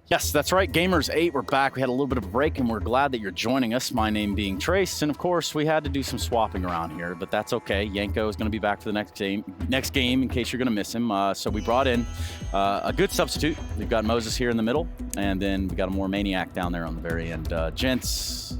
Yes, that's right. Gamers8, we're back. We had a little bit of a break, and we're glad that you're joining us. My name being Trace, and of course, we had to do some swapping around here, but that's okay. Yanko is going to be back for the next game in case you're going to miss him. So we brought in a good substitute. We've got Moses here in the middle, and then we got a more maniac down there on the very end. Gents,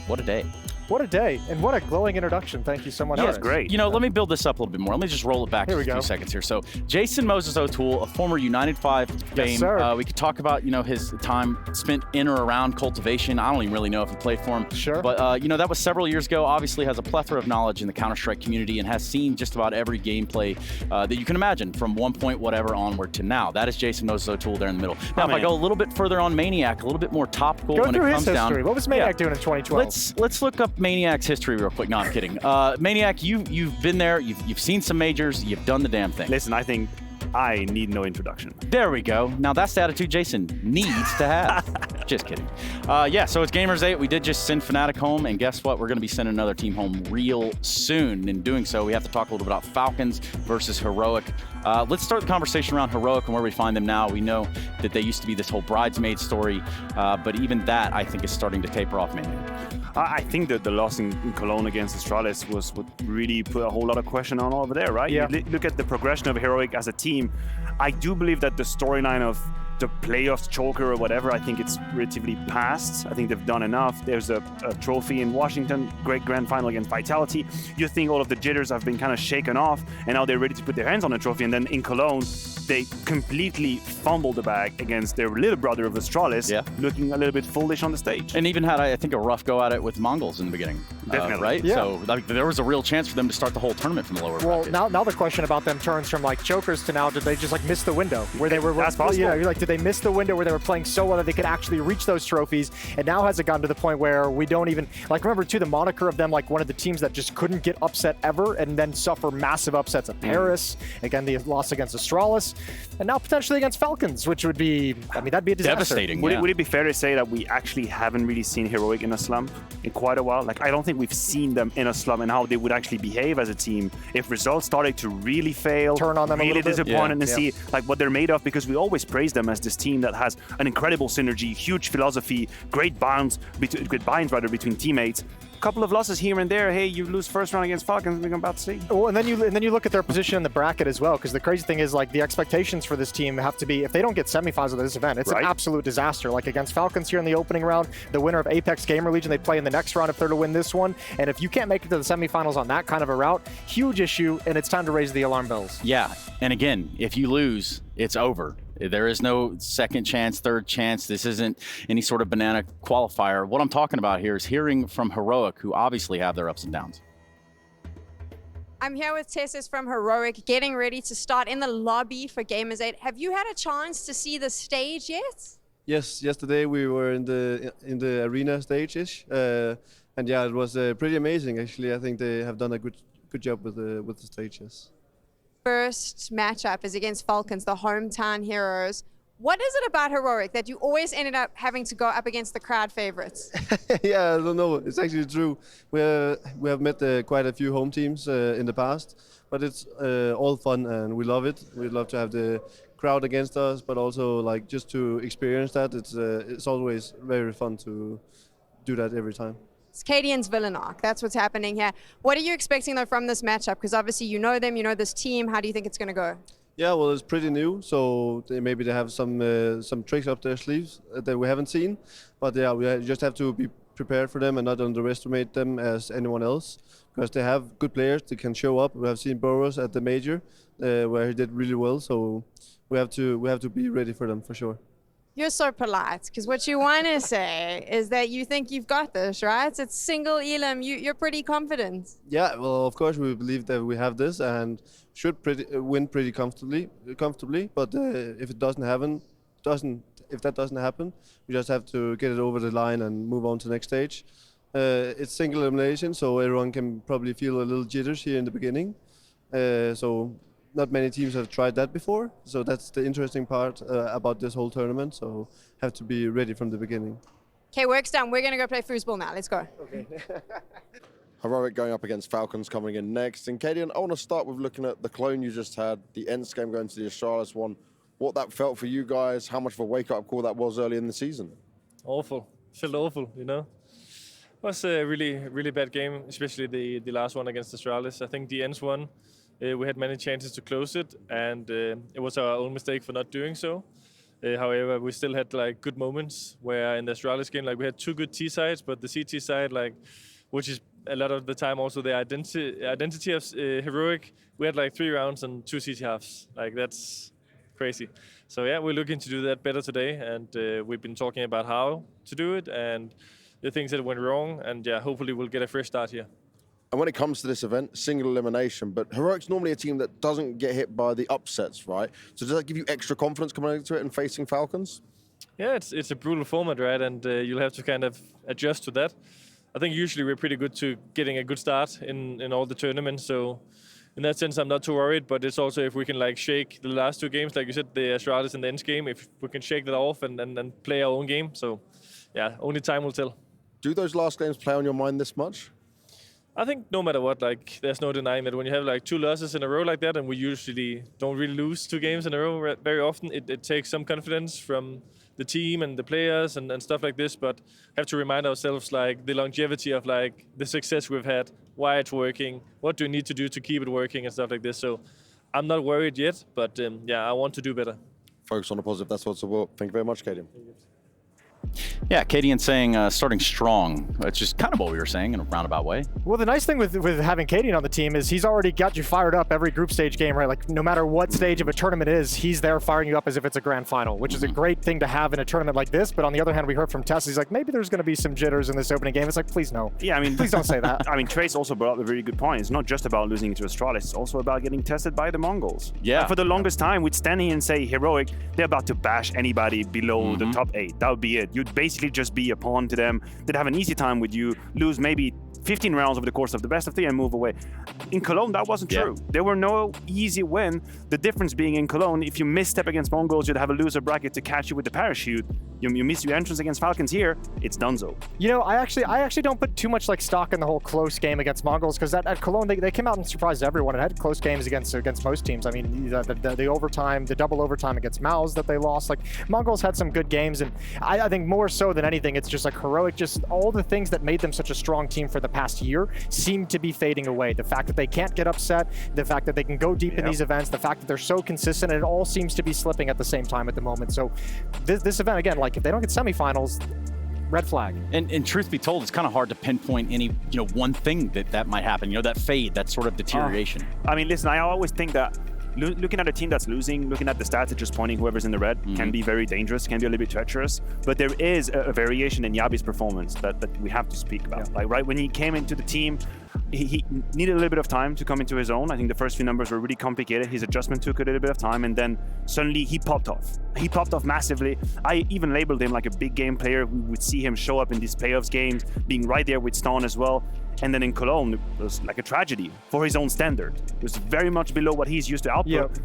what a day. What a day, and what a glowing introduction. Thank you so much. Yeah, That's great. You know, let me build this up a little bit more. Let me just roll it back just a few seconds here. So, Jason Moses O'Toole, a former United 5 fame. Yes, we could talk about, you know, his time spent in or around cultivation. I don't even really know if he played for him. Sure. But, you know, that was several years ago. Obviously has a plethora of knowledge in the counterstrike community and has seen just about every gameplay that you can imagine from 1 point whatever onward to now. That is Jason Moses O'Toole there in the middle. Now, if I go a little bit further on Maniac, a little bit more topical when it comes down. History. What was Maniac doing in 2012? Let's look up Maniac's history real quick. No, I'm kidding. Maniac, you've been there. You've seen some majors. You've done the damn thing. Listen, I think I need no introduction. There we go. Now that's the attitude Jason needs to have. Just kidding. Yeah, so it's Gamers8. We did just send Fnatic home, and guess what? We're going to be sending another team home real soon. In doing so, we have to talk a little bit about Falcons versus Heroic. Let's start the conversation around Heroic and where we find them now. We know that they used to be this whole bridesmaid story, but even that, I think, is starting to taper off, Maniac. I think that the loss in Cologne against Astralis was what really put a whole lot of question on over there, right? Yeah. You look at the progression of Heroic as a team. I do believe that the storyline of the playoffs choker or whatever, I think it's relatively past. I think they've done enough. There's a trophy in Washington, great grand final against Vitality. You think all of the jitters have been kind of shaken off, and now they're ready to put their hands on the trophy. And then in Cologne, they completely fumbled the bag against their little brother of Astralis, looking a little bit foolish on the stage. And even had, I think, a rough go at it with Mongols in the beginning. Definitely. Right? Yeah. So like, there was a real chance for them to start the whole tournament from the lower bracket. Well, now the question about them turns from like chokers to now, did they just like miss the window where they were? That's possible. You know, you're like, did they miss the window where they were playing so well that they could actually reach those trophies? And now has it gotten to the point where we don't even like remember too the moniker of them like one of the teams that just couldn't get upset ever, and then suffer massive upsets at Paris. Again, the loss against Astralis, and now potentially against Falcons, which would be, I mean, that'd be a disaster. Devastating. Would it be fair to say that we actually haven't really seen Heroic in a slump in quite a while? Like, I don't think we've seen them in a slump and how they would actually behave as a team if results started to really fail, turn on them really a little bit. disappointed, and see like what they're made of, because we always praise them as this team that has an incredible synergy, huge philosophy, great binds between teammates. Couple of losses here and there. Hey, you lose first round against Falcons, we're about to see. Well, and then you look at their position in the bracket as well, because the crazy thing is like the expectations for this team have to be, if they don't get semifinals of this event, it's an absolute disaster. Like against Falcons here in the opening round, the winner of Apex Gamer Legion, they play in the next round if they're to win this one. And if you can't make it to the semifinals on that kind of a route, huge issue, and it's time to raise the alarm bells. Yeah, and again, if you lose, it's over. There is no second chance, third chance. This isn't any sort of banana qualifier. What I'm talking about here is hearing from Heroic, who obviously have their ups and downs. I'm here with Tessis from Heroic, getting ready to start in the lobby for Gamers8. Have you had a chance to see the stage yet? Yes, yesterday we were in the arena stage-ish, and yeah, it was pretty amazing actually. I think they have done a good job with the stages. First matchup is against Falcons, the hometown heroes. What is it about Heroic that you always ended up having to go up against the crowd favorites? Yeah, I don't know. It's actually true. We have met quite a few home teams in the past, but it's all fun and we love it. We love to have the crowd against us, but also like just to experience that. It's always very fun to do that every time. It's Cadian's villain arc. That's what's happening here. What are you expecting though from this matchup? Because obviously you know them, you know this team. How do you think it's going to go? Yeah, well, it's pretty new, so maybe they have some tricks up their sleeves that we haven't seen. But yeah, we just have to be prepared for them and not underestimate them as anyone else, because they have good players. They can show up. We have seen boros at the major where he did really well, so we have to be ready for them for sure. You're so polite, because what you want to say is that you think you've got this, right? It's single Elam. You're pretty confident. Yeah, well, of course we believe that we have this and should win pretty comfortably. But if it doesn't happen, if that doesn't happen, we just have to get it over the line and move on to the next stage. It's single elimination, so everyone can probably feel a little jitters here in the beginning. So not many teams have tried that before, so that's the interesting part about this whole tournament. So have to be ready from the beginning. Okay, work's done. We're going to go play foosball now. Let's go. Okay. Heroic going up against Falcons coming in next. And Cadian, I want to start with looking at the clone you just had, the Ents game going to the Astralis one. what that felt for you guys, how much of a wake-up call that was early in the season. Awful. Felt awful, you know. It was a really bad game, especially the last one against Astralis. I think the ends one, we had many chances to close it, and it was our own mistake for not doing so. However, we still had like good moments where in the Astralis game, like we had 2 good T sides, but the CT side, like, which is a lot of the time also the identity of Heroic, we had like 3 rounds and 2 CT halves. Like that's crazy. So yeah, we're looking to do that better today, and we've been talking about how to do it and the things that went wrong, and yeah, hopefully we'll get a fresh start here. And when it comes to this event, single elimination, but Heroic's normally a team that doesn't get hit by the upsets, right? So does that give you extra confidence coming into it and facing Falcons? Yeah, it's a brutal format, right? And you'll have to kind of adjust to that. I think usually we're pretty good to getting a good start in all the tournaments, so in that sense I'm not too worried, but it's also if we can like shake the last 2 games, like you said, the Astralis and the Ends game, if we can shake that off and play our own game. So yeah, only time will tell. Do those last games play on your mind this much? I think no matter what, like there's no denying that when you have like 2 losses in a row like that, and we usually don't really lose 2 games in a row very often, it takes some confidence from the team and the players and stuff like this, but have to remind ourselves like the longevity of like the success we've had, why it's working, what do we need to do to keep it working and stuff like this. So I'm not worried yet, but yeah, I want to do better. Focus on the positive, that's what's about. Thank you very much, Katie. Yeah, Katie saying starting strong, which is kind of what we were saying in a roundabout way. Well, the nice thing with having Katie on the team is he's already got you fired up every group stage game, right? Like no matter what stage of a tournament is, he's there firing you up as if it's a grand final, which is a great thing to have in a tournament like this. But on the other hand, we heard from Tess, he's like, maybe there's going to be some jitters in this opening game. It's like, please no. Yeah, I mean, please don't say that. I mean, Trace also brought up a very good point. It's not just about losing to Astralis, it's also about getting tested by the Mongols. Yeah. And for the longest time, we'd stand here and say, Heroic, they're about to bash anybody below the top 8. That would be it. You'd basically just be a pawn to them. They'd have an easy time with you, lose maybe 15 rounds over the course of the best of 3 and move away. In Cologne, that wasn't true. There were no easy win. The difference being in Cologne, if you misstep against Mongols, you'd have a loser bracket to catch you with the parachute. You miss your entrance against Falcons here, it's donezo. You know, I actually don't put too much like stock in the whole close game against Mongols, because at Cologne, they came out and surprised everyone and had close games against most teams. I mean, the overtime, the double overtime against Maus that they lost, like Mongols had some good games, and I think more so than anything, it's just like Heroic, just all the things that made them such a strong team for the past year seem to be fading away. The fact that they can't get upset, the fact that they can go deep in these events, the fact that they're so consistent, it all seems to be slipping at the same time at the moment. So this event, again, like if they don't get semifinals, red flag. And truth be told, it's kind of hard to pinpoint any, one thing that might happen, that fade, that sort of deterioration. I mean, listen, I always think that looking at a team that's losing, looking at the stats at just pointing whoever's in the red can be very dangerous, can be a little bit treacherous. But there is a variation in Yabi's performance that we have to speak about. Like right when he came into the team, he needed a little bit of time to come into his own. I think the first few numbers were really complicated. His adjustment took a little bit of time, and then suddenly he popped off. He popped off massively. I even labeled him like a big game player. We would see him show up in these playoffs games, being right there with Stone as well. And then in Cologne, it was like a tragedy for his own standard. It was very much below what he's used to output.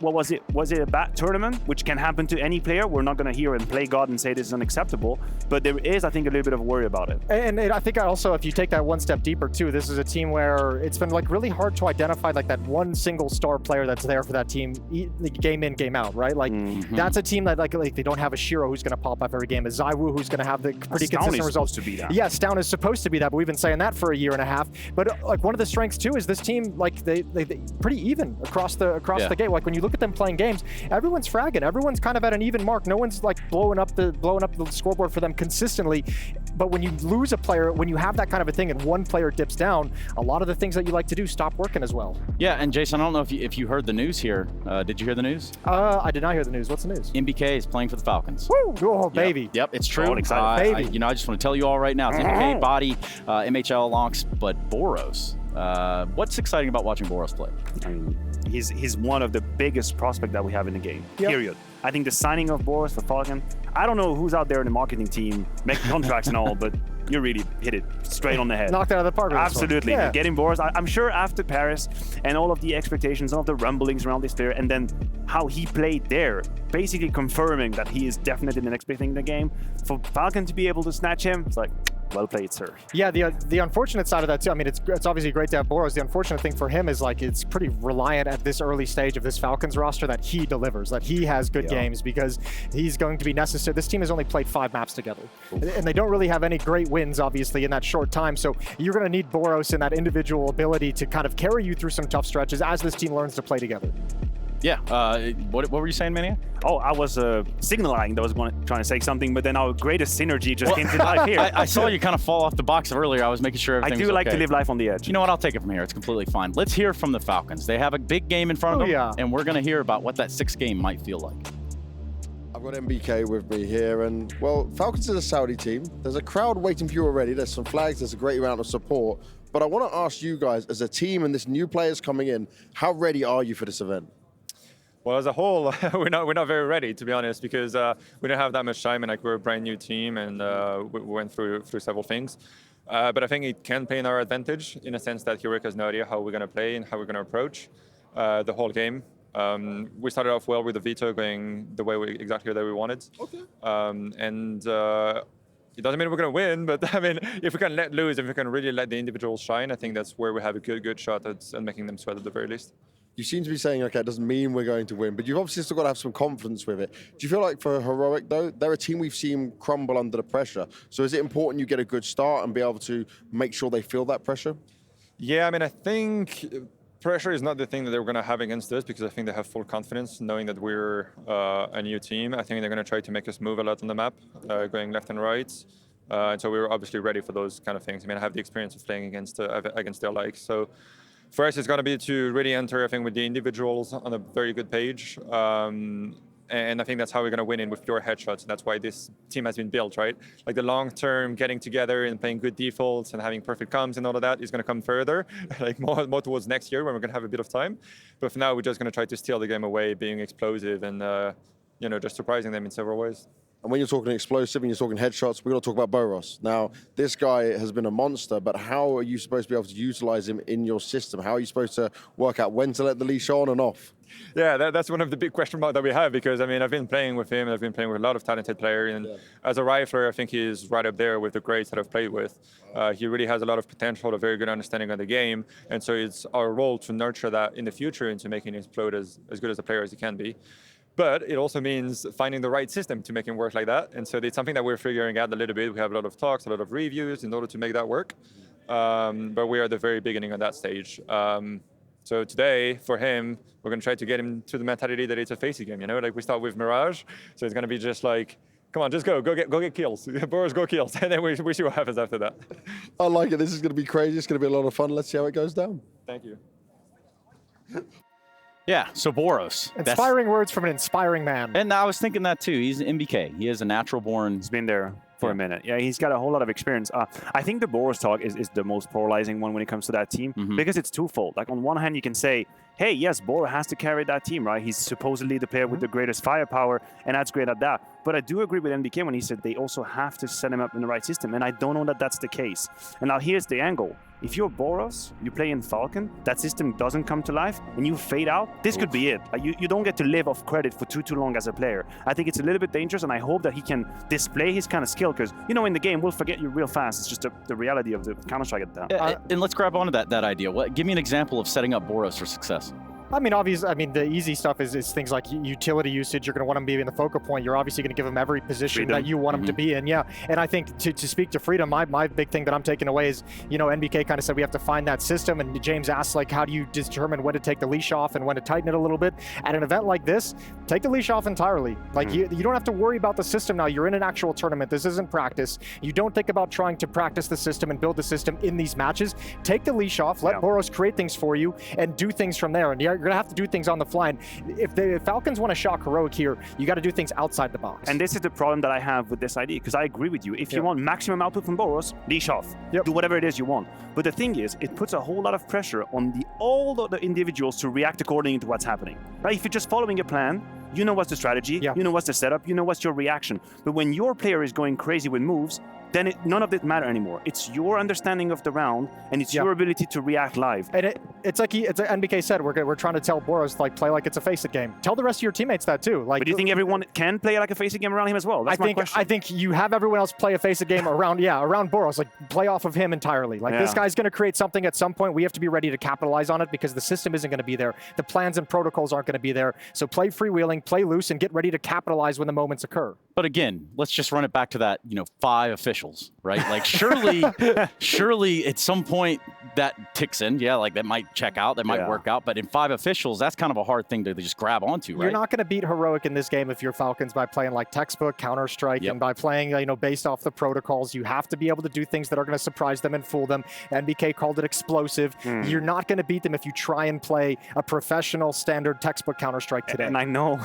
What was it? Was it a bad tournament, which can happen to any player? We're not going to hear him play God and say this is unacceptable. But there is, I think, a little bit of worry about it. And I think also, if you take that one step deeper too, this is a team where it's been like really hard to identify like that one single star player that's there for that team, game in, game out, right? Like that's a team that like they don't have a Shiro who's going to pop up every game, a Zaiwu who's going to have the pretty consistent results. To be that. Yeah, Stown is supposed to be that, but we've been saying that for a year and a half. But like one of the strengths too is this team, like they pretty even across the game. Like when you look at them playing games, everyone's fragging, everyone's kind of at an even mark. No one's like blowing up the scoreboard for them consistently. But when you lose a player, when you have that kind of a thing and one player dips down, a lot of the things that you like to do stop working as well. Yeah, and Jason, I don't know if you heard the news here. Did you hear the news? I did not hear the news. What's the news? MBK is playing for the Falcons. Woo! Oh, baby. Yep, it's true. Baby. I just want to tell you all right now, it's MBK, Body, MHL Lonks, but boros. What's exciting about watching boros play? I mean, he's one of the biggest prospects that we have in the game, period. I think the signing of boros for Falcon, I don't know who's out there in the marketing team making contracts and all, but you really hit it straight on the head. Knocked out of the park. Absolutely. Getting boros, I'm sure after Paris and all of the expectations, all of the rumblings around this player, and then how he played there, basically confirming that he is definitely the next big thing in the game. For Falcon to be able to snatch him, it's like, Well played, sir. Yeah, the unfortunate side of that too, I mean, it's obviously great to have boros. The unfortunate thing for him is like it's pretty reliant at this early stage of this Falcons roster that he delivers, that he has good games, because he's going to be necessary. This team has only played 5 maps together, and they don't really have any great wins, obviously, in that short time. So you're going to need boros and that individual ability to kind of carry you through some tough stretches as this team learns to play together. Yeah, what were you saying, Mania? Oh, I was signaling that I was trying to say something, but then our greatest synergy just came to life here. I saw you kind of fall off the box earlier. I was making sure everything was okay. I do like to live life on the edge. You know what? I'll take it from here. It's completely fine. Let's hear from the Falcons. They have a big game in front of them, and we're going to hear about what that 6th game might feel like. I've got MBK with me here, and, well, Falcons is a Saudi team. There's a crowd waiting for you already. There's some flags. There's a great amount of support. But I want to ask you guys, as a team and this new players coming in, how ready are you for this event? Well, as a whole, we're not very ready, to be honest, because we don't have that much time, and like we're a brand new team, and we went through several things. But I think it can play in our advantage in a sense that Heroic has no idea how we're going to play and how we're going to approach the whole game. We started off well with the veto going the way exactly that we wanted. Okay. It doesn't mean we're going to win, but I mean, if we can let loose, if we can really let the individuals shine, I think that's where we have a good shot at making them sweat at the very least. You seem to be saying, okay, it doesn't mean we're going to win, but you've obviously still got to have some confidence with it. Do you feel like for Heroic, though, they're a team we've seen crumble under the pressure. So is it important you get a good start and be able to make sure they feel that pressure? Yeah, I mean, I think pressure is not the thing that they're going to have against us, because I think they have full confidence knowing that we're a new team. I think they're going to try to make us move a lot on the map, going left and right. And so we were obviously ready for those kind of things. I mean, I have the experience of playing against their likes. So for us, it's going to be to really enter, I think, with the individuals on a very good page. And I think that's how we're going to win in with pure headshots. And that's why this team has been built, right? Like the long-term getting together and playing good defaults and having perfect comms and all of that is going to come further, like more towards next year when we're going to have a bit of time. But for now, we're just going to try to steal the game away, being explosive and, just surprising them in several ways. And when you're talking explosive and you're talking headshots, we're going to talk about boros. Now, this guy has been a monster, but how are you supposed to be able to utilize him in your system? How are you supposed to work out when to let the leash on and off? Yeah, that's one of the big question marks that we have, because, I mean, I've been playing with him, I've been playing with a lot of talented players, and as a rifler, I think he's right up there with the greats that I've played with. He really has a lot of potential, a very good understanding of the game, and so it's our role to nurture that in the future into making him explode as good as a player as he can be. But it also means finding the right system to make him work like that. And so it's something that we're figuring out a little bit. We have a lot of talks, a lot of reviews in order to make that work. But we are at the very beginning of that stage. So today, for him, we're going to try to get him to the mentality that it's a facey game. Like we start with Mirage. So it's going to be just like, come on, just go get kills. boros, go kills. And then we see what happens after that. I like it. This is going to be crazy. It's going to be a lot of fun. Let's see how it goes down. Thank you. Yeah, so boros. Inspiring words from an inspiring man. And I was thinking that too. He's an MBK. He is a natural born. He's been there for a minute. Yeah, he's got a whole lot of experience. I think the boros talk is the most polarizing one when it comes to that team, because it's twofold. Like on one hand, you can say, hey, yes, boros has to carry that team, right? He's supposedly the player with the greatest firepower, and that's great at that. But I do agree with MBK when he said they also have to set him up in the right system, and I don't know that that's the case. And now here's the angle. If you're boros, you play in Falcon, that system doesn't come to life, and you fade out, this could be it. Like you don't get to live off credit for too long as a player. I think it's a little bit dangerous, and I hope that he can display his kind of skill, because, in the game, we'll forget you real fast. It's just the reality of the counterstrike at that. And let's grab onto that idea. Give me an example of setting up boros for success. I mean, obviously, the easy stuff is things like utility usage. You're going to want him to be in the focal point. You're obviously going to give him every position that you want him to be in. Yeah, and I think to speak to Freedom, my big thing that I'm taking away is, NBK kind of said we have to find that system, and James asked, like, how do you determine when to take the leash off and when to tighten it a little bit? At an event like this, take the leash off entirely. Like, you don't have to worry about the system now. You're in an actual tournament. This isn't practice. You don't think about trying to practice the system and build the system in these matches. Take the leash off, let boros create things for you, and do things from there. And you're going to have to do things on the fly. And if the Falcons want to shock Heroic here, you got to do things outside the box. And this is the problem that I have with this idea, because I agree with you. If you want maximum output from boros, leash off. Do whatever it is you want. But the thing is, it puts a whole lot of pressure on all of the individuals to react according to what's happening. Right? If you're just following a plan, You know what's the strategy. Yeah. You know what's the setup. You know what's your reaction. But when your player is going crazy with moves, then none of it matter anymore. It's your understanding of the round, and it's your ability to react live. And it's like NBK said, we're trying to tell boros, like, play like it's a Face-It game. Tell the rest of your teammates that too. Like, But do you think everyone can play like a Face-It game around him as well? That's my question. I think you have everyone else play a Face-It game around boros, like play off of him entirely. Like this guy's going to create something at some point. We have to be ready to capitalize on it because the system isn't going to be there. The plans and protocols aren't going to be there. So play freewheeling, play loose, and get ready to capitalize when the moments occur. But again, let's just run it back to that, 5 officials, right? Like surely at some point that ticks in. Yeah, like that might check out, that might work out. But in 5 officials, that's kind of a hard thing to just grab onto, right? You're not going to beat Heroic in this game if you're Falcons by playing like textbook, counterstrike, and by playing, based off the protocols. You have to be able to do things that are going to surprise them and fool them. NBK called it explosive. You're not going to beat them if you try and play a professional standard textbook counterstrike today. And I know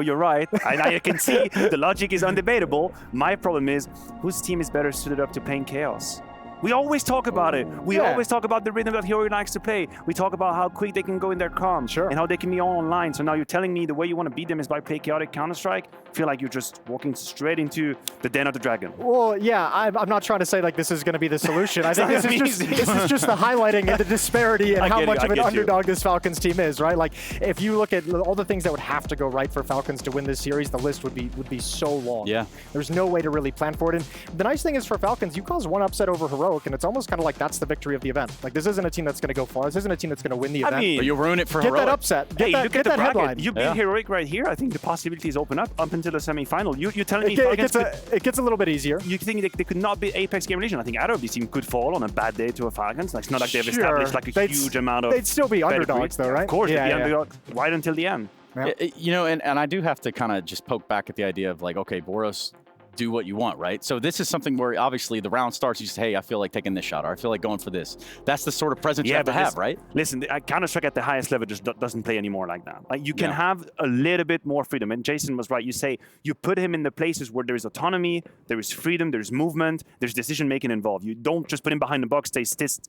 you're right. I can see the logic is undebatable. My problem is, whose team is better suited up to playing Chaos? We always talk about it. We always talk about the rhythm that Heroic likes to play. We talk about how quick they can go in their comms and how they can be all online. So now you're telling me the way you want to beat them is by play chaotic Counter-Strike? I feel like you're just walking straight into the den of the dragon. Well, yeah, I'm not trying to say like this is going to be the solution. I think this is just the highlighting and the disparity and how much of an underdog this Falcons team is, right? Like if you look at all the things that would have to go right for Falcons to win this series, the list would be so long. Yeah. There's no way to really plan for it. And the nice thing is for Falcons, you cause one upset over Heroic, and it's almost kind of like that's the victory of the event. Like this isn't a team that's going to go far. This isn't a team that's going to win the event. I mean, but you'll ruin it for Get Heroic. that upset. Hey, look at the bracket. Headline. You beat Heroic right here. I think the possibilities open up until the semi-final. You're telling me it gets a little bit easier. You think they could not beat Apex Gamer Legion? I think either of these teams could fall on a bad day to a Falcons. Like, it's not like they've established like a huge amount of. They'd still be underdogs though, right? Of course, they'd be underdogs right until the end. Yeah. And I do have to kind of just poke back at the idea of like, okay, boros, do what you want, right? So this is something where obviously the round starts, you say, hey, I feel like taking this shot, or I feel like going for this. That's the sort of presence you have to have, right? Listen, Counter-Strike at the highest level just doesn't play anymore like that. Like you can have a little bit more freedom. And Jason was right. You say you put him in the places where there is autonomy, there is freedom, there's movement, there's decision-making involved. You don't just put him behind the box, sit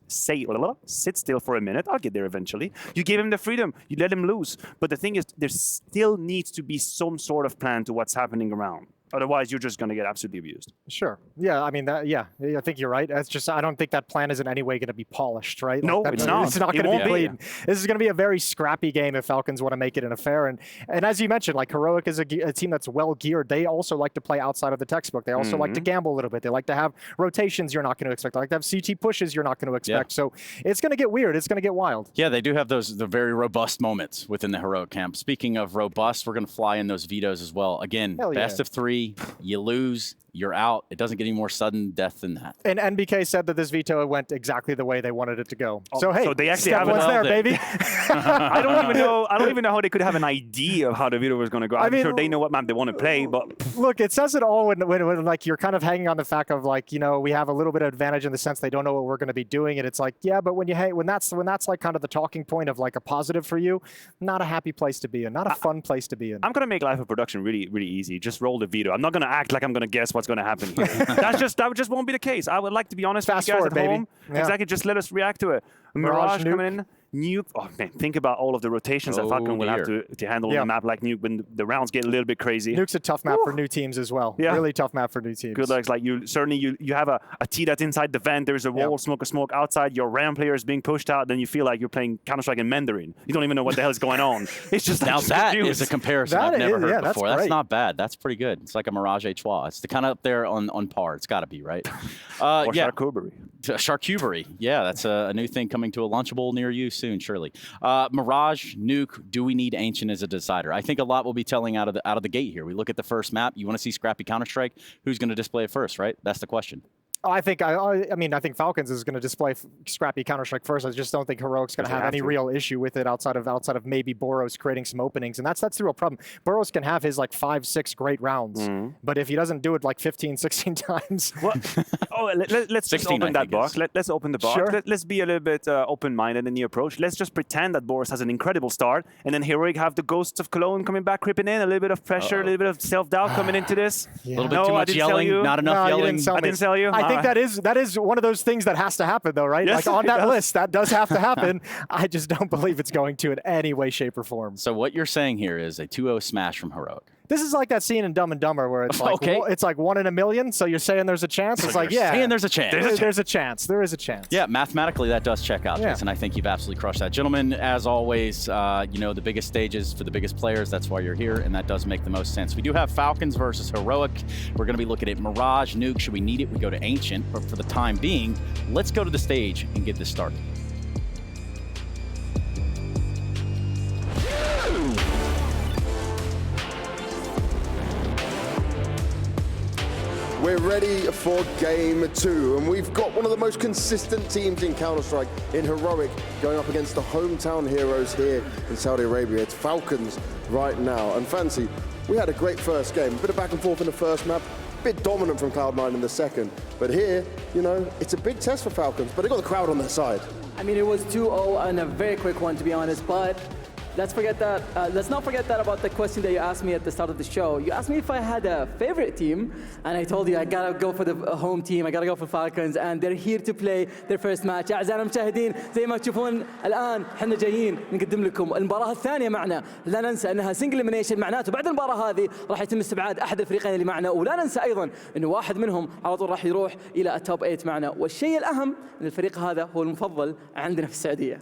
still for a minute. I'll get there eventually. You give him the freedom. You let him loose. But the thing is, there still needs to be some sort of plan to what's happening around. Otherwise, you're just going to get absolutely abused. Sure. Yeah, I mean, I think you're right. It's just, I don't think that plan is in any way going to be polished, right? No, like it's not. It's not going to be clean. This is going to be a very scrappy game if Falcons want to make it in a fair. And as you mentioned, like Heroic is a team that's well geared. They also like to play outside of the textbook. They also like to gamble a little bit. They like to have rotations you're not going to expect. They like to have CT pushes you're not going to expect. So it's going to get weird. It's going to get wild. Yeah, they do have the very robust moments within the Heroic camp. Speaking of robust, we're going to fly in those vetoes as well. Again, best of 3, you lose, you're out. It doesn't get any more sudden death than that. And NBK said that this veto went exactly the way they wanted it to go. So hey, so they actually step one's there, baby. I don't even know how they could have an idea of how the veto was going to go. I'm sure they know what map they want to play, but look, it says it all when like you're kind of hanging on the fact of like, we have a little bit of advantage in the sense they don't know what we're going to be doing, and it's like, yeah, but when that's like kind of the talking point of like a positive for you, not a happy place to be in, not a fun place to be in. I'm going to make life of production really, really easy. Just roll the veto. I'm not going to act like I'm going to guess what's going to happen here. that just won't be the case. I would like to be honest with you guys at home. Exactly, just let us react to it. Mirage coming in. Nuke, oh man, think about all of the rotations that Falcon will have to handle on a map like Nuke when the rounds get a little bit crazy. Nuke's a tough map for new teams as well. Yeah. Really tough map for new teams. Good luck. Like you have a T that's inside the vent, there's a wall, smoke outside, your RAM player is being pushed out, then you feel like you're playing Counter-Strike in Mandarin. You don't even know what the hell is going on. It's just now that is a comparison I've never heard before. That's not bad. That's pretty good. It's like a Mirage H3. It's kind of up there on par. It's got to be, right? Or charcuterie. Charcuterie. Yeah, that's a new thing coming to a Lunchable near you soon, surely. Mirage, Nuke, do we need Ancient as a decider? I think a lot will be telling out of the gate here. We look at the first map. You want to see scrappy Counter-Strike? Who's going to display it first, right? That's the question. I think Falcons is going to display scrappy Counter-Strike first. I just don't think Heroic's going to have any real issue with it outside of maybe boros creating some openings, and that's the real problem. boros can have his like 5-6 great rounds, but if he doesn't do it like 15, 16 times, let's just 16, open I that think box. is. Let's open the box. Sure. Let's be a little bit open-minded in the approach. Let's just pretend that boros has an incredible start, and then Heroic have the ghosts of Cologne coming back, creeping in, a little bit of pressure, a little bit of self-doubt coming into this. A little bit No, too I much didn't sell yelling, you. not enough No, you yelling. didn't sell I didn't sell you. I think Alright. that is one of those things that has to happen, though, right? Yes, like on it that does. list, that does have to happen. I just don't believe it's going to in any way, shape, or form. So what you're saying here is a 2-0 smash from Heroic. This is like that scene in Dumb and Dumber where it's like Okay. it's like 1 in a million. So you're saying there's a chance? It's like, yeah. And there's a chance. There's a chance. There is a chance. Yeah, mathematically that does check out, Yeah. Jason. I think you've absolutely crushed that. Gentlemen, as always, you know, the biggest stages for the biggest players, that's why you're here, and that does make the most sense. We do have Falcons versus Heroic. We're going to be looking at Mirage, Nuke. Should we need it, we go to Ancient. But for the time being, let's go to the stage and get this started. We're ready for game 2, and we've got one of the most consistent teams in Counter-Strike in Heroic going up against the hometown heroes here in Saudi Arabia. It's Falcons right now. And Fancy, we had a great first game, a bit of back and forth in the first map, a bit dominant from Cloud9 in the second. But here, you know, it's a big test for Falcons, but they got the crowd on their side. I mean, it was 2-0 and a very quick one, to be honest, but let's not forget that about the question that you asked me at the start of the show. You asked me if I had a favorite team, and I told you I gotta go for the home team, I gotta go for Falcons, and they're here to play their first match. أعزائنا المشاهدين، زي ما تشوفون الآن احنا جايين نقدم لكم المباراة الثانية معنا. لا ننسى أنها سنجل إليمينيشن، معناته بعد المباراة هذه راح يتم استبعاد أحد الفريقين اللي معنا، ولا ننسى أيضا أنه واحد منهم على طول راح يروح إلى التوب 8 معنا، والشيء الأهم أن الفريق هذا هو المفضل عندنا في السعودية.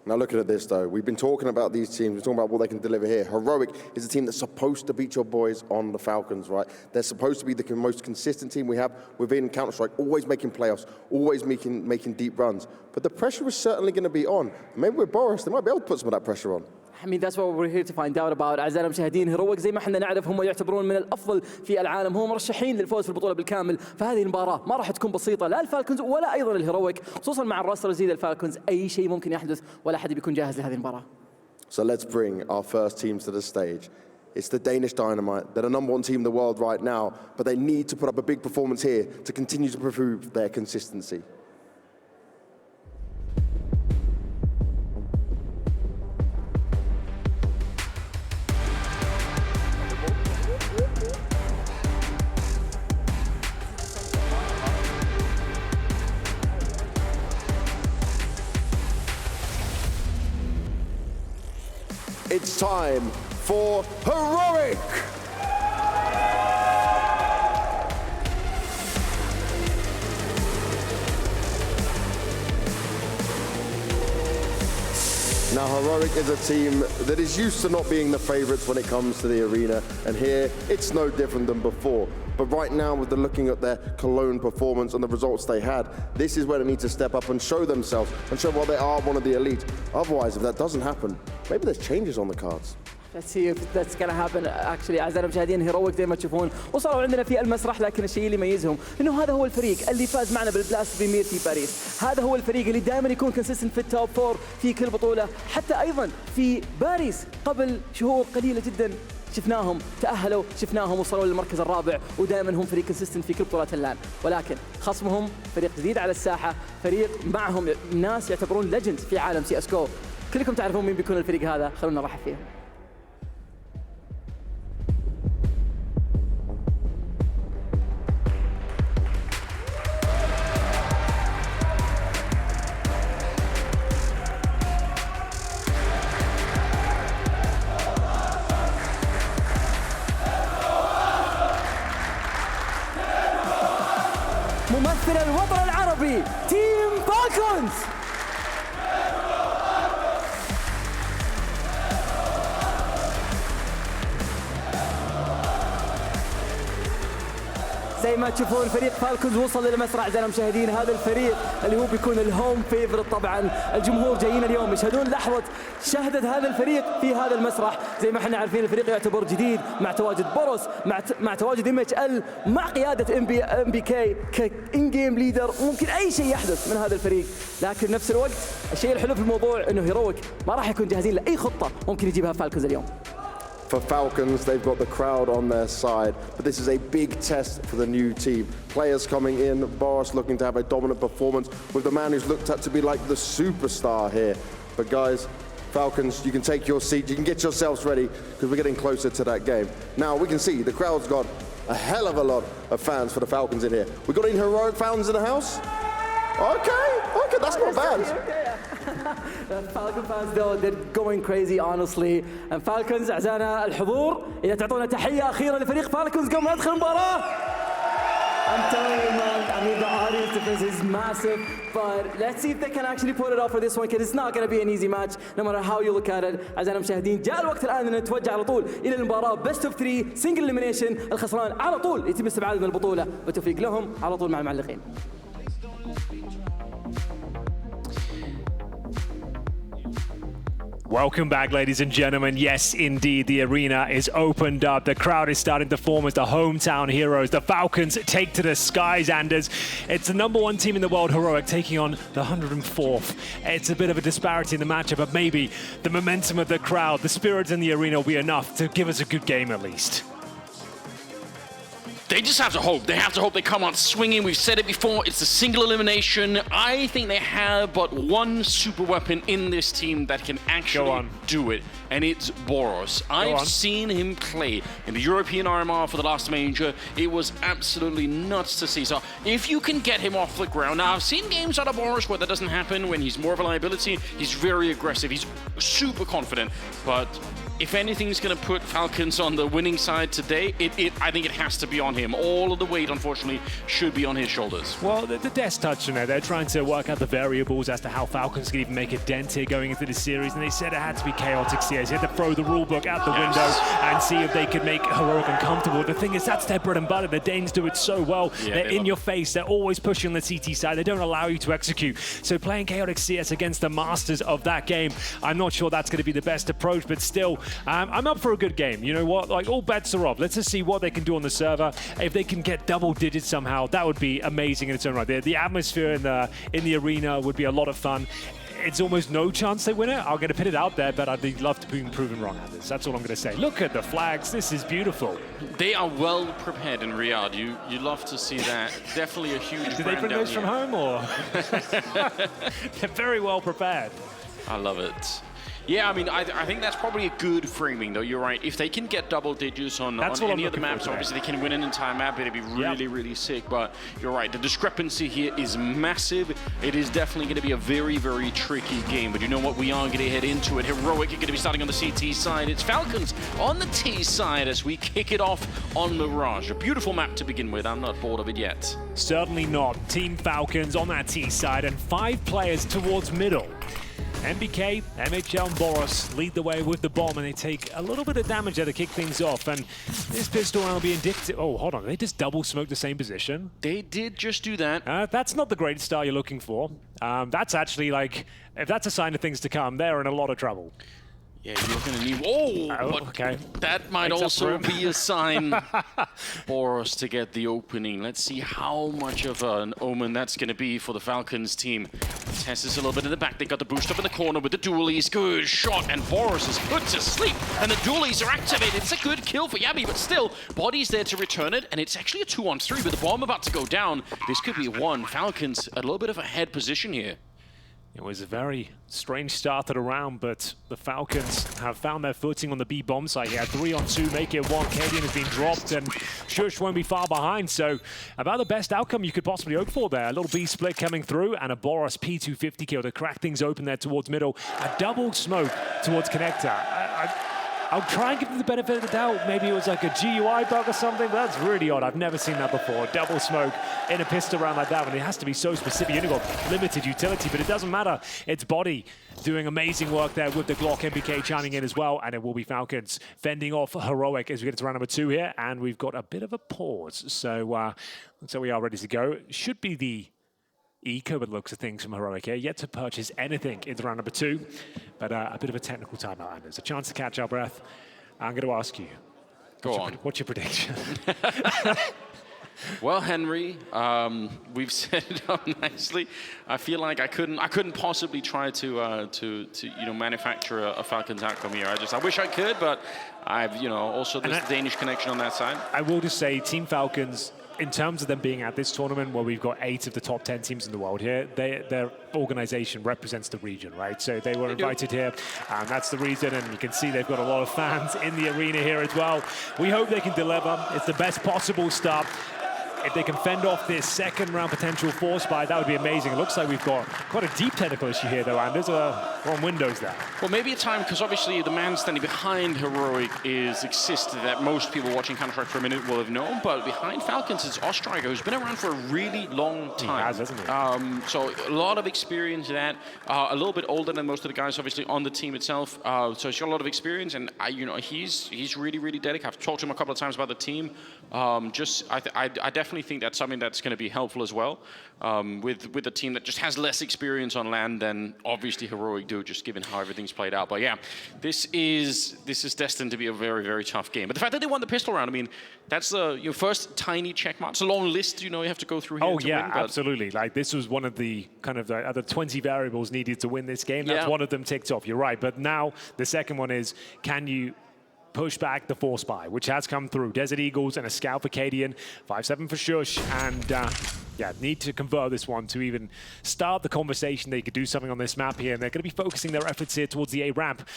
Now looking at this though, we've been talking about these teams, we're talking about what they can deliver here. Heroic is a team that's supposed to beat your boys on the Falcons, right? They're supposed to be the most consistent team we have within Counter-Strike, always making playoffs, always making deep runs. But the pressure is certainly going to be on. Maybe with boros, they might be able to put some of that pressure on. I mean, that's what we're here to find out about. أعزائنا المشاهدين، هيرويك زي ما احنا نعرف هم يعتبرون من الأفضل في العالم، هم مرشحين للفوز في البطولة بالكامل، فهذه المباراة ما راح تكون بسيطة لا الفالكونز ولا أيضا الهيرويك، خصوصا مع الراستر الجديد الفالكونز، أي شيء ممكن يحدث ولا حد بيكون جاهز لهذه المباراة. So let's bring our first teams to the stage. It's the Danish Dynamite. They're the #1 team in the world right now, but they need to put up a big performance here to continue to prove their consistency. It's time for Heroic! Now, Heroic is a team that is used to not being the favorites when it comes to the arena, and here it's no different than before. But right now, with looking at their Cologne performance and the results they had, this is where they need to step up and show themselves and show why they are one of the elite. Otherwise, if that doesn't happen, maybe there's changes on the cards. Let's see if that's gonna happen actually. أعزائنا المشاهدين، هيرويك زي ما تشوفون وصلوا عندنا في المسرح، لكن الشيء اللي يميزهم انه هذا هو الفريق اللي فاز معنا بالبلاست بريمير في باريس، هذا هو الفريق اللي دائما يكون كونسيستنت في التوب 4 في كل بطولة، حتى ايضا في باريس قبل شهور قليلة جدا شفناهم تأهلوا، شفناهم وصلوا للمركز الرابع، ودائما هم فريق كونسيستنت في كل بطولات اللان، ولكن خصمهم فريق جديد على الساحة، فريق معهم ناس يعتبرون ليجند في عالم CSGO. كلكم تعرفون مين بيكون الفريق هذا، خلونا نرحب فيهم. ممثل الوطن العربي تيم فالكونز. زي ما تشوفون فريق فالكونز وصل للمسرح. أعزائنا المشاهدين، هذا الفريق اللي هو بيكون الهوم فيفورت طبعا، الجمهور جايين اليوم يشهدون لحظة شهدت هذا الفريق في هذا المسرح. زي ما احنا عارفين الفريق يعتبر جديد مع تواجد بوروس، مع تواجد MHL، مع قيادة MBK كإن جيم ليدر، وممكن أي شيء يحدث من هذا الفريق، لكن نفس الوقت الشيء الحلو في الموضوع إنه هيرويك ما راح يكون جاهزين لأي خطة ممكن يجيبها فالكونز اليوم. for Falcons. They've got the crowd on their side, but this is a big test for the new team. Players coming in, boros looking to have a dominant performance with the man who's looked at to be like the superstar here. But guys, Falcons, you can take your seat, you can get yourselves ready because we're getting closer to that game. Now we can see the crowd's got a hell of a lot of fans for the Falcons in here. We got any heroic fans in the house? Okay, that's not bad. Falcon fans though, they're going crazy honestly. And Falcons أعزائنا الحضور إذا تعطونا تحية أخيرة لفريق Falcons قبل ما ندخل المباراة. I'm telling you, man, I mean, the audience defense is massive, but let's see if they can actually put it up for this one, because it's not going to be an easy match, no matter how you look at it. أعزائنا المشاهدين، جاء الوقت الآن أن نتوجه على طول إلى المباراة best of 3 single elimination. الخسران على طول يتم استبعاده من البطولة، بالتوفيق لهم على طول مع المعلقين. Welcome back, ladies and gentlemen. Yes, indeed, the arena is opened up. The crowd is starting to form as the hometown heroes. The Falcons take to the skies, Anders. It's the #1 team in the world, Heroic, taking on the 104th. It's a bit of a disparity in the matchup, but maybe the momentum of the crowd, the spirits in the arena will be enough to give us a good game at least. They just have to hope. They have to hope they come out swinging. We've said it before. It's a single elimination. I think they have but one super weapon in this team that can actually do it, and it's boros. I've seen him play in the European RMR for the last major. It was absolutely nuts to see. So if you can get him off the ground. Now, I've seen games out of boros where that doesn't happen, when he's more of a liability. He's very aggressive. He's super confident, but if anything's going to put Falcons on the winning side today, I think it has to be on him. All of the weight, unfortunately, should be on his shoulders. Well, the desk touched on it. They're trying to work out the variables as to how Falcons can even make a dent here going into the series, and they said it had to be chaotic CS. You had to throw the rulebook out the window and see if they could make Heroic uncomfortable. The thing is, that's their bread and butter. The Danes do it so well. They're in your face. They're always pushing on the CT side. They don't allow you to execute. So playing chaotic CS against the masters of that game, I'm not sure that's going to be the best approach, but still, I'm up for a good game. You know what? Like, all bets are off. Let's just see what they can do on the server. If they can get double digits somehow, that would be amazing in its own right. The atmosphere in the arena would be a lot of fun. It's almost no chance they win it. I'm going to put it out there, but I'd love to be proven wrong at this. That's all I'm going to say. Look at the flags. This is beautiful. They are well prepared in Riyadh. You love to see that. Definitely a huge Did they bring those from home, or? They're very well prepared. I love it. Yeah, I mean, I think that's probably a good framing, though. You're right. If they can get double digits on any of the maps, obviously they can win an entire map. It'd be really, really sick. But you're right. The discrepancy here is massive. It is definitely going to be a very, very tricky game. But you know what? We are going to head into it. Heroic are going to be starting on the CT side. It's Falcons on the T side as we kick it off on Mirage. A beautiful map to begin with. I'm not bored of it yet. Certainly not. Team Falcons on that T side and 5 players towards middle. MBK, MHL, and boros lead the way with the bomb, and they take a little bit of damage there to kick things off. And this pistol round will be indicative. Oh, hold on. They just double smoked the same position. They did just do that. That's not the great start you're looking for. That's actually like, if that's a sign of things to come, they're in a lot of trouble. Yeah, you're looking to need... okay. That might also be a sign for us to get the opening. Let's see how much of an omen that's going to be for the Falcons team. Tess is a little bit in the back. They got the boost up in the corner with the dualies. Good shot, and boros is put to sleep. And the dualies are activated. It's a good kill for Yabi, but still, Body's there to return it. And it's actually a 2-on-3 with the bomb about to go down. This could be one. Falcons, a little bit of a head position here. It was a very strange start to the round, but the Falcons have found their footing on the B bomb site here. 3-on-2, make it 1. Cadian has been dropped, and Shush won't be far behind. So about the best outcome you could possibly hope for there. A little B split coming through, and a boros P250 kill to crack things open there towards middle. A double smoke towards connector. I'll try and give them the benefit of the doubt. Maybe it was like a GUI bug or something, but that's really odd. I've never seen that before. Double smoke in a pistol round like that one. It has to be so specific. You only got limited utility, but it doesn't matter. It's Body doing amazing work there with the Glock. MBK chiming in as well, and it will be Falcons fending off Heroic as we get to round number 2 here, and we've got a bit of a pause. So we are ready to go. Should be the Eco, but looks of things from Heroic here. Yet to purchase anything in round number 2, but a bit of a technical timeout, and there's a chance to catch our breath. I'm going to ask you, Go on. What's your prediction? Well, Henry, we've set it up nicely. I feel like I couldn't possibly try to manufacture a Falcons outcome here. I wish I could, but I've also there's the Danish connection on that side. I will just say, Team Falcons, in terms of them being at this tournament where we've got 8 of the top 10 teams in the world here, their organization represents the region, right? So they were invited here, and that's the reason, and you can see they've got a lot of fans in the arena here as well. We hope they can deliver. It's the best possible start. If they can fend off this second round potential force buy, that would be amazing. It looks like we've got quite a deep technical issue here, though, Anders. We're on Windows there. Well, maybe a time, because obviously the man standing behind Heroic is Exist, that most people watching Counter-Strike for a minute will have known, but behind Falcons is Ostriker, who's been around for a really long time. He has, hasn't he? So a lot of experience in that. A little bit older than most of the guys, obviously, on the team itself. So he's got a lot of experience, and he's really, really dedicated. I've talked to him a couple of times about the team. I definitely think that's something that's going to be helpful as well, with a team that just has less experience on land than obviously Heroic do, just given how everything's played out. But yeah, this is destined to be a very, very tough game. But the fact that they won the pistol round, I mean, that's your first tiny check mark. It's a long list, you have to go through here. Oh to yeah, win, absolutely. Like, this was one of the kind of the other 20 variables needed to win this game. That's one of them ticked off. You're right. But now the second one is, can you push back the force buy, which has come through. Desert Eagles and a scout for Cadian, 5-7 for Shush, and need to convert this one to even start the conversation. They could do something on this map here, and they're going to be focusing their efforts here towards the A ramp.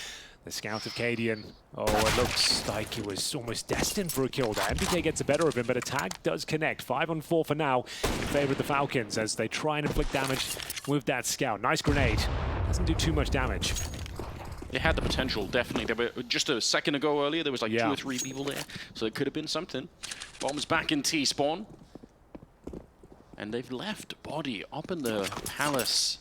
The scout of Cadian, it looks like he was almost destined for a kill there. MBK gets the better of him, but a tag does connect. 5-on-4 for now in favor of the Falcons as they try and inflict damage with that scout. Nice grenade. Doesn't do too much damage. It had the potential, definitely. There were, just a second ago earlier, there was like 2 or 3 people there, so it could have been something. Bomb's back in T-spawn. And they've left Body up in the Palace.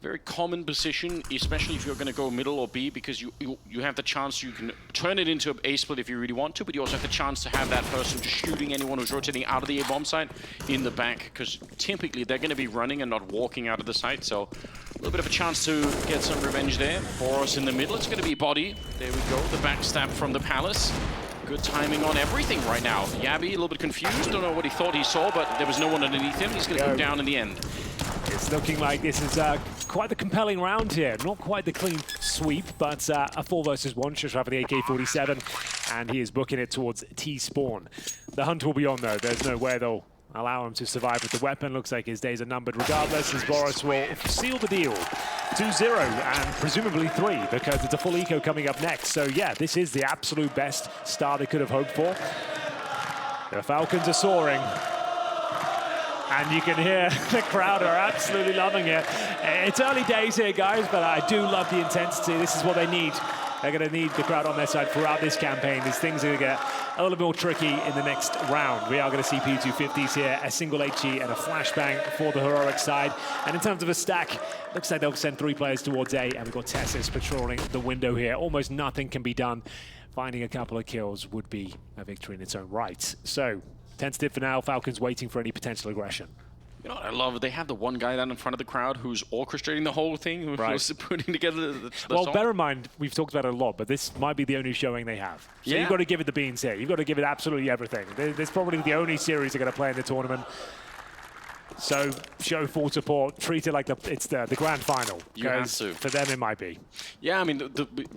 Very common position, especially if you're going to go middle or B, because you have the chance, you can turn it into an A split if you really want to, but you also have the chance to have that person just shooting anyone who's rotating out of the A bomb site in the back, because typically they're going to be running and not walking out of the site, so a little bit of a chance to get some revenge there. Boros in the middle, it's going to be Body. There we go, the backstab from the Palace. Good timing on everything right now. Yabby, a little bit confused, don't know what he thought he saw, but there was no one underneath him. He's going to go down in the end. It's looking like this is quite the compelling round here. Not quite the clean sweep, but a 4 versus 1. Shush for the AK-47, and he is booking it towards T-spawn. The hunt will be on, though. There's no way they'll allow him to survive with the weapon. Looks like his days are numbered regardless, as Boros will seal the deal. 2-0, and presumably 3, because it's a full eco coming up next. So yeah, this is the absolute best start they could have hoped for. The Falcons are soaring. And you can hear the crowd are absolutely loving it. It's early days here, guys, but I do love the intensity. This is what they need. They're going to need the crowd on their side throughout this campaign. These things are going to get a little bit more tricky in the next round. We are going to see P250s here, a single HE and a flashbang for the Heroic side. And in terms of a stack, looks like they'll send 3 players towards A, and we've got Tessis patrolling the window here. Almost nothing can be done. Finding a couple of kills would be a victory in its own right. So, tentative for now, Falcons waiting for any potential aggression. You know what I love? They have the one guy down in front of the crowd who's orchestrating the whole thing, who's putting together the song. Bear in mind, we've talked about it a lot, but this might be the only showing they have. So you've got to give it the beans here. You've got to give it absolutely everything. This is probably the only series they're going to play in the tournament. So show full support, treat it like it's the grand final. You have to. For them, it might be. Yeah, I mean,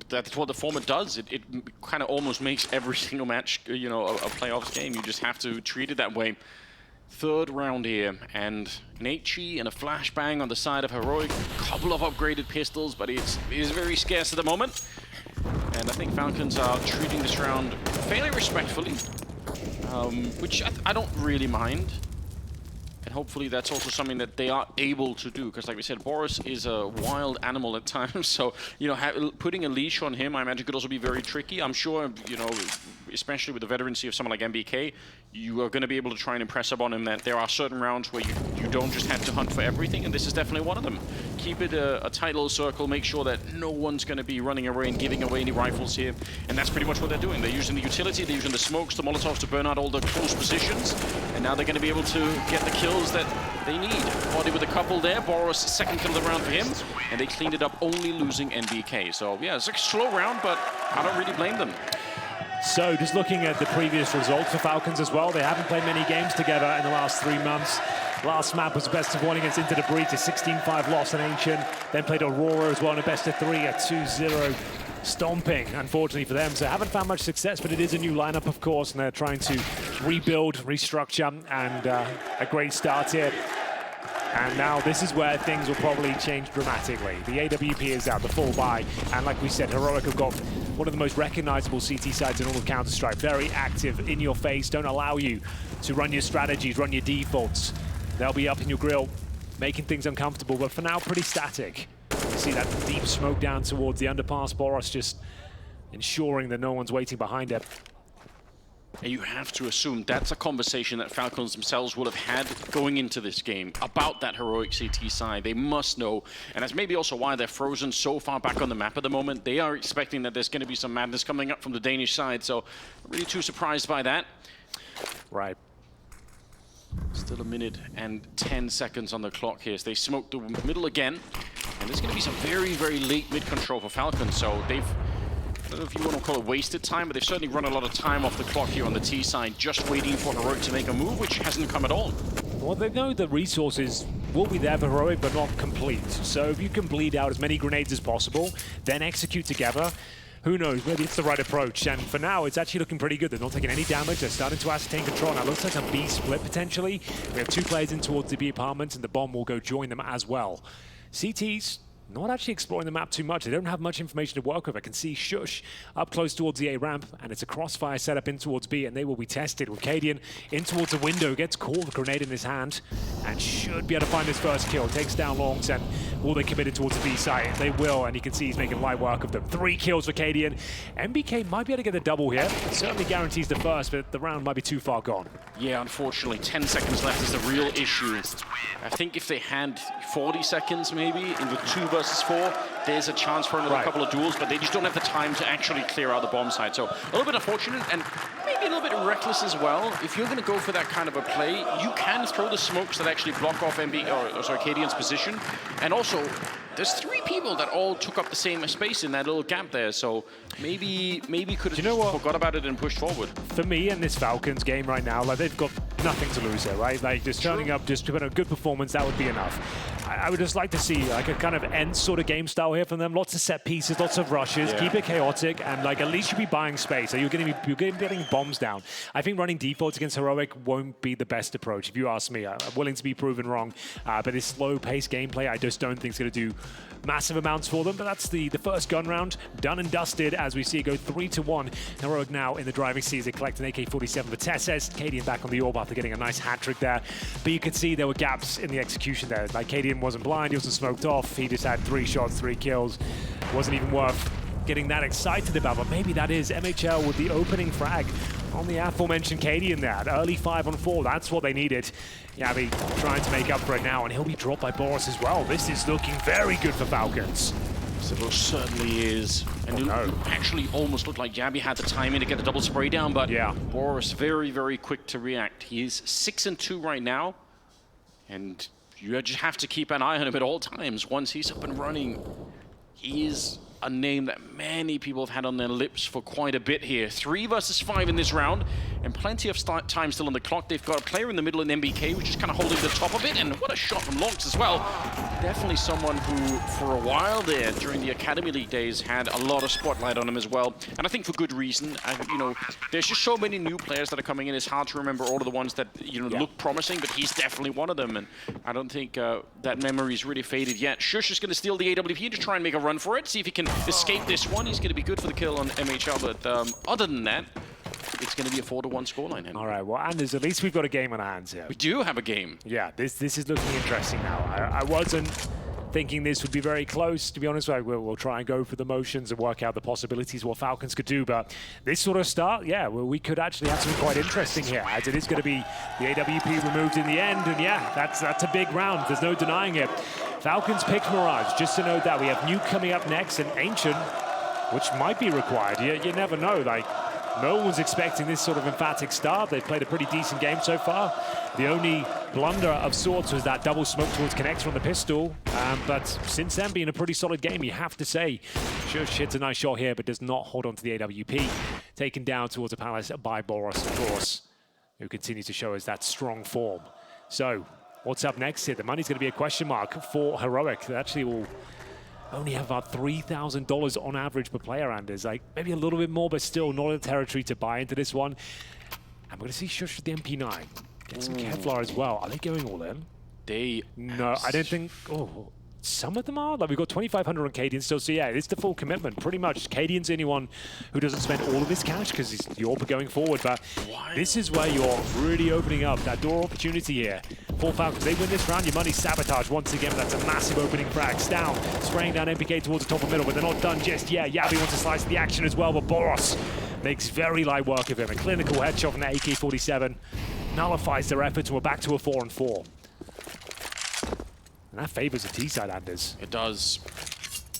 that's what the format does. It kind of almost makes every single match, a playoffs game. You just have to treat it that way. 3rd round here, and an HE and a flashbang on the side of Heroic. Couple of upgraded pistols, but it is very scarce at the moment. And I think Falcons are treating this round fairly respectfully, which I don't really mind. And hopefully that's also something that they are able to do, because like we said, Boros is a wild animal at times, so putting a leash on him, I imagine, could also be very tricky. I'm sure, especially with the veterancy of someone like MBK, you are going to be able to try and impress upon him that there are certain rounds where you don't just have to hunt for everything, and this is definitely one of them. Keep it a tight little circle, make sure that no one's going to be running away and giving away any rifles here, and that's pretty much what they're doing. They're using the utility, they're using the smokes, the molotovs to burn out all the close positions, and now they're going to be able to get the kills that they need. Body with a couple there, Boros, 2nd kill of the round for him, and they cleaned it up, only losing NBK. So yeah, it's a slow round, but I don't really blame them. So just looking at the previous results for Falcons as well, they haven't played many games together in the last 3 months. Last map was a best of 1 against Into the Breach, a 16-5 loss in Ancient. Then played Aurora as well in a best of 3, a 2-0 stomping, unfortunately for them. So haven't found much success, but it is a new lineup, of course, and they're trying to rebuild, restructure, and a great start here. And now this is where things will probably change dramatically. The AWP is out, the full buy, and like we said, Heroic have got one of the most recognizable CT sides in all of Counter-Strike. Very active, in your face, don't allow you to run your strategies, run your defaults. They'll be up in your grill, making things uncomfortable, but for now, pretty static. You see that deep smoke down towards the underpass. Boros just ensuring that no one's waiting behind it. And you have to assume that's a conversation that Falcons themselves will have had going into this game about that Heroic CT side. They must know, and that's maybe also why they're frozen so far back on the map at the moment. They are expecting that there's going to be some madness coming up from the Danish side, so not really too surprised by that. Right. Still 1 minute and 10 seconds on the clock here. So they smoked the middle again, and there's going to be some very, very late mid-control for Falcons, so they've... I don't know if you want to call it wasted time, but they've certainly run a lot of time off the clock here on the T side, just waiting for Heroic to make a move, which hasn't come at all. Well, they know the resources will be there for Heroic, but not complete. So if you can bleed out as many grenades as possible, then execute together, who knows, maybe it's the right approach. And for now, it's actually looking pretty good. They're not taking any damage. They're starting to ascertain control. Now, it looks like a B split, potentially. We have 2 players in towards the B apartment, and the bomb will go join them as well. CT's not actually exploring the map too much. They don't have much information to work with. I can see Shush up close towards the A ramp, and it's a crossfire setup in towards B, and they will be tested with Cadian in towards the window, gets caught with a grenade in his hand, and should be able to find his first kill. Takes down Longs, and will they commit it towards the B site? They will, and you can see he's making light work of them. 3 kills for Cadian. MBK might be able to get a double here. Certainly guarantees the first, but the round might be too far gone. Yeah, unfortunately, 10 seconds left is the real issue. I think if they had 40 seconds maybe in the 2 versus 4, there's a chance for another couple of duels, but they just don't have the time to actually clear out the bomb site. So a little bit unfortunate and maybe a little bit reckless as well. If you're going to go for that kind of a play, you can throw the smokes that actually block off Cadian's position. And also, there's 3 people that all took up the same space in that little gap there, so maybe could have forgot about it and pushed forward. For me in this Falcons game right now, like they've got nothing to lose here, right? Like just turning up, just putting a good performance, that would be enough. I would just like to see like a kind of end sort of game style here from them. Lots of set pieces, lots of rushes, keep it chaotic, and like at least you'll be buying space. So you're getting bombs down. I think running defaults against Heroic won't be the best approach, if you ask me. I'm willing to be proven wrong, but this slow-paced gameplay, I just don't think it's going to do massive amounts for them. But that's the first gun round done and dusted as we see it go 3-1. Heroic now in the driving seat as they collect an AK-47 for Tesses. Cadian back on the orb after getting a nice hat trick there. But you could see there were gaps in the execution there. Like Cadian wasn't blind, he wasn't smoked off. He just had 3 shots, 3 kills. Wasn't even worth getting that excited about, but maybe that is MHL with the opening frag on the aforementioned Cadian there. Early 5-on-4, that's what they needed. Yavi trying to make up for it now, and he'll be dropped by Boros as well. This is looking very good for Falcons. So it certainly is. And it actually almost looked like Yavi had the timing to get the double spray down, but Boros very, very quick to react. He is 6-2 right now, and you just have to keep an eye on him at all times. Once he's up and running, he is a name that many people have had on their lips for quite a bit here. 3 versus 5 in this round, and plenty of time still on the clock. They've got a player in the middle in MBK, which is kind of holding the top of it, and what a shot from Lonks as well. Definitely someone who, for a while there, during the Academy League days, had a lot of spotlight on him as well, and I think for good reason. You know, there's just so many new players that are coming in. It's hard to remember all of the ones that look promising, but he's definitely one of them, and I don't think that memory's really faded yet. Shush is going to steal the AWP to try and make a run for it, see if he can escape this one. He's going to be good for the kill on MHL, but other than that, it's going to be a 4-1 scoreline, Henry. All right, well, Anders, at least we've got a game on our hands here. We do have a game. Yeah, this is looking interesting now. I wasn't thinking this would be very close, to be honest. We'll try and go for the motions and work out the possibilities what Falcons could do, but this sort of start, well, we could actually have something quite interesting here, as it is going to be the AWP removed in the end, and that's a big round. There's no denying it. Falcons picked Mirage, just to note that. We have Nuke coming up next, and Ancient, which might be required. You never know, like, no one's expecting this sort of emphatic start. They've played a pretty decent game so far. The only blunder of sorts was that double smoke towards Connector on the pistol. But since then, being a pretty solid game, you have to say. Shush hits a nice shot here, but does not hold on to the AWP. taken down towards the palace by boros, of course, who continues to show us that strong form. So, what's up next here? The money's going to be a question mark for Heroic. They actually will only have about $3,000 on average per player, Anders. Like, maybe a little bit more, but still not a territory to buy into this one. And we're going to see Shush with the MP9. Get some Kevlar as well. Are they going all in? No, I don't think... Oh, some of them are. Like, we've got 2,500 on Cadian still. So, yeah, it's the full commitment, pretty much. Cadian's the only one who doesn't spend all of his cash because he's the AWP going forward. But this is where you're really opening up that door opportunity here for Falcons. They win this round, your money's sabotaged once again. But that's a massive opening frag. Down, spraying down MPK towards the top of middle, but they're not done just yet. Yabi wants to slice the action as well, but boros makes very light work of him. A clinical headshot from the AK-47 nullifies their efforts, and we're back to a 4-on-4. And that favors the T-side, Anders. It does.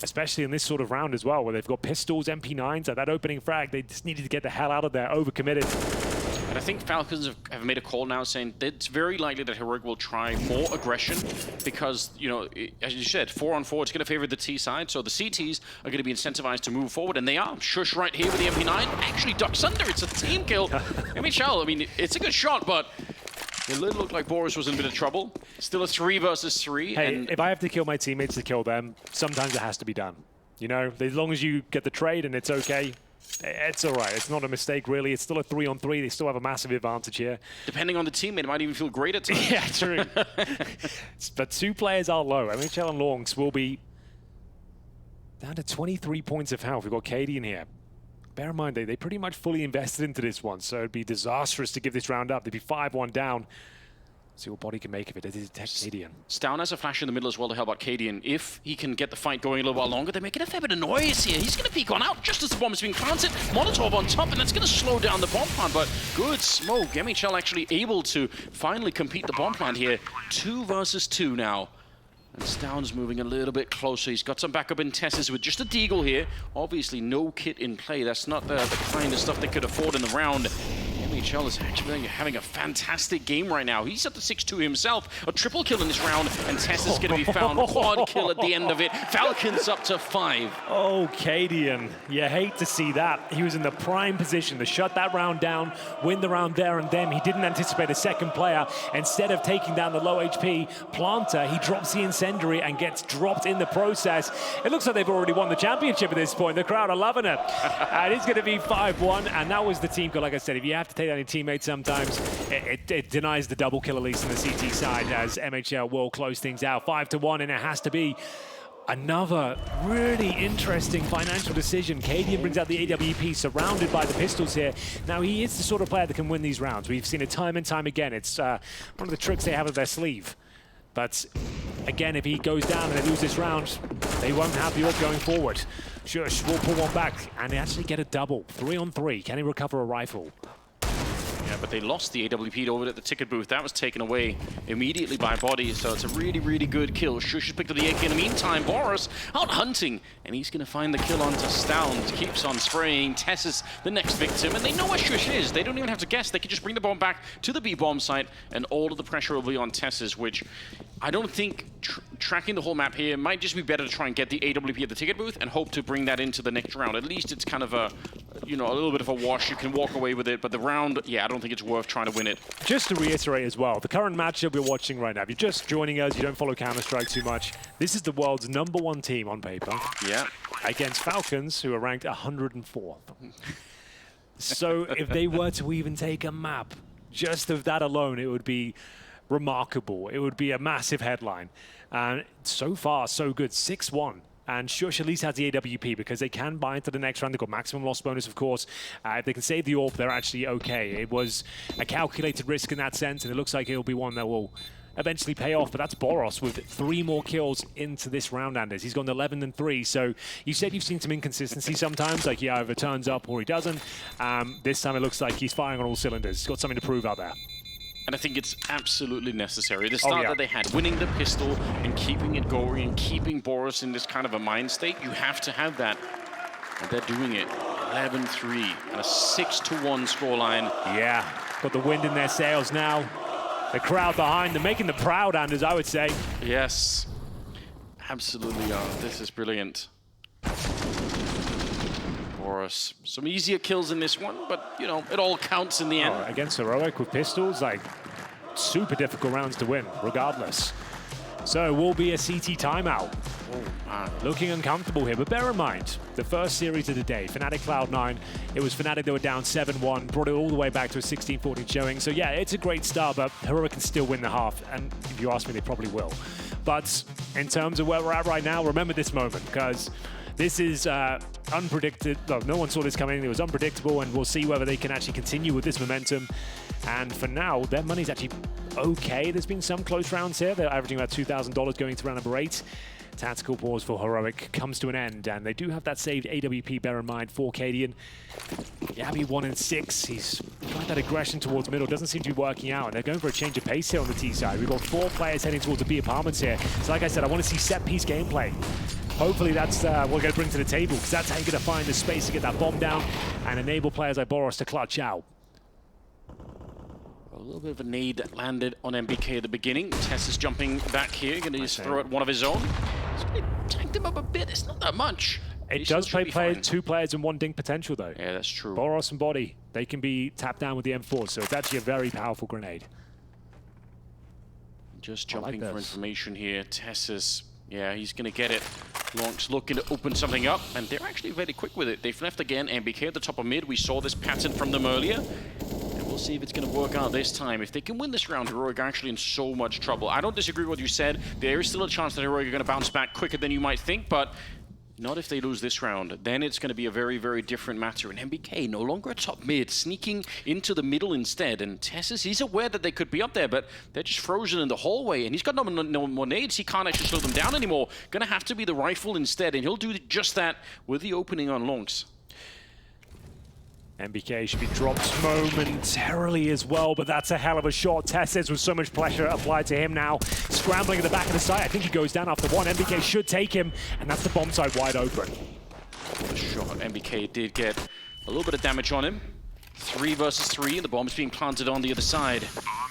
Especially in this sort of round as well, where they've got pistols, MP9s, at that opening frag. They just needed to get the hell out of there, overcommitted. And I think Falcons have made a call now saying that it's very likely that Heroic will try more aggression because, you know, as you said, 4-on-4, it's going to favor the T side. So the CTs are going to be incentivized to move forward, and they are. Shush right here with the MP9 actually ducks under. It's a team kill. MHL, I mean, it's a good shot, but it looked like boros was in a bit of trouble. Still a 3 versus 3. Hey, and if I have to kill my teammates to kill them, sometimes it has to be done. You know, as long as you get the trade and it's okay, it's all right. It's not a mistake, really. It's still a 3-on-3. They still have a massive advantage here. Depending on the teammate, it might even feel great at times. Yeah, true. But 2 players are low. MHL and Longs will be down to 23 points of health. We've got Cadian here. Bear in mind, they pretty much fully invested into this one, so it'd be disastrous to give this round up. They'd be 5-1 down. See what Body can make of it. They detect Cadian. Stown has a flash in the middle as well to help out Cadian. If he can get the fight going a little while longer, they're making a fair bit of noise here. He's going to peek on out just as the bomb is being planted. Molotov on top, and that's going to slow down the bomb plant, but good smoke. MHL actually able to finally compete the bomb plant here. 2 versus 2 now. And Stown's moving a little bit closer. He's got some backup in Tesses with just a Deagle here. Obviously, no kit in play. That's not the kind of stuff they could afford in the round. MHL is actually having a fantastic game right now. He's at the 6-2 himself. A triple kill in this round, and Tess is going to be found. Quad kill at the end of it. Falcons up to 5. Oh, Cadian. You hate to see that. He was in the prime position to shut that round down, win the round there and then. He didn't anticipate a second player. Instead of taking down the low HP planter, he drops the incendiary and gets dropped in the process. It looks like they've already won the championship at this point. The crowd are loving it. And it's going to be 5-1, and that was the team kill. Like I said, if you have to take down your teammate sometimes, it denies the double kill, at least on the CT side, as MHL will close things out 5-1, and it has to be another really interesting financial decision. Cadian brings out the AWP, surrounded by the pistols here. Now, he is the sort of player that can win these rounds. We've seen it time and time again. It's one of the tricks they have up their sleeve. But again, if he goes down and they lose this round, they won't have the AWP going forward. Shush will pull one back, and they actually get a double. 3-on-3. Can he recover a rifle? Yeah, but they lost the AWP over at the ticket booth. That was taken away immediately by Body, so it's a really, really good kill. Shush has picked up the AK in the meantime. boros out hunting, and he's going to find the kill onto Stown. Keeps on spraying. Tess is the next victim, and they know where Shush is. They don't even have to guess. They can just bring the bomb back to the B-bomb site, and all of the pressure will be on Tess's, which I don't think tracking the whole map here might just be better to try and get the AWP at the ticket booth and hope to bring that into the next round. At least it's kind of a, you know, a little bit of a wash. You can walk away with it, but the round, yeah, I don't think it's worth trying to win it. Just to reiterate as well, the current matchup we're watching right now, if you're just joining us, you don't follow Counter-Strike too much, this is the world's #1 team on paper. Yeah. Against Falcons, who are ranked 104th. So if they were to even take a map, just of that alone, it would be remarkable. It would be a massive headline. And so far, so good. 6-1. And Shush at least has the AWP because they can buy into the next round. They've got maximum loss bonus, of course. If they can save the AWP, they're actually okay. It was a calculated risk in that sense, and it looks like it'll be one that will eventually pay off. But that's boros with 3 more kills into this round, Anders. He's gone 11-3. So you said you've seen some inconsistency sometimes, like he either turns up or he doesn't. This time it looks like he's firing on all cylinders. He's got something to prove out there. And I think it's absolutely necessary. The start that they had, winning the pistol and keeping it going and keeping boros in this kind of a mind state, you have to have that. And they're doing it. 11-3 and a 6-1 scoreline. Yeah, got the wind in their sails now. The crowd behind them, making them proud, Anders, I would say. Yes, absolutely. This is brilliant. Boros. Some easier kills in this one, but, you know, it all counts in the end. Against Heroic with pistols, like, super difficult rounds to win, regardless. So it will be a CT timeout. Looking uncomfortable here, but bear in mind, the first series of the day, Fnatic Cloud9, it was Fnatic that were down 7-1, brought it all the way back to a 16-14 showing. So yeah, it's a great start, but Heroic can still win the half, and if you ask me, they probably will. But in terms of where we're at right now, remember this moment, because this is unpredicted. Well, no one saw this coming. It was unpredictable, and we'll see whether they can actually continue with this momentum. And for now, their money's actually okay. There's been some close rounds here. They're averaging about $2,000 going to round number 8. Tactical pause for Heroic comes to an end, and they do have that saved AWP, bear in mind, for Cadian. Yabby 1-6. He's tried that aggression towards middle. Doesn't seem to be working out, and they're going for a change of pace here on the T side. We've got 4 players heading towards the B apartments here. So like I said, I want to see set-piece gameplay. Hopefully that's what we're going to bring to the table, because that's how you're going to find the space to get that bomb down and enable players like boros to clutch out. A little bit of a nade that landed on MBK at the beginning. Tess is jumping back here, going to just throw at one of his own. He's going to tank him up a bit. It's not that much. It does play 2 players and 1 dink potential, though. Yeah, that's true. Boros and Body, they can be tapped down with the M4, so it's actually a very powerful grenade. Just jumping for information here. Tess is, yeah, he's going to get it. Long's looking to open something up, and they're actually very quick with it. They've left again. MBK at the top of mid. We saw this pattern from them earlier. We'll see if it's going to work out this time. If they can win this round, Heroic are actually in so much trouble. I don't disagree with what you said. There is still a chance that Heroic are going to bounce back quicker than you might think, but not if they lose this round. Then it's going to be a very, very different matter. And MBK no longer at top mid, sneaking into the middle instead. And Tessus, he's aware that they could be up there, but they're just frozen in the hallway. And he's got no more nades. He can't actually slow them down anymore. Going to have to be the rifle instead. And he'll do just that with the opening on Longs. MBK should be dropped momentarily as well, but that's a hell of a shot. Tessus with so much pressure applied to him now. Scrambling at the back of the site. I think he goes down after 1. MBK should take him, and that's the bomb site wide open. What a shot. MBK did get a little bit of damage on him. 3 versus 3, and the bomb's being planted on the other side.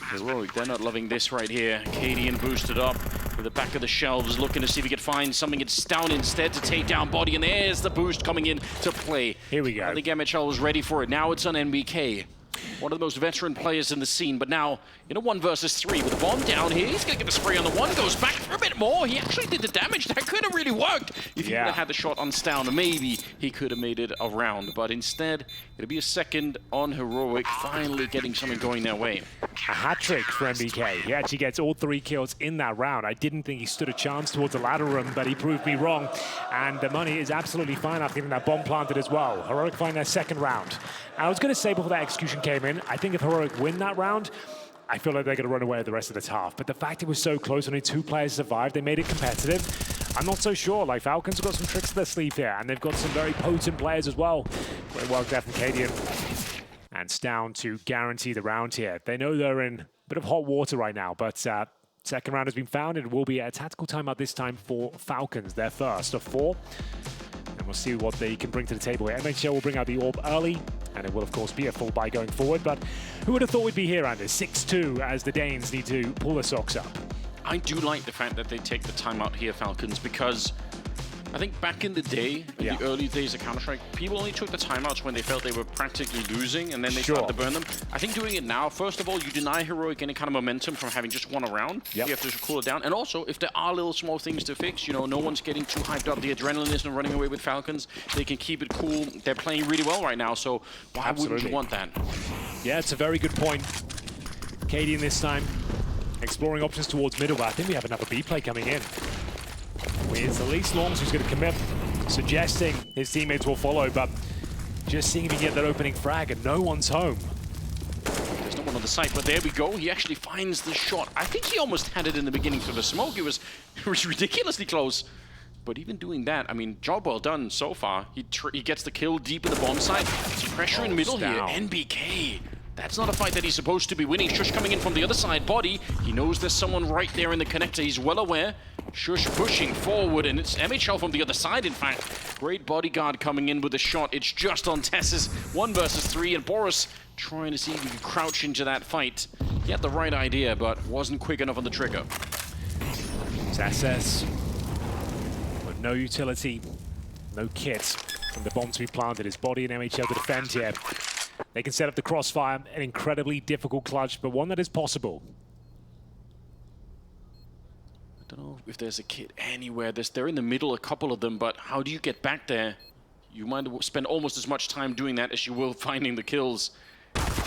Heroic, they're not loving this right here. Cadian boosted up with the back of the shelves, looking to see if he could find something. It's down instead to take down Body, and there's the boost coming in to play. Here we go. I think MHL was ready for it. Now it's on MBK. One of the most veteran players in the scene, but now in a 1 versus 3 with the bomb down here. He's going to get the spray on the 1, goes back for a bit more. He actually did the damage. That could have really worked. If he would have had the shot on Stown, maybe he could have made it around. But instead, it'll be a second on Heroic, finally getting something going their way. A hat-trick for MBK. He actually gets all 3 kills in that round. I didn't think he stood a chance towards the ladder room, but he proved me wrong. And the money is absolutely fine after getting that bomb planted as well. Heroic find their second round. I was going to say before that execution came in, I think if Heroic win that round, I feel like they're going to run away with the rest of this half. But the fact it was so close, only 2 players survived, they made it competitive. I'm not so sure. Like, Falcons have got some tricks to their sleeve here, and they've got some very potent players as well. Great work there from Cadian. And Stown to guarantee the round here. They know they're in a bit of hot water right now, but second round has been found. It will be a tactical timeout this time for Falcons, their first of 4. And we'll see what they can bring to the table here. MHL will bring out the orb early, and it will, of course, be a full buy going forward. But who would have thought we'd be here, Anders? 6-2 as the Danes need to pull their socks up. I do like the fact that they take the timeout here, Falcons, because I think back in the day, in the early days of Counter-Strike, people only took the timeouts when they felt they were practically losing, and then they started to burn them. I think doing it now, first of all, you deny Heroic any kind of momentum from having just 1 round. You have to cool it down. And also, if there are little small things to fix, you know, no one's getting too hyped up. The adrenaline isn't running away with Falcons. They can keep it cool. They're playing really well right now, so why wouldn't you want that? Yeah, it's a very good point. Cadian this time exploring options towards middle, but I think we have another B play coming in. It's at least Longs who's going to commit, suggesting his teammates will follow, but just seeing if he can get that opening frag, and no one's home. There's no one on the site, but there we go. He actually finds the shot. I think he almost had it in the beginning for the smoke. It was ridiculously close. But even doing that, I mean, job well done so far. He gets the kill deep in the bomb site. Pressure in the middle here. NBK. That's not a fight that he's supposed to be winning. Shush coming in from the other side. Body. He knows there's someone right there in the connector. He's well aware. Shush pushing forward, and it's MHL from the other side, in fact. Great bodyguard coming in with a shot. It's just on Tessus. 1 versus 3, and Boros trying to see if he can crouch into that fight. He had the right idea, but wasn't quick enough on the trigger. Tessus with no utility, no kit. And the bomb to be planted. His body and MHL to defend here. They can set up the crossfire. An incredibly difficult clutch, but one that is possible. I don't know if there's a kid anywhere. They're in the middle, a couple of them, but how do you get back there? You might spend almost as much time doing that as you will finding the kills.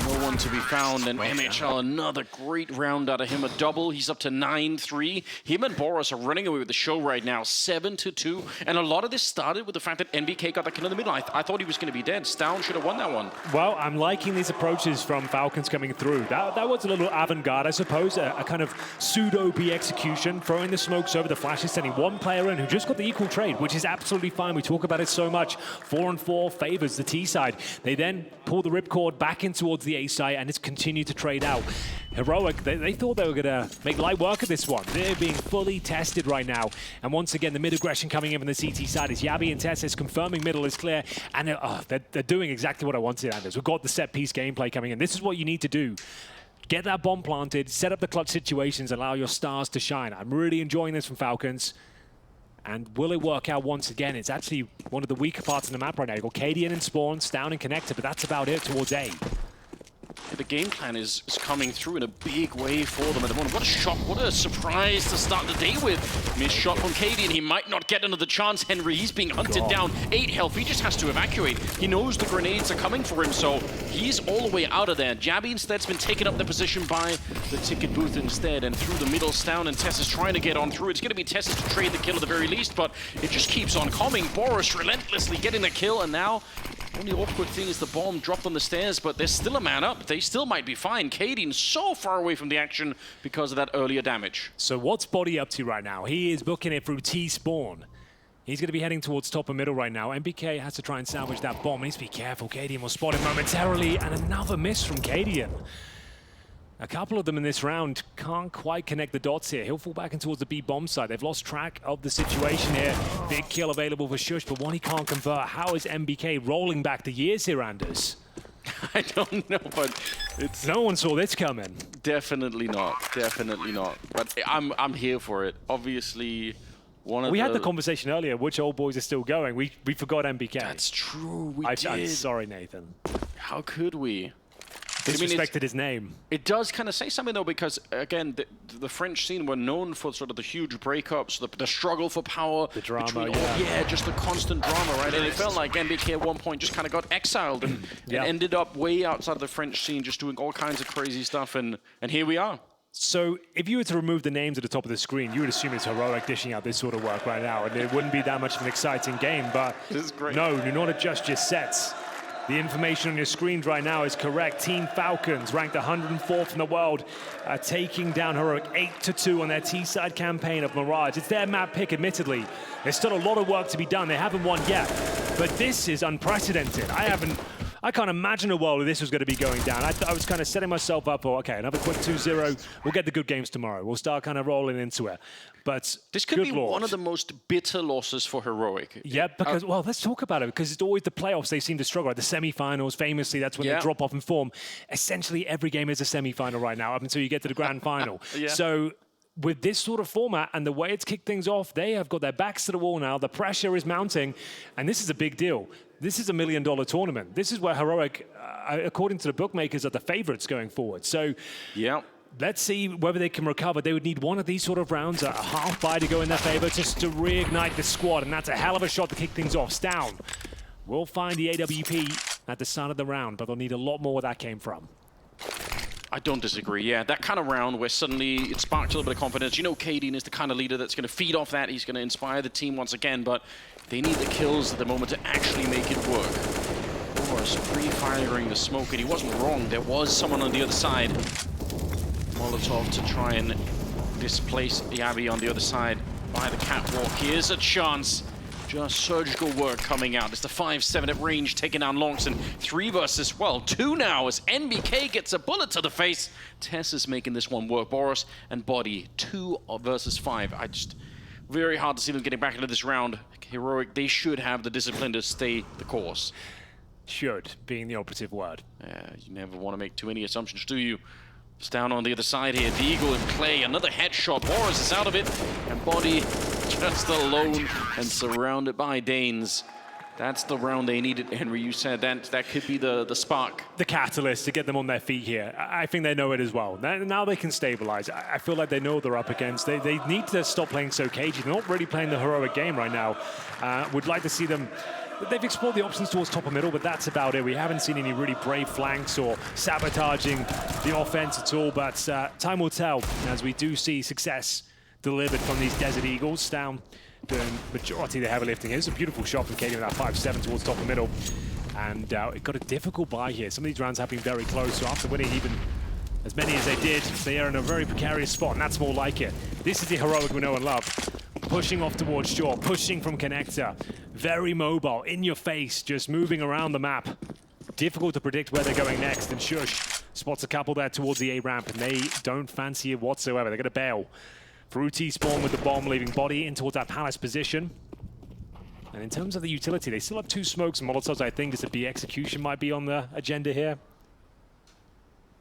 No one to be found, and MHL, another great round out of him, a double. He's up to 9-3. Him and boros are running away with the show right now, 7-2. And a lot of this started with the fact that NBK got that kill in the middle. I thought he was going to be dead. Stown should have won that one. Well, I'm liking these approaches from Falcons coming through. That was a little avant-garde, I suppose, a kind of pseudo-B execution, throwing the smokes over the flashes, sending one player in who just got the equal trade, which is absolutely fine. We talk about it so much. 4-4 favors the T side. They then pull the ripcord back in towards the A side, and it's continued to trade out. Heroic, they thought they were going to make light work of this one. They're being fully tested right now. And once again, the mid-aggression coming in from the CT side is Yabi and Tess is confirming middle is clear. And they're doing exactly what I wanted, Anders. We've got the set-piece gameplay coming in. This is what you need to do. Get that bomb planted, set up the clutch situations, allow your stars to shine. I'm really enjoying this from Falcons. And will it work out once again? It's actually one of the weaker parts of the map right now. You've got Cadian and Spawn, Stown and Connector, but that's about it towards A. The game plan is coming through in a big way for them at the moment. What a shock, what a surprise to start the day with. Missed shot from Cadian, he might not get another chance. Henry, he's being hunted down. 8 health, he just has to evacuate. He knows the grenades are coming for him, so he's all the way out of there. Jabby instead's been taken up the position by the ticket booth instead, and through the middle, Stown and Tess is trying to get on through. It's going to be Tess to trade the kill at the very least, but it just keeps on coming. boros relentlessly getting the kill, and now only awkward thing is the bomb dropped on the stairs, but there's still a man up. They still might be fine. Cadian so far away from the action because of that earlier damage. So what's Body up to right now? He is booking it through T-Spawn. He's going to be heading towards top and middle right now. MBK has to try and salvage that bomb. He needs to be careful. Cadian will spot him momentarily, and another miss from Cadian. A couple of them in this round can't quite connect the dots here. He'll fall back in towards the B bomb side. They've lost track of the situation here. Big kill available for Shush, but one he can't convert. How is MBK rolling back the years here, Anders? I don't know, but it's... No one saw this coming. Definitely not. Definitely not. But I'm here for it. Obviously, we had the conversation earlier, which old boys are still going. We forgot MBK. That's true, we did. I'm sorry, Nathan. How could we? Disrespected his name. It does kind of say something, though, because, again, the French scene were known for sort of the huge breakups, the struggle for power. The drama, just the constant drama, right? And it felt like MBK at one point just kind of got exiled and ended up way outside of the French scene, just doing all kinds of crazy stuff, and here we are. So if you were to remove the names at the top of the screen, you would assume it's Heroic dishing out this sort of work right now, and it wouldn't be that much of an exciting game, but this is great. No, do not adjust your sets. The information on your screens right now is correct. Team Falcons, ranked 104th in the world, taking down Heroic 8-2 on their T-side campaign of Mirage. It's their map pick, admittedly. There's still a lot of work to be done. They haven't won yet, but this is unprecedented. I can't imagine a world where this was going to be going down. I was kind of setting myself up for, okay, another quick 2-0. We'll get the good games tomorrow. We'll start kind of rolling into it. But this could be one of the most bitter losses for Heroic. Yeah, because, well, let's talk about it, because it's always the playoffs they seem to struggle. The semifinals, famously, that's when they drop off in form. Essentially, every game is a semifinal right now, up until you get to the grand final. So with this sort of format and the way it's kicked things off, they have got their backs to the wall now. The pressure is mounting, and this is a big deal. This is $1 million tournament. This is where Heroic, according to the bookmakers, are the favorites going forward. So let's see whether they can recover. They would need one of these sort of rounds, a half bye to go in their favor, just to reignite the squad, and that's a hell of a shot to kick things off. Stown will find the AWP at the start of the round, but they'll need a lot more where that came from. I don't disagree, yeah. That kind of round where suddenly it sparked a little bit of confidence. You know, Cadian is the kind of leader that's going to feed off that. He's going to inspire the team once again, but they need the kills at the moment to actually make it work. boros pre-firing the smoke, and he wasn't wrong. There was someone on the other side. Molotov to try and displace Yabi on the other side by the catwalk. Here's a chance. Just surgical work coming out. It's the 5-7 at range, taking down Longson. 3 versus, well, 2 now as NBK gets a bullet to the face. Tess is making this one work. boros and Body, 2 versus 5. Very hard to see them getting back into this round. Heroic, they should have the discipline to stay the course. Should, being the operative word. Yeah, you never want to make too many assumptions, do you? It's down on the other side here. Deagle in play. Another headshot. boros is out of it. And Body just alone and surrounded by Danes. That's the round they needed, Henry. You said that could be the spark. The catalyst to get them on their feet here. I think they know it as well. Now they can stabilize. I feel like they know what they're up against. They need to stop playing so cagey. They're not really playing the heroic game right now. Would like to see them. They've explored the options towards top and middle, but that's about it. We haven't seen any really brave flanks or sabotaging the offense at all, but time will tell as we do see success delivered from these Desert Eagles down the majority of the heavy lifting. Here's a beautiful shot from Katie with that 5-7 towards top and middle. And it got a difficult buy here. Some of these rounds have been very close, so after winning even as many as they did, they are in a very precarious spot, and that's more like it. This is the heroic we know and love. Pushing off towards shore, pushing from connector. Very mobile, in your face, just moving around the map. Difficult to predict where they're going next, and Shush spots a couple there towards the A ramp, and they don't fancy it whatsoever. They're going to bail. Through T-spawn with the bomb, leaving body in towards that palace position. And in terms of the utility, they still have 2 smokes and Molotovs. I think just a B execution might be on the agenda here.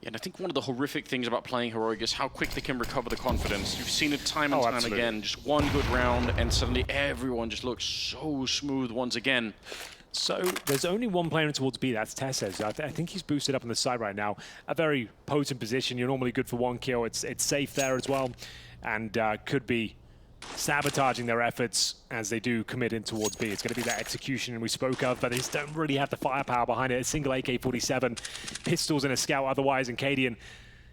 Yeah, and I think one of the horrific things about playing heroic is how quick they can recover the confidence. You've seen it time and time again. Just one good round, and suddenly everyone just looks so smooth once again. So there's only one player in towards B, that's Tesses. I think he's boosted up on the side right now. A very potent position. You're normally good for 1 kill. It's safe there as well, and could be sabotaging their efforts as they do commit in towards B. It's going to be that execution we spoke of, but they just don't really have the firepower behind it. A single AK-47, pistols and a scout otherwise, and Cadian,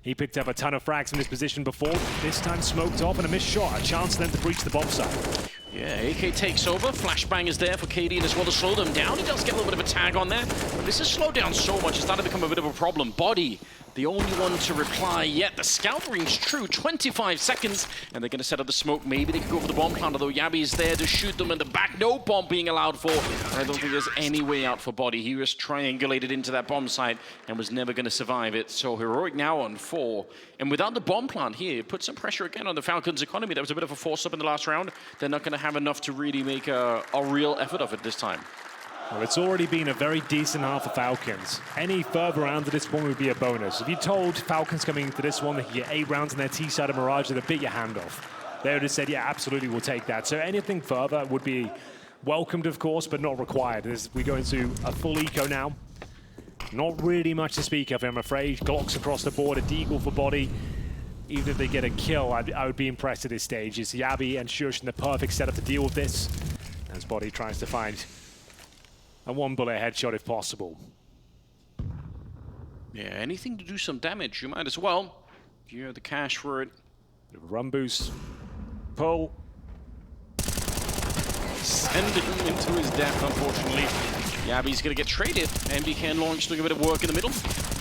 he picked up a ton of frags from this position before. This time smoked off and a missed shot. A chance for them to breach the bomb site. Yeah, AK takes over. Flashbang is there for Cadian as well to slow them down. He does get a little bit of a tag on there, but this has slowed down so much. It's started to become a bit of a problem. Body, the only one to reply yet. The scout rings true, 25 seconds, and they're going to set up the smoke. Maybe they can go for the bomb plant, although Yabi is there to shoot them in the back. No bomb being allowed for, and I don't think there's any way out for Body. He was triangulated into that bomb site and was never going to survive it. So Heroic now on 4, and without the bomb plant here, it puts some pressure again on the Falcons' economy. That was a bit of a force-up in the last round. They're not going to have enough to really make a real effort of it this time. Well, it's already been a very decent half for Falcons. Any further round at this point would be a bonus. If you told Falcons coming into this one they could get 8 rounds in their T-side of Mirage, they'd bit your hand off. They would have said, yeah, absolutely, we'll take that. So anything further would be welcomed, of course, but not required. As we go into a full eco now. Not really much to speak of, I'm afraid. Glocks across the board, a deagle for Body. Even if they get a kill, I would be impressed at this stage. It's Yabi and Shush in the perfect setup to deal with this. As Body tries to find a 1-bullet headshot if possible. Yeah, anything to do some damage, you might as well. You have the cash for it. Run boost. Pull. Send him into his death, unfortunately. Yabi's going to get traded. MBK and Launch doing a bit of work in the middle.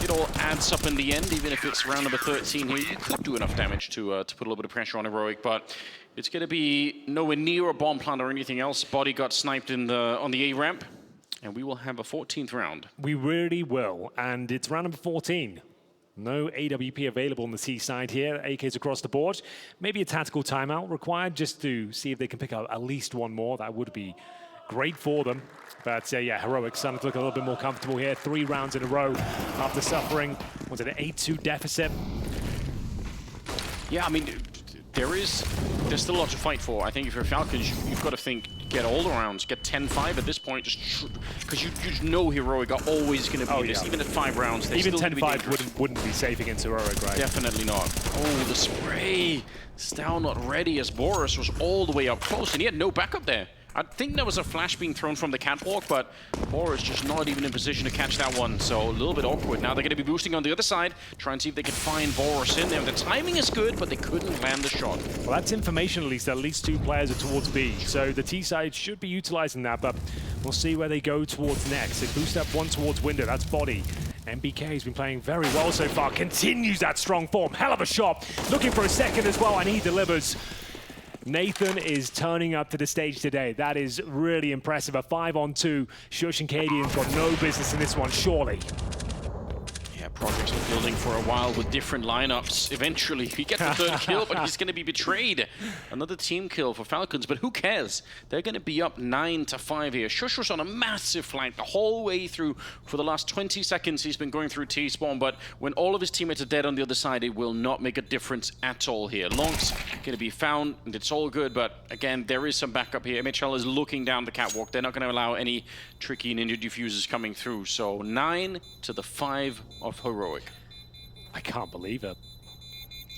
It all adds up in the end, even if it's round number 13 here. You could do enough damage to put a little bit of pressure on Heroic, but it's going to be nowhere near a bomb plant or anything else. Body got sniped on the A ramp, and we will have a 14th round. We really will, and it's round number 14. No AWP available on the C side here. AKs across the board. Maybe a tactical timeout required just to see if they can pick up at least one more. That would be great for them. But yeah, Heroic starting to look a little bit more comfortable here. 3 rounds in a row after suffering, was it an 8-2 deficit? Yeah, I mean, there's still a lot to fight for. I think if you're Falcons, you've got to think, get all the rounds, get 10-5 at this point, just because you just know Heroic are always going to be this. Even at 5 rounds, they're even still 10-5 wouldn't be safe against Heroic, right? Definitely not. Oh, the spray. Still not ready as Boros was all the way up close, and he had no backup there. I think there was a flash being thrown from the catwalk, but Boros just not even in position to catch that one, so a little bit awkward. Now they're going to be boosting on the other side, try and see if they can find Boros in there. The timing is good, but they couldn't land the shot. Well, that's information at least 2 players are towards B, so the T side should be utilizing that, but we'll see where they go towards next. They boost up one towards window, that's Body. MBK has been playing very well so far, continues that strong form, hell of a shot, looking for a second as well, and he delivers. Nathan is turning up to the stage today. That is really impressive. A 5-on-2. Shush and Cadian's got no business in this one, surely. Yeah, Project's been building for a while with different lineups. Eventually, he gets the 3rd kill, but he's going to be betrayed. Another team kill for Falcons, but who cares? They're going to be up 9-5 here. Shush was on a massive flank the whole way through. For the last 20 seconds, he's been going through T-spawn, but when all of his teammates are dead on the other side, it will not make a difference at all here. Long's going to be found, and it's all good, but again, there is some backup here. MHL is looking down the catwalk. They're not going to allow any tricky ninja diffusers coming through. So 9 to the 5 of Heroic. I can't believe it.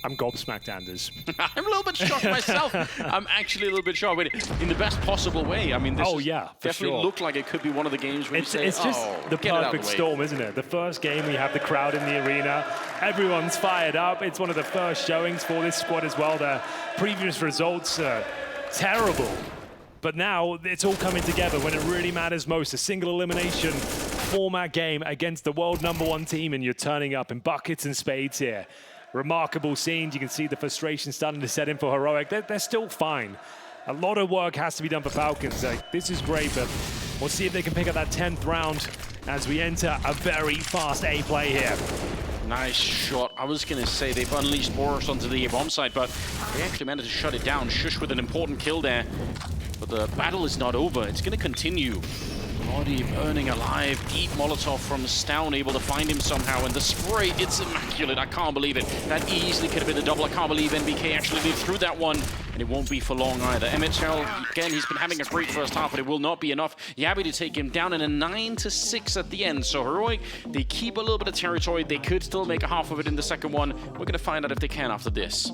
I'm gobsmacked, Anders. I'm a little bit shocked myself. I'm actually a little bit shocked, but in the best possible way. I mean, this definitely looked like it could be one of the games where it's just the perfect storm, isn't it? The first game, we have the crowd in the arena. Everyone's fired up. It's one of the first showings for this squad as well. Their previous results are terrible. But now it's all coming together when it really matters most. A single elimination format game against the world #1 team, and you're turning up in buckets and spades here. Remarkable scenes. You can see the frustration starting to set in for Heroic. They're still fine. A lot of work has to be done for Falcons. This is great, but we'll see if they can pick up that 10th round as we enter a very fast A play here. Nice shot. I was going to say they've unleashed boros onto the bomb site, but they actually managed to shut it down. Shush with an important kill there. But the battle is not over. It's going to continue. Body burning alive. Deep Molotov from Stown, able to find him somehow. And the spray, it's immaculate. I can't believe it. That easily could have been the double. I can't believe NBK actually lived through that one. And it won't be for long either. MHL, again, he's been having a great first half, but it will not be enough. Yabby to take him down in a 9 to 6 at the end. So Heroic, they keep a little bit of territory. They could still make a half of it in the second one. We're going to find out if they can after this.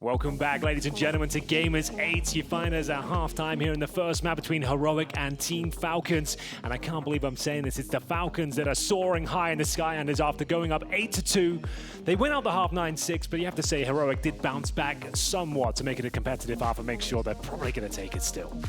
Welcome back, ladies and gentlemen, to Gamers8. You find us at halftime here in the first map between Heroic and Team Falcons. And I can't believe I'm saying this. It's the Falcons that are soaring high in the sky, and after going up 8-2. They went out the half 9-6, but you have to say Heroic did bounce back somewhat to make it a competitive half and make sure they're probably going to take it still.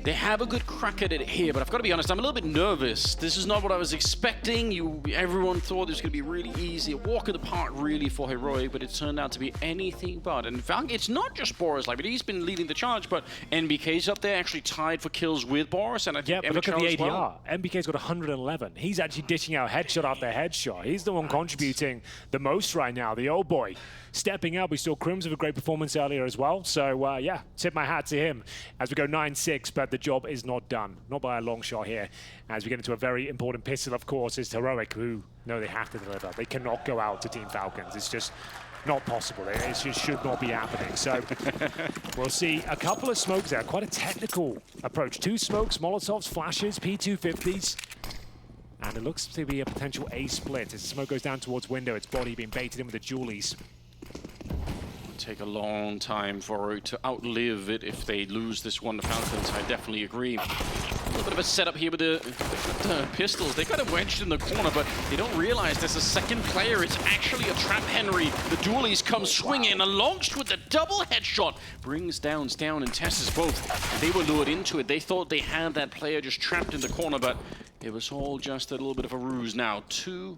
They have a good crack at it here, but I've got to be honest, I'm a little bit nervous. This is not what I was expecting. Everyone thought this was going to be really easy, a walk in the park really for Heroic, but it turned out to be anything but. And in fact, it's not just boros, like, but he's been leading the charge, but NBK's up there actually tied for kills with boros, and I think but look at the ADR. Well. NBK's got 111. He's actually dishing out headshot after headshot. He's the one contributing the most right now, the old boy. Stepping up, we saw Crims with a great performance earlier as well. So, yeah, tip my hat to him as we go 9-6, but the job is not done. Not by a long shot here. As we get into a very important pistol, of course, is Heroic, who know they have to deliver. They cannot go out to Team Falcons. It's just not possible. It just should not be happening. So we'll see a couple of smokes there. Quite a technical approach. 2 smokes, Molotovs, flashes, P250s. And it looks to be a potential A split. As the smoke goes down towards window, its body being baited in with the Julies. Take a long time for it to outlive it if they lose this one. The Falcons, I definitely agree. A little bit of a setup here with the pistols. They got him wedged in the corner, but they don't realize there's a second player. It's actually a trap Henry. The dualies come swinging, and launched with the double headshot. Brings down and tests both. They were lured into it. They thought they had that player just trapped in the corner, but it was all just a little bit of a ruse. Now, 2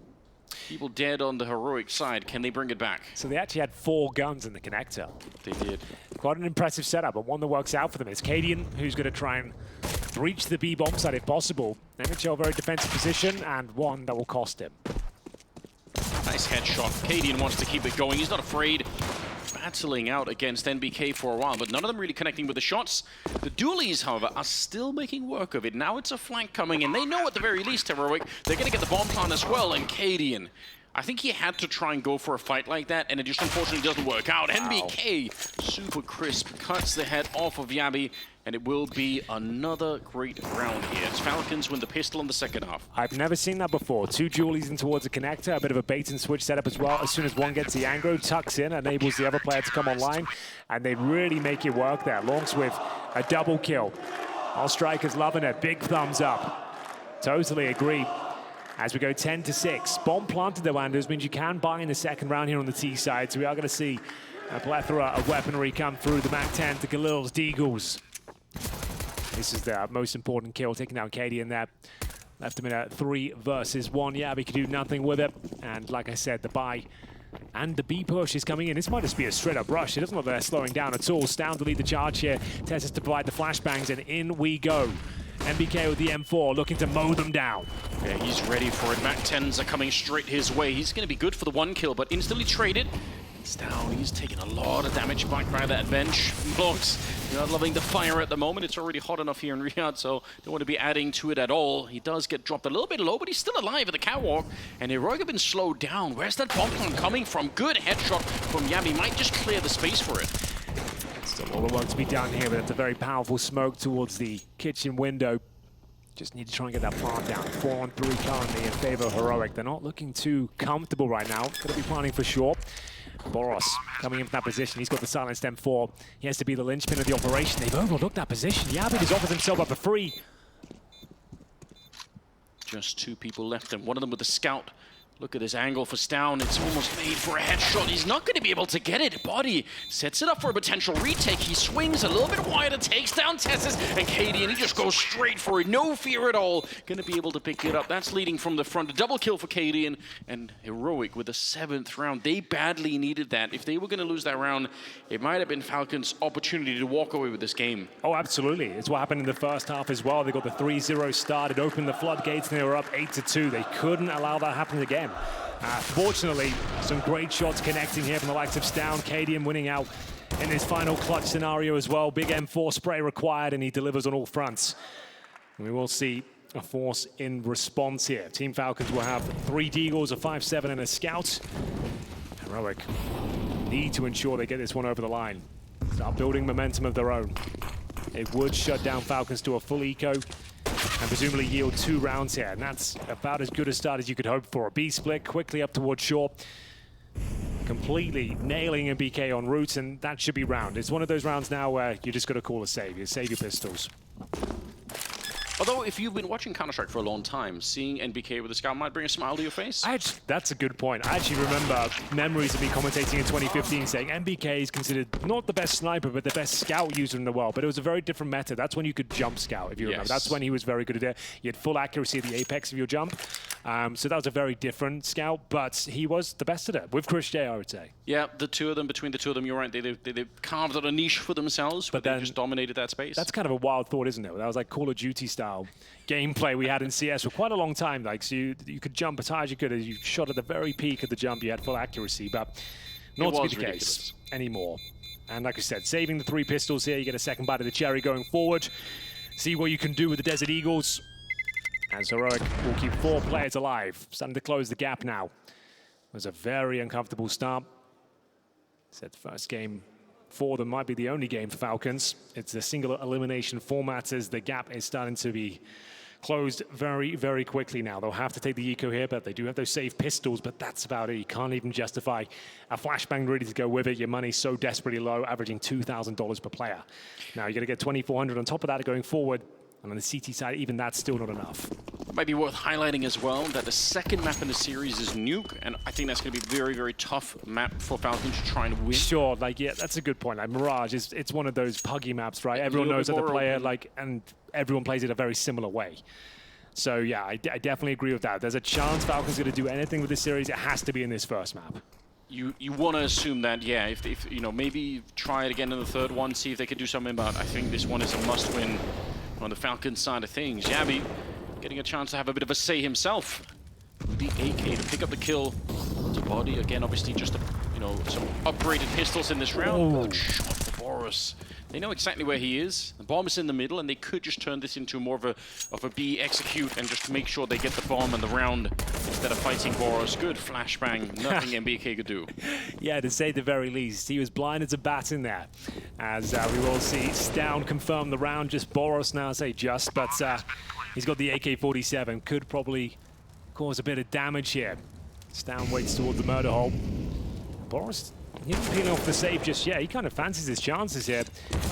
people dead on the Heroic side. Can they bring it back? So they actually had 4 guns in the connector. They did. Quite an impressive setup, but one that works out for them. It's Cadian, who's going to try and breach the B-bomb side if possible. NHL very defensive position, and one that will cost him. Nice headshot. Cadian wants to keep it going. He's not afraid. Battling out against NBK for a while, but none of them really connecting with the shots. The dualies, however, are still making work of it. Now it's a flank coming, and they know at the very least, Heroic, they're going to get the bomb plant as well. And Cadian, I think he had to try and go for a fight like that, and it just unfortunately doesn't work out. Wow. NBK, super crisp, cuts the head off of Yabi, and it will be another great round here. It's Falcons win the pistol in the second half. I've never seen that before. 2 Julies in towards a connector, a bit of a bait and switch setup as well. As soon as one gets the aggro, tucks in, enables the other player to come online, and they really make it work there. Longs with a double kill. All strikers loving it. Big thumbs up. Totally agree. As we go 10-6. Bomb planted though, Anders, means you can buy in the second round here on the T side, so we are going to see a plethora of weaponry come through. The MAC-10 to Galil's Deagles. This is the most important kill, taking down Cadian there. Left him in a 3 versus 1. Yeah, we could do nothing with it. And like I said, the buy and the B push is coming in. This might just be a straight up rush. It doesn't look like they're slowing down at all. Stound to lead the charge here. Tessus to provide the flashbangs, and in we go. NBK with the M4 looking to mow them down. Yeah, he's ready for it. MAC-10s are coming straight his way. He's going to be good for the 1 kill, but instantly traded. It's down. He's taking a lot of damage back by that bench. Blocks. You're not loving the fire at the moment. It's already hot enough here in Riyadh, so don't want to be adding to it at all. He does get dropped a little bit low, but he's still alive at the catwalk. And Heroic have been slowed down. Where's that bomb plant coming from? Good headshot from Yabi. Might just clear the space for it. Still all the work to be done here, but it's a very powerful smoke towards the kitchen window. Just need to try and get that plant down. 4-on-3 currently in favor of Heroic. They're not looking too comfortable right now. Going to be planning for sure. boros coming in from that position. He's got the silenced M4. He has to be the linchpin of the operation. They've overlooked that position. Yabi just offers himself up for free. Just 2 people left, and one of them with the scout. Look at this angle for Stound. It's almost made for a headshot. He's not going to be able to get it. Body sets it up for a potential retake. He swings a little bit wider, takes down Tessus, and Cadian, he just goes straight for it. No fear at all. Going to be able to pick it up. That's leading from the front. A double kill for Cadian, and Heroic with the 7th round. They badly needed that. If they were going to lose that round, it might have been Falcons' opportunity to walk away with this game. Oh, absolutely. It's what happened in the first half as well. They got the 3-0 start. It opened the floodgates, and they were up 8-2. They couldn't allow that to happen again. Fortunately, some great shots connecting here from the likes of Stound. Cadian winning out in his final clutch scenario as well. Big M4 spray required, and he delivers on all fronts. And we will see a force in response here. Team Falcons will have 3 Deagles, a 5-7, and a Scout. Heroic need to ensure they get this one over the line. Start building momentum of their own. It would shut down Falcons to a full eco, and presumably yield 2 rounds here. And that's about as good a start as you could hope for. A B split quickly up towards shore. completely nailing MBK on route, and that should be round. It's one of those rounds now where you just got to call a save. You save your pistols. Although, if you've been watching Counter-Strike for a long time, seeing NBK with a scout might bring a smile to your face. That's a good point. I actually remember memories of me commentating in 2015 saying NBK is considered not the best sniper, but the best scout user in the world. But it was a very different meta. That's when you could jump scout, if you remember. That's when he was very good at it. You had full accuracy at the apex of your jump. So that was a very different scout, but he was the best at it, with Chris J, I would say. Yeah, between the two of them, you're right. They carved out a niche for themselves, but they just dominated that space. That's kind of a wild thought, isn't it? That was like Call of Duty style gameplay we had in CS for quite a long time. Like, so you could jump as high as you could. As you shot at the very peak of the jump, you had full accuracy, but not to be the case anymore. And like I said, saving the 3 pistols here, you get a second bite of the cherry going forward. See what you can do with the Desert Eagles. As Heroic will keep 4 players alive, starting to close the gap now. It was a very uncomfortable start. Said the first game for them might be the only game for Falcons. It's a single elimination format as the gap is starting to be closed very, very quickly now. They'll have to take the eco here, but they do have those safe pistols, but that's about it. You can't even justify a flashbang ready to go with it. Your money's so desperately low, averaging $2,000 per player. Now, you're going to get 2,400 on top of that going forward. And on the CT side, even that's still not enough. It might be worth highlighting as well that the second map in the series is Nuke, and I think that's going to be a very, very tough map for Falcons to try and win. Sure, like, yeah, that's a good point. Like, Mirage, it's one of those puggy maps, right? Everyone knows that the player, like, and everyone plays it a very similar way. So, yeah, I definitely agree with that. There's a chance Falcons are going to do anything with this series. It has to be in this first map. You want to assume that, yeah, if you know, maybe try it again in the third one, see if they can do something, but I think this one is a must-win on the Falcons side of things. Yabby getting a chance to have a bit of a say himself. The AK to pick up the kill to body. Again, obviously just some upgraded pistols in this round. Good shot for boros. They know exactly where he is. The bomb is in the middle, and they could just turn this into more of a B execute and just make sure they get the bomb and the round instead of fighting boros. Good flashbang. Nothing MBK could do. Yeah, to say the very least. He was blind as a bat in there. As we will see Stown confirm the round. Just boros now, I say just, but he's got the AK-47. Could probably cause a bit of damage here. Stown waits towards the murder hole. boros, he isn't peeling off the save just yet. He kind of fancies his chances here,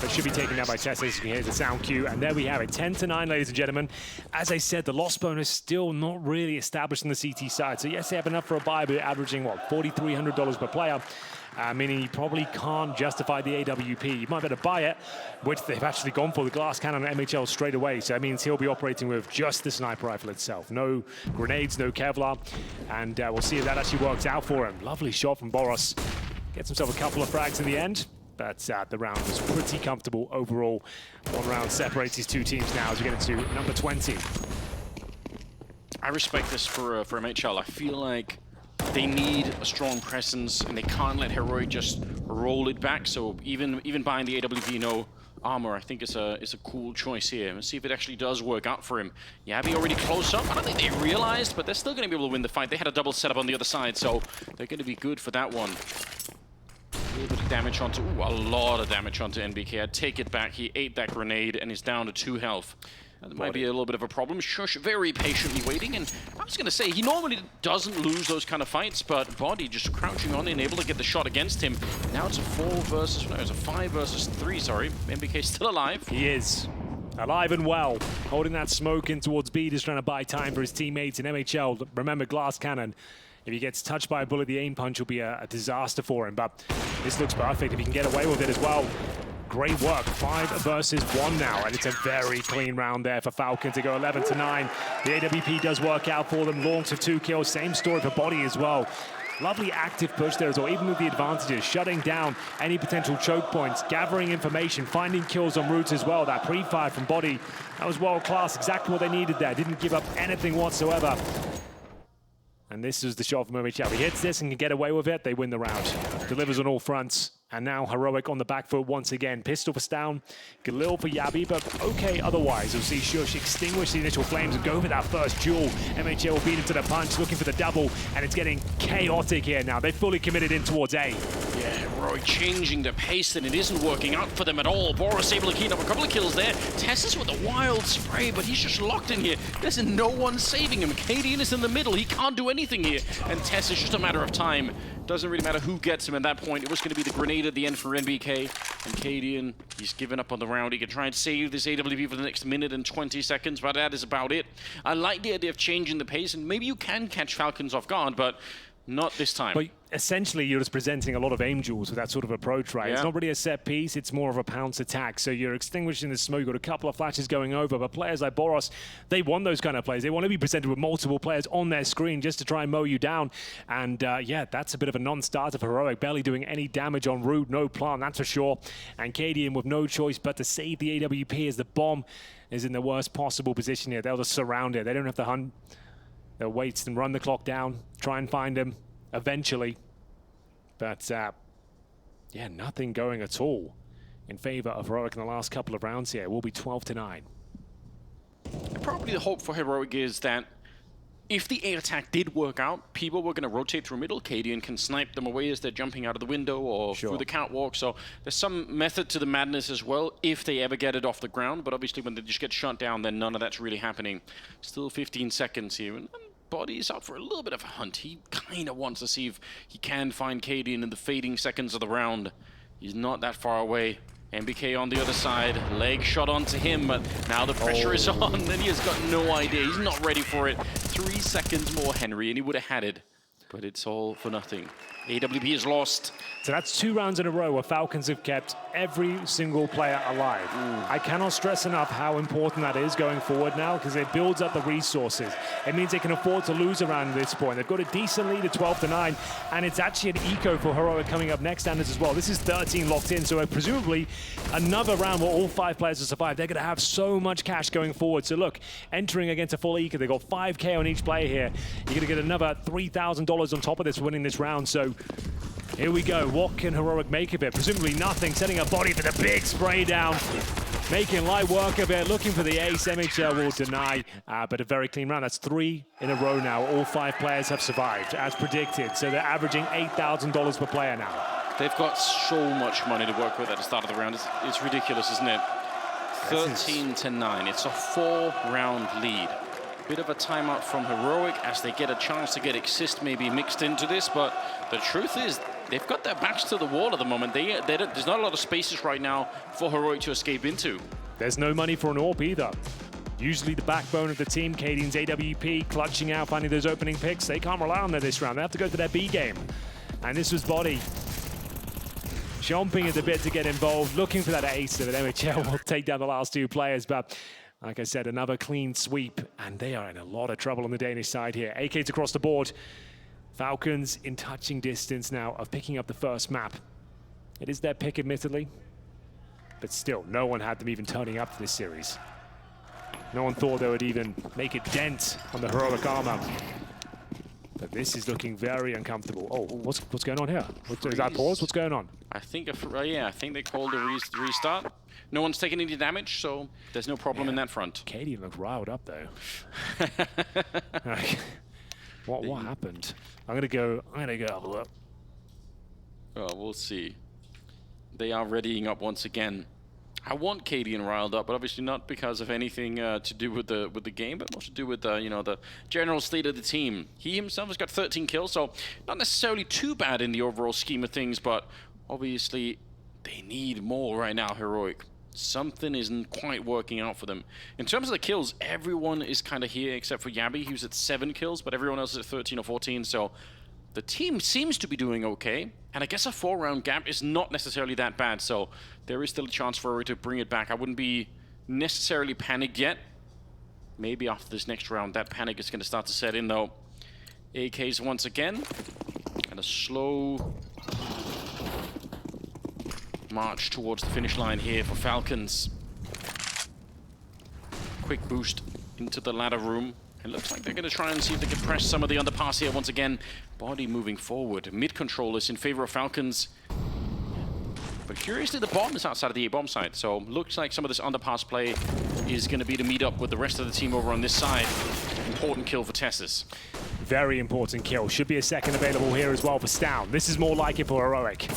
but should be taken down by Tessa. As you can hear the sound cue, and there we have it, 10-9, ladies and gentlemen. As I said, the loss bonus still not really established on the CT side. So yes, they have enough for a buy, but averaging, what, $4,300 per player. Meaning you probably can't justify the AWP. You might better buy it, which they've actually gone for, the glass cannon on MHL straight away. So that means he'll be operating with just the sniper rifle itself. No grenades, no Kevlar. And we'll see if that actually works out for him. Lovely shot from boros. Gets himself a couple of frags in the end. But the round was pretty comfortable overall. One round separates these two teams now as we get into number 20. I respect this for MHL. I feel like they need a strong presence, and they can't let Heroic just roll it back. So even buying the AWP no armor, I think is a cool choice here. Let's see if it actually does work out for him. Yabby already close up. I don't think they realized, but they're still going to be able to win the fight. They had a double setup on the other side, so they're going to be good for that one. A little bit of damage onto, a lot of damage onto NBK. I'd take it back. He ate that grenade and is down to 2 health. That might be a little bit of a problem. Shush very patiently waiting, and I was going to say, he normally doesn't lose those kind of fights, but Body just crouching on in, able to get the shot against him. Now it's a 5 versus 3, sorry. MBK still alive. He is. Alive and well. Holding that smoke in towards B, just trying to buy time for his teammates in MHL. Remember, glass cannon. If he gets touched by a bullet, the aim punch will be a disaster for him, but this looks perfect if he can get away with it as well. Great work, 5 versus 1 now, and it's a very clean round there for Falcon to go 11-9. The AWP does work out for them, launch of 2 kills, same story for Body as well. Lovely active push there as well, even with the advantages, shutting down any potential choke points, gathering information, finding kills en route as well. That pre-fire from Body, that was world class, exactly what they needed there, didn't give up anything whatsoever. And this is the shot from MHL. He hits this and can get away with it, they win the round. Delivers on all fronts. And now Heroic on the back foot once again. Pistol for Stown, Galil for Yabby, but okay otherwise. We'll see Shush extinguish the initial flames and go for that first duel. MHL will beat him to the punch, looking for the double, and it's getting chaotic here now. They've fully committed in towards A. Yeah, Heroic changing their pace, and it isn't working out for them at all. boros able to clean up a couple of kills there. Tessus with a wild spray, but he's just locked in here. There's no one saving him. Cadian is in the middle. He can't do anything here. And Tess is just a matter of time. Doesn't really matter who gets him at that point. It was going to be the grenade at the end for NBK. And Cadian, he's given up on the round. He can try and save this AWP for the next minute and 20 seconds, but that is about it. I like the idea of changing the pace, and maybe you can catch Falcons off guard, but not this time. But essentially, you're just presenting a lot of aim duels with that sort of approach, right? Yeah. It's not really a set piece, it's more of a pounce attack. So you're extinguishing the smoke, you've got a couple of flashes going over, but players like boros, they want those kind of plays. They want to be presented with multiple players on their screen just to try and mow you down. And yeah, that's a bit of a non-starter for Heroic, barely doing any damage on route, no plant, that's for sure. And Cadian with no choice but to save the AWP as the bomb is in the worst possible position here. They'll just surround it. They don't have to hunt. They'll wait and run the clock down, try and find him eventually. But yeah, nothing going at all in favor of Heroic in the last couple of rounds here. It will be 12-9. Probably the hope for Heroic is that if the air attack did work out, people were going to rotate through middle. Cadian can snipe them away as they're jumping out of the window or through the catwalk. So there's some method to the madness as well if they ever get it off the ground. But obviously when they just get shut down, then none of that's really happening. Still 15 seconds here. And Body's up for a little bit of a hunt. He kind of wants to see if he can find Cadian in the fading seconds of the round. He's not that far away. NBK on the other side, leg shot onto him, but now the pressure is on, and he has got no idea. He's not ready for it. 3 seconds more, Henry, and he would have had it, but it's all for nothing. AWP is lost. So that's 2 rounds in a row where Falcons have kept every single player alive. I cannot stress enough how important that is going forward now, because it builds up the resources. It means they can afford to lose around at this point. They've got a decent lead at 12-9, and it's actually an eco for Heroic coming up next standards as well. This is 13 locked in, so presumably another round where all 5 players will survive. They're going to have so much cash going forward. So look, entering against a full eco, they've got 5K on each player here. You're going to get another $3,000 on top of this for winning this round. So here we go. What can Heroic make of it? Presumably nothing. Setting a body for the big spray down. Making light work of it. Looking for the ace. MHL will deny, but a very clean round. That's 3 in a row now. All 5 players have survived, as predicted. So they're averaging $8,000 per player now. They've got so much money to work with at the start of the round. It's ridiculous, isn't it? 13-9. It's a 4-round lead. Bit of a timeout from Heroic as they get a chance to get Exist maybe mixed into this, but the truth is they've got their backs to the wall at the moment. There's not a lot of spaces right now for Heroic to escape into. There's no money for an AWP either. Usually the backbone of the team, Cadian's AWP, clutching out, finding those opening picks. They can't rely on that this round. They have to go to their B game. And this was Body chomping at the bit to get involved, looking for that ace that MHL will take down the last 2 players. But like I said, another clean sweep, and they are in a lot of trouble on the Danish side here. AKs across the board. Falcons in touching distance now of picking up the first map. It is their pick, admittedly, but still, no one had them even turning up to this series. No one thought they would even make a dent on the Heroic armor. But this is looking very uncomfortable. Oh, what's going on here? Is that pause? What's going on? I think, yeah, I think they called a restart. No one's taking any damage, so there's no problem in that front. Cadian looked riled up, though. What happened? I'm gonna go have a look. Oh, we'll see. They are readying up once again. I want Cadian riled up, but obviously not because of anything to do with the game, but more to do with the general state of the team. He himself has got 13 kills, so not necessarily too bad in the overall scheme of things, but obviously they need more right now, Heroic. Something isn't quite working out for them. In terms of the kills, everyone is kind of here except for Yabby, who's at 7 kills, but everyone else is at 13 or 14, so the team seems to be doing okay, and I guess a 4-round gap is not necessarily that bad, so there is still a chance for her to bring it back. I wouldn't be necessarily panicked yet. Maybe after this next round, that panic is going to start to set in, though. AKs once again, and a slow march towards the finish line here for Falcons. Quick boost into the ladder room. It looks like they're going to try and see if they can press some of the underpass here once again. Body moving forward. Mid control is in favor of Falcons. But curiously, the bomb is outside of the A-bomb side. So looks like some of this underpass play is going to be to meet up with the rest of the team over on this side. Important kill for Tessus. Very important kill. Should be a second available here as well for Stown. This is more like it for Heroic.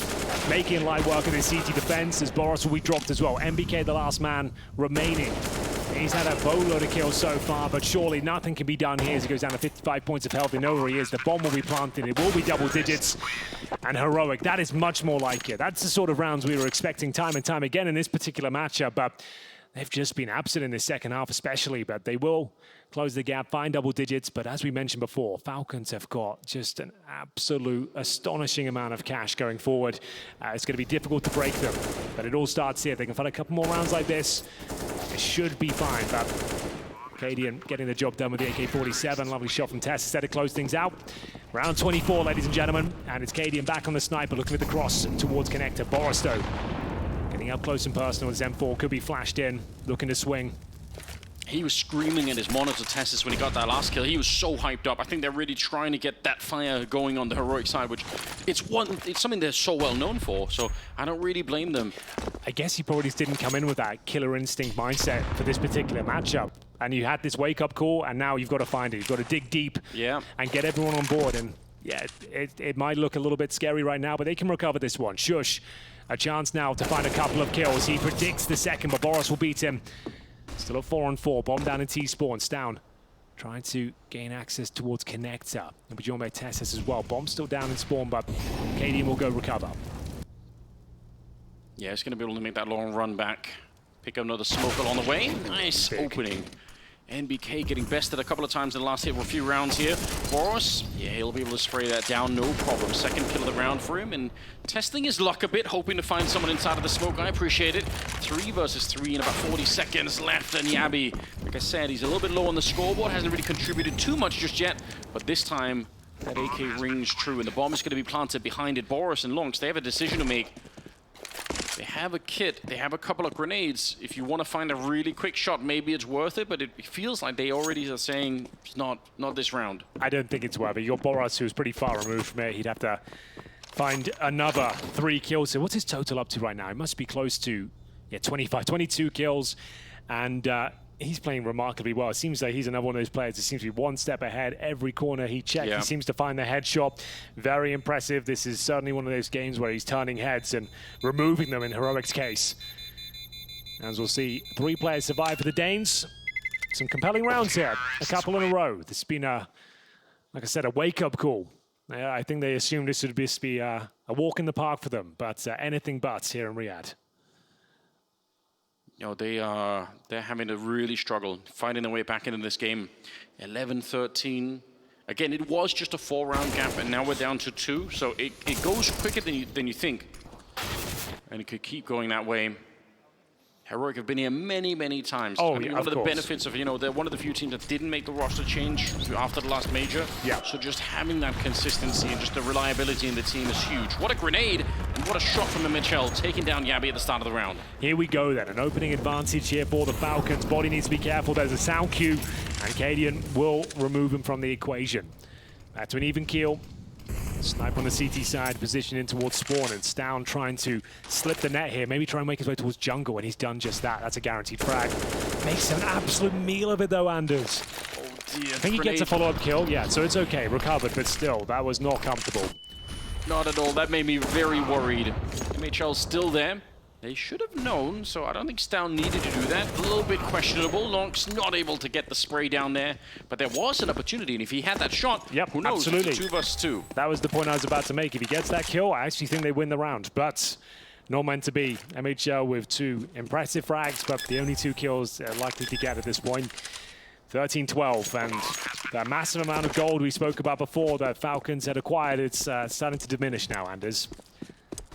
Making light work of his CT defense as Boros will be dropped as well. MBK, the last man remaining. He's had a boatload of kills so far, but surely nothing can be done here as he goes down to 55 points of health. You know where he is. The bomb will be planted. It will be double digits. And Heroic, that is much more like it. That's the sort of rounds we were expecting time and time again in this particular matchup, but they've just been absent in the second half especially, but they will close the gap, find double digits. But as we mentioned before, Falcons have got just an absolute astonishing amount of cash going forward. It's going to be difficult to break them, but it all starts here. They can find a couple more rounds like this. It should be fine, but Cadian getting the job done with the AK-47. Lovely shot from Tess instead to close things out. Round 24, ladies and gentlemen, and it's Cadian back on the sniper, looking at the cross towards connector. Boros, though, getting up close and personal with M4, could be flashed in, looking to swing. He was screaming at his monitor, Tessus, when he got that last kill. He was so hyped up. I think they're really trying to get that fire going on the Heroic side, which it's something they're so well known for, so I don't really blame them. I guess he probably just didn't come in with that killer instinct mindset for this particular matchup. And you had this wake-up call, and now you've got to find it. You've got to dig deep and get everyone on board. And yeah, it might look a little bit scary right now, but they can recover this one. Shush, a chance now to find a couple of kills. He predicts the second, but Boros will beat him. Still at 4-on-4. Bomb down in T-spawn. Stown trying to gain access towards connector. And joined by Tessus as well. Bomb still down in spawn, but Cadian will go recover. Yeah, he's going to be able to make that long run back. Pick up another smoke along the way. Nice opening. NBK getting bested a couple of times in the last hit for a few rounds here. Boros, yeah, he'll be able to spray that down, no problem. Second kill of the round for him, and testing his luck a bit, hoping to find someone inside of the smoke. I appreciate it. 3 versus 3 in about 40 seconds left, and Yabi, like I said, he's a little bit low on the scoreboard, hasn't really contributed too much just yet, but this time, that AK rings true, and the bomb is going to be planted behind it. Boros and Lonks, they have a decision to make. They have a kit, they have a couple of grenades. If you want to find a really quick shot, maybe it's worth it, but it feels like they already are saying it's not this round. I don't think it's worth it. You're Boros, who's pretty far removed from it. He'd have to find another 3 kills. So what's his total up to right now? It must be close to 25, 22 kills. And he's playing remarkably well. It seems like he's another one of those players that seems to be one step ahead. Every corner he checks, he seems to find the headshot. Very impressive. This is certainly one of those games where he's turning heads and removing them in Heroic's case. As we'll see, 3 players survive for the Danes. Some compelling rounds here, a couple in a row. This has been like I said, a wake-up call. I think they assumed this would just be a walk in the park for them, but anything but here in Riyadh. You know, they're having to really struggle finding their way back into this game. 11-13. Again, it was just a 4-round gap, and now we're down to 2. So it goes quicker than you think, and it could keep going that way. Heroic have been here many, many times. Oh, I mean, one of the benefits of, you know, they're one of the few teams that didn't make the roster change after the last major. Yeah. So just having that consistency and just the reliability in the team is huge. What a grenade, and what a shot from the Mitchell, taking down Yabi at the start of the round. Here we go then, an opening advantage here for the Falcons. Body needs to be careful, there's a sound cue, and Cadian will remove him from the equation. Back to an even keel. Snipe on the CT side, position in towards spawn, and Stown trying to slip the net here. Maybe try and make his way towards jungle, and he's done just that. That's a guaranteed frag. Makes an absolute meal of it though, Anders. Oh dear. I think he gets a follow-up kill. Yeah, so it's okay, recovered, but still, that was not comfortable. Not at all. That made me very worried. MHL's still there. They should have known, so I don't think Stown needed to do that. A little bit questionable. Lonks not able to get the spray down there, but there was an opportunity, and if he had that shot, who knows? Absolutely. 2 versus 2. That was the point I was about to make. If he gets that kill, I actually think they win the round, but not meant to be. MHL with 2 impressive frags, but the only 2 kills they're likely to get at this point. 13-12, and that massive amount of gold we spoke about before that Falcons had acquired, it's starting to diminish now, Anders.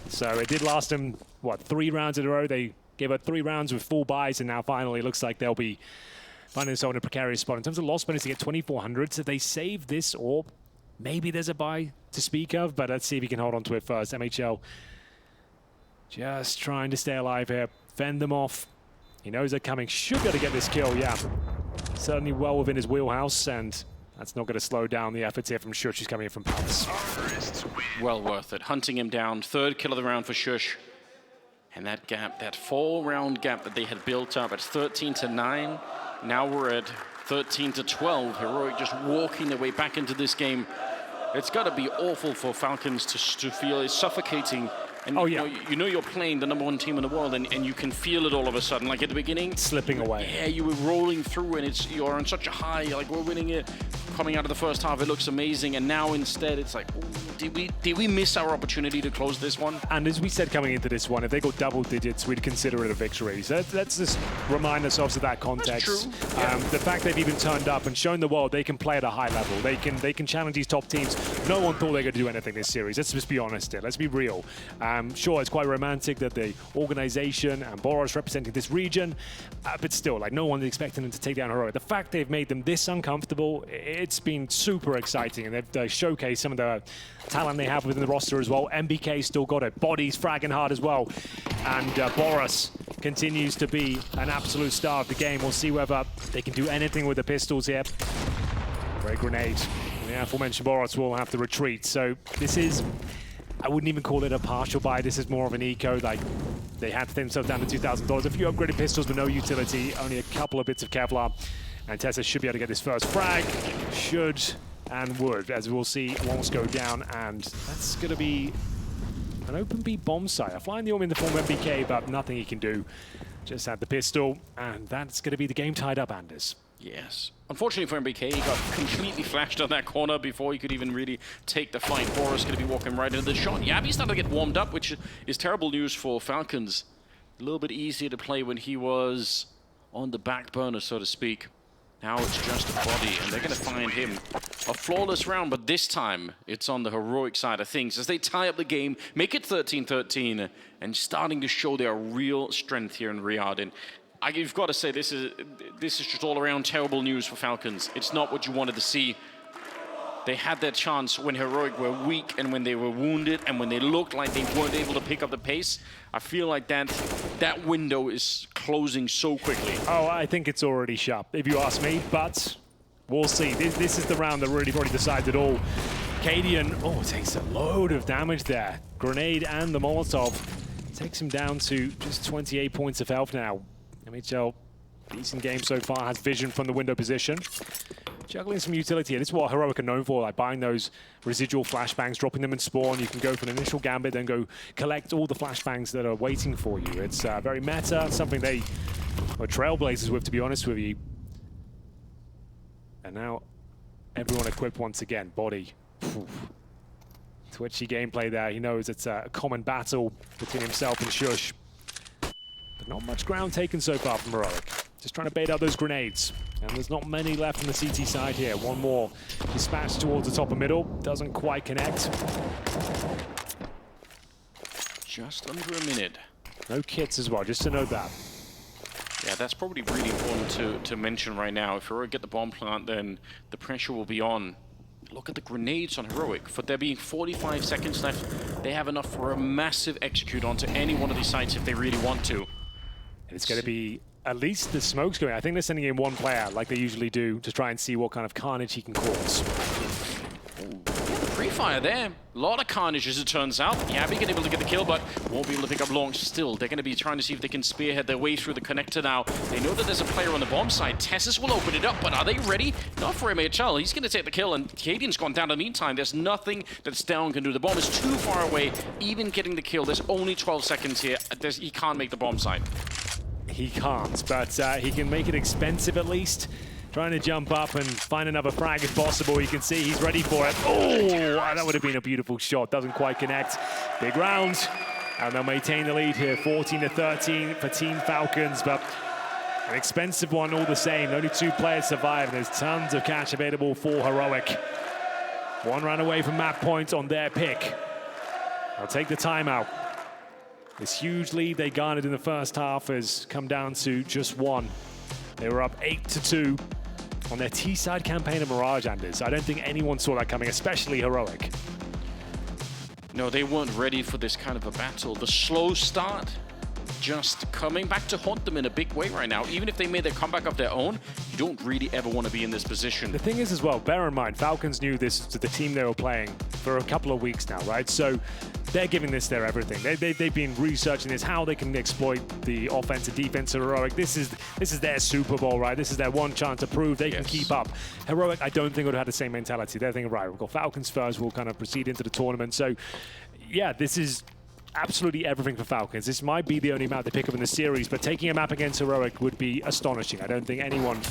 So it did last them, what, 3 rounds in a row? They gave up 3 rounds with full buys, and now finally it looks like they'll be finding themselves in a precarious spot. In terms of lost bonus, to get 2,400, so they save this orb. Maybe there's a buy to speak of, but let's see if he can hold on to it first. MHL just trying to stay alive here, fend them off. He knows they're coming, should be able to get this kill, yeah. Certainly well within his wheelhouse, and that's not going to slow down the efforts here from Shush, who's coming in from Palace. Well worth it. Hunting him down. 3rd kill of the round for Shush. And that 4-round gap that they had built up at 13-9. Now we're at 13-12. Heroic just walking their way back into this game. It's got to be awful for Falcons to feel it's suffocating. And you know you're playing the #1 team in the world, and you can feel it all of a sudden. Like at the beginning, slipping away. Yeah, you were rolling through, and you're on such a high. Like we're winning it, coming out of the first half, it looks amazing, and now instead it's like, ooh, did we miss our opportunity to close this one? And as we said coming into this one, if they got double digits, we'd consider it a victory. So let's just remind ourselves of that context. That's true. Yeah. The fact they've even turned up and shown the world they can play at a high level. They can challenge these top teams. No one thought they were going to do anything this series. Let's just be honest here. Let's be real. Sure, it's quite romantic that the organization and boros representing this region, but still, like no one's expecting them to take down Heroic. The fact they've made them this uncomfortable, it's been super exciting, and they've showcased some of the talent they have within the roster as well. MBK still got it. Body's fragging hard as well, and boros continues to be an absolute star of the game. We'll see whether they can do anything with the pistols here. Great grenade. The aforementioned boros will have to retreat. So this is, I wouldn't even call it a partial buy. This is more of an eco. Like they had to take themselves down to $2,000. A few upgraded pistols, but no utility. Only a couple of bits of Kevlar. And Tessa should be able to get this first frag. Should and would, as we'll see, walls go down. And that's going to be an open B bomb site. A flying the orb in the form of MBK, but nothing he can do. Just had the pistol, and that's going to be the game tied up, Anders. Yes. Unfortunately for MBK, he got completely flashed on that corner before he could even really take the fight. boros going to be walking right into the shot. Yabi's starting to get warmed up, which is terrible news for Falcons. A little bit easier to play when he was on the back burner, so to speak. Now it's just a body, and they're going to find him. A flawless round, but this time it's on the Heroic side of things as they tie up the game, make it 13-13, and starting to show their real strength here in Riyadh. And you've got to say, this is just all around terrible news for Falcons. It's not what you wanted to see. They had their chance when Heroic were weak and when they were wounded and when they looked like they weren't able to pick up the pace. I feel like that window is closing so quickly. Oh, I think it's already shut, if you ask me, but we'll see. This is the round that really probably decides it all. Cadian, takes a load of damage there. Grenade and the Molotov takes him down to just 28 points of health now. MHL, decent game so far, has vision from the window position. Juggling some utility, and this is what Heroic are known for, like buying those residual flashbangs, dropping them in spawn. You can go for an initial gambit, then go collect all the flashbangs that are waiting for you. It's very meta, something they were trailblazers with, to be honest with you. And now everyone equipped once again. Body. Twitchy gameplay there. He knows it's a common battle between himself and Shush. But not much ground taken so far from Heroic. Just trying to bait out those grenades. And there's not many left on the CT side here. One more dispatched towards the top of middle. Doesn't quite connect. Just under a minute. No kits as well, just to note that. Yeah, that's probably really important to mention right now. If Heroic get the bomb plant, then the pressure will be on. Look at the grenades on Heroic. For there being 45 seconds left, they have enough for a massive execute onto any one of these sites if they really want to. And it's going to be at least the smoke's going. I think they're sending in one player, like they usually do, to try and see what kind of carnage he can cause. Pre-fire there. A lot of carnage, as it turns out. Yabi can able to get the kill, but won't be able to pick up launch still. They're going to be trying to see if they can spearhead their way through the connector now. They know that there's a player on the bomb side. Tessus will open it up, but are they ready? Not for MHL. He's going to take the kill, and Cadian's gone down in the meantime. There's nothing that Stellan can do. The bomb is too far away. Even getting the kill, there's only 12 seconds here. He can't make the bomb side. He can't, but he can make it expensive at least. Trying to jump up and find another frag if possible. You can see he's ready for it. Oh, that would have been a beautiful shot. Doesn't quite connect. Big round. And they'll maintain the lead here. 14-13 for Team Falcons, but an expensive one all the same. Only 2 players survive, and there's tons of cash available for Heroic. 1 round away from map point on their pick. They'll take the timeout. This huge lead they garnered in the first half has come down to just 1. They were up 8-2 on their T-side campaign of Mirage, Anders. I don't think anyone saw that coming, especially Heroic. No, they weren't ready for this kind of a battle. The slow start just coming back to haunt them in a big way right now. Even if they made their comeback of their own, you don't really ever want to be in this position. The thing is as well, bear in mind, Falcons knew this to the team they were playing for a couple of weeks now, right? So they're giving this their everything. They've been researching this, how they can exploit the offense and defense of Heroic. This is their Super Bowl, right? This is their one chance to prove they can keep up. Heroic, I don't think would have had the same mentality. They're thinking, right, we've got Falcons first, we'll kind of proceed into the tournament. So yeah, this is absolutely everything for Falcons. This might be the only map they pick up in the series, but taking a map against Heroic would be astonishing. I don't think anyone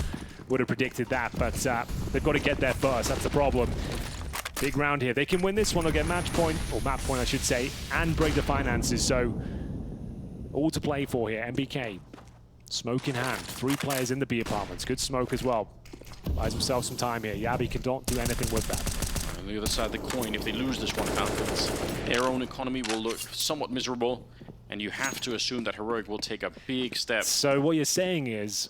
would have predicted that, but they've got to get there first. That's the problem. Big round here. They can win this one, they'll get match point, or map point I should say, and break the finances. So all to play for here. MBK, smoke in hand. 3 players in the B apartments. Good smoke as well. Buys himself some time here. Yabi cannot do anything with that. On the other side of the coin, if they lose this one, Falcons, their own economy will look somewhat miserable, and you have to assume that Heroic will take a big step. So what you're saying is,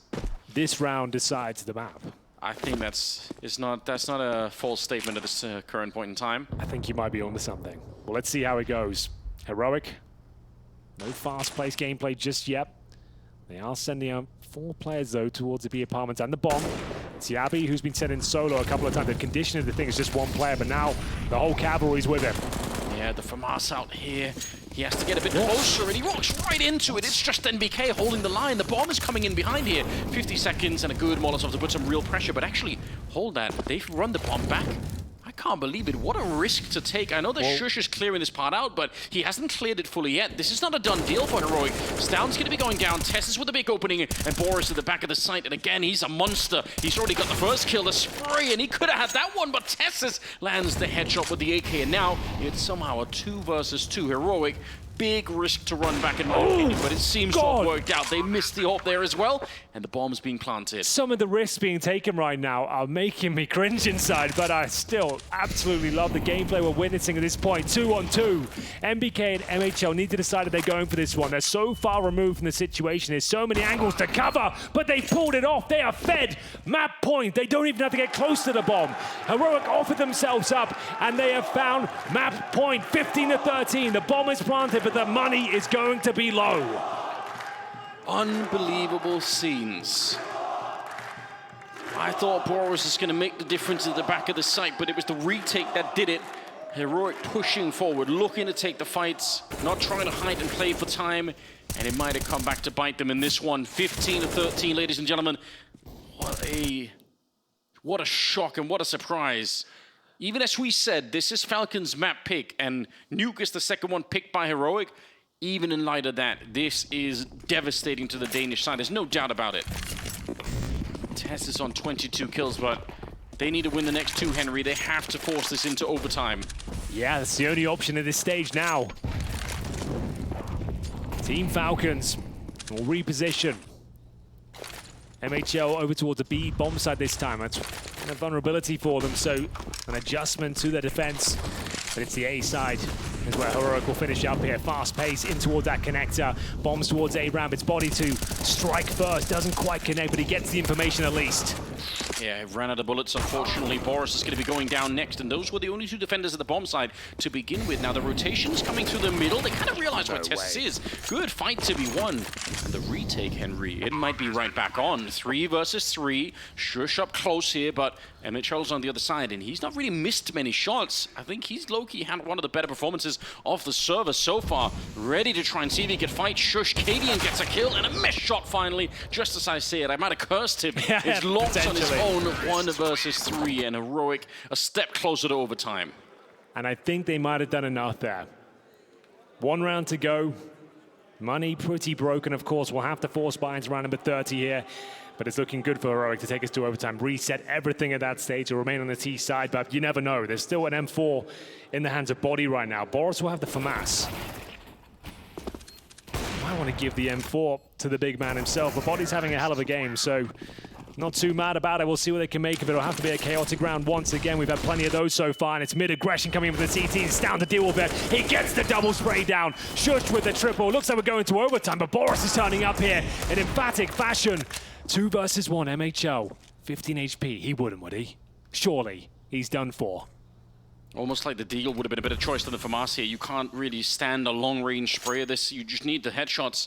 this round decides the map. I think that's not a false statement at this current point in time. I think you might be onto something. Well, let's see how it goes. Heroic, no fast-paced gameplay just yet. They are sending out 4 players, though, towards the B apartments and the bomb. It's Yabi, who's been sent in solo a couple of times. They've conditioned the thing as just 1 player, but now the whole cavalry's with him. Yeah, the FAMAS out here. He has to get a bit closer, and he walks right into it. It's just NBK holding the line. The bomb is coming in behind here. 50 seconds and a good Molotov to put some real pressure, but actually, hold that. They've run the bomb back. I can't believe it. What a risk to take. I know that Shush is clearing this part out, but he hasn't cleared it fully yet. This is not a done deal for Heroic. Stound's going to be going down. Tess is with a big opening, and Boros at the back of the site. And again, he's a monster. He's already got the first kill, the spray, and he could have had that one, but Tess lands the headshot with the AK, and now it's somehow a 2 versus 2 Heroic. Big risk to run back in my opinion, but it seems to have worked out. They missed the ult there as well, and the bomb's being planted. Some of the risks being taken right now are making me cringe inside, but I still absolutely love the gameplay we're witnessing at this point. 2-on-2. MBK and MHL need to decide if they're going for this one. They're so far removed from the situation. There's so many angles to cover, but they pulled it off. They are fed map point. They don't even have to get close to the bomb. Heroic offered themselves up, and they have found map point. 15-13. The bomb is planted, but the money is going to be low. Unbelievable scenes. I thought Boros was going to make the difference at the back of the site, but it was the retake that did it. Heroic pushing forward, looking to take the fights, not trying to hide and play for time, and it might have come back to bite them in this one. 15-13, ladies and gentlemen. What a shock and what a surprise. Even as we said, this is Falcons' map pick, and Nuke is the second one picked by Heroic. Even in light of that, this is devastating to the Danish side. There's no doubt about it. Tess is on 22 kills, but they need to win the next 2, Henry. They have to force this into overtime. Yeah, that's the only option at this stage now. Team Falcons will reposition. MHL over towards the B bomb side this time. That's a vulnerability for them, so an adjustment to their defense. But it's the A side is where Heroic will finish up here. Fast pace in towards that connector. Bombs towards A-Ramp. It's body to strike first. Doesn't quite connect, but he gets the information at least. Yeah, ran out of bullets, unfortunately. Boros is going to be going down next, and those were the only 2 defenders at the bomb side to begin with. Now the rotation's coming through the middle. They kind of realize where Tess is. Good fight to be won. And the retake, Henry, it might be right back on. 3 versus 3. Shush up close here, but MHL's on the other side, and he's not really missed many shots. I think he's low-key had one of the better performances of the server so far. Ready to try and see if he can fight Shush. Cadian gets a kill, and a miss shot finally. Just as I say it, I might have cursed him. It's locked on his own. 1 versus 3, and Heroic a step closer to overtime. And I think they might have done enough there. 1 round to go. Money pretty broken, of course. We'll have to force buy-ins round number 30 here. But it's looking good for Heroic to take us to overtime. Reset everything at that stage to remain on the T side, but you never know. There's still an M4 in the hands of Body right now. Boros will have the FAMAS. I want to give the M4 to the big man himself, but Body's having a hell of a game, so not too mad about it. We'll see what they can make of it. It'll have to be a chaotic round once again. We've had plenty of those so far, and it's mid-aggression coming in with the CT. It's down to deal with it. He gets the double spray down. Shush with the triple. Looks like we're going to overtime, but Boros is turning up here in emphatic fashion. 2 versus 1, MHL. 15 HP. He wouldn't, would he? Surely. He's done for. Almost like the deal would have been a better choice than the FAMAS here. You can't really stand a long-range spray of this. You just need the headshots.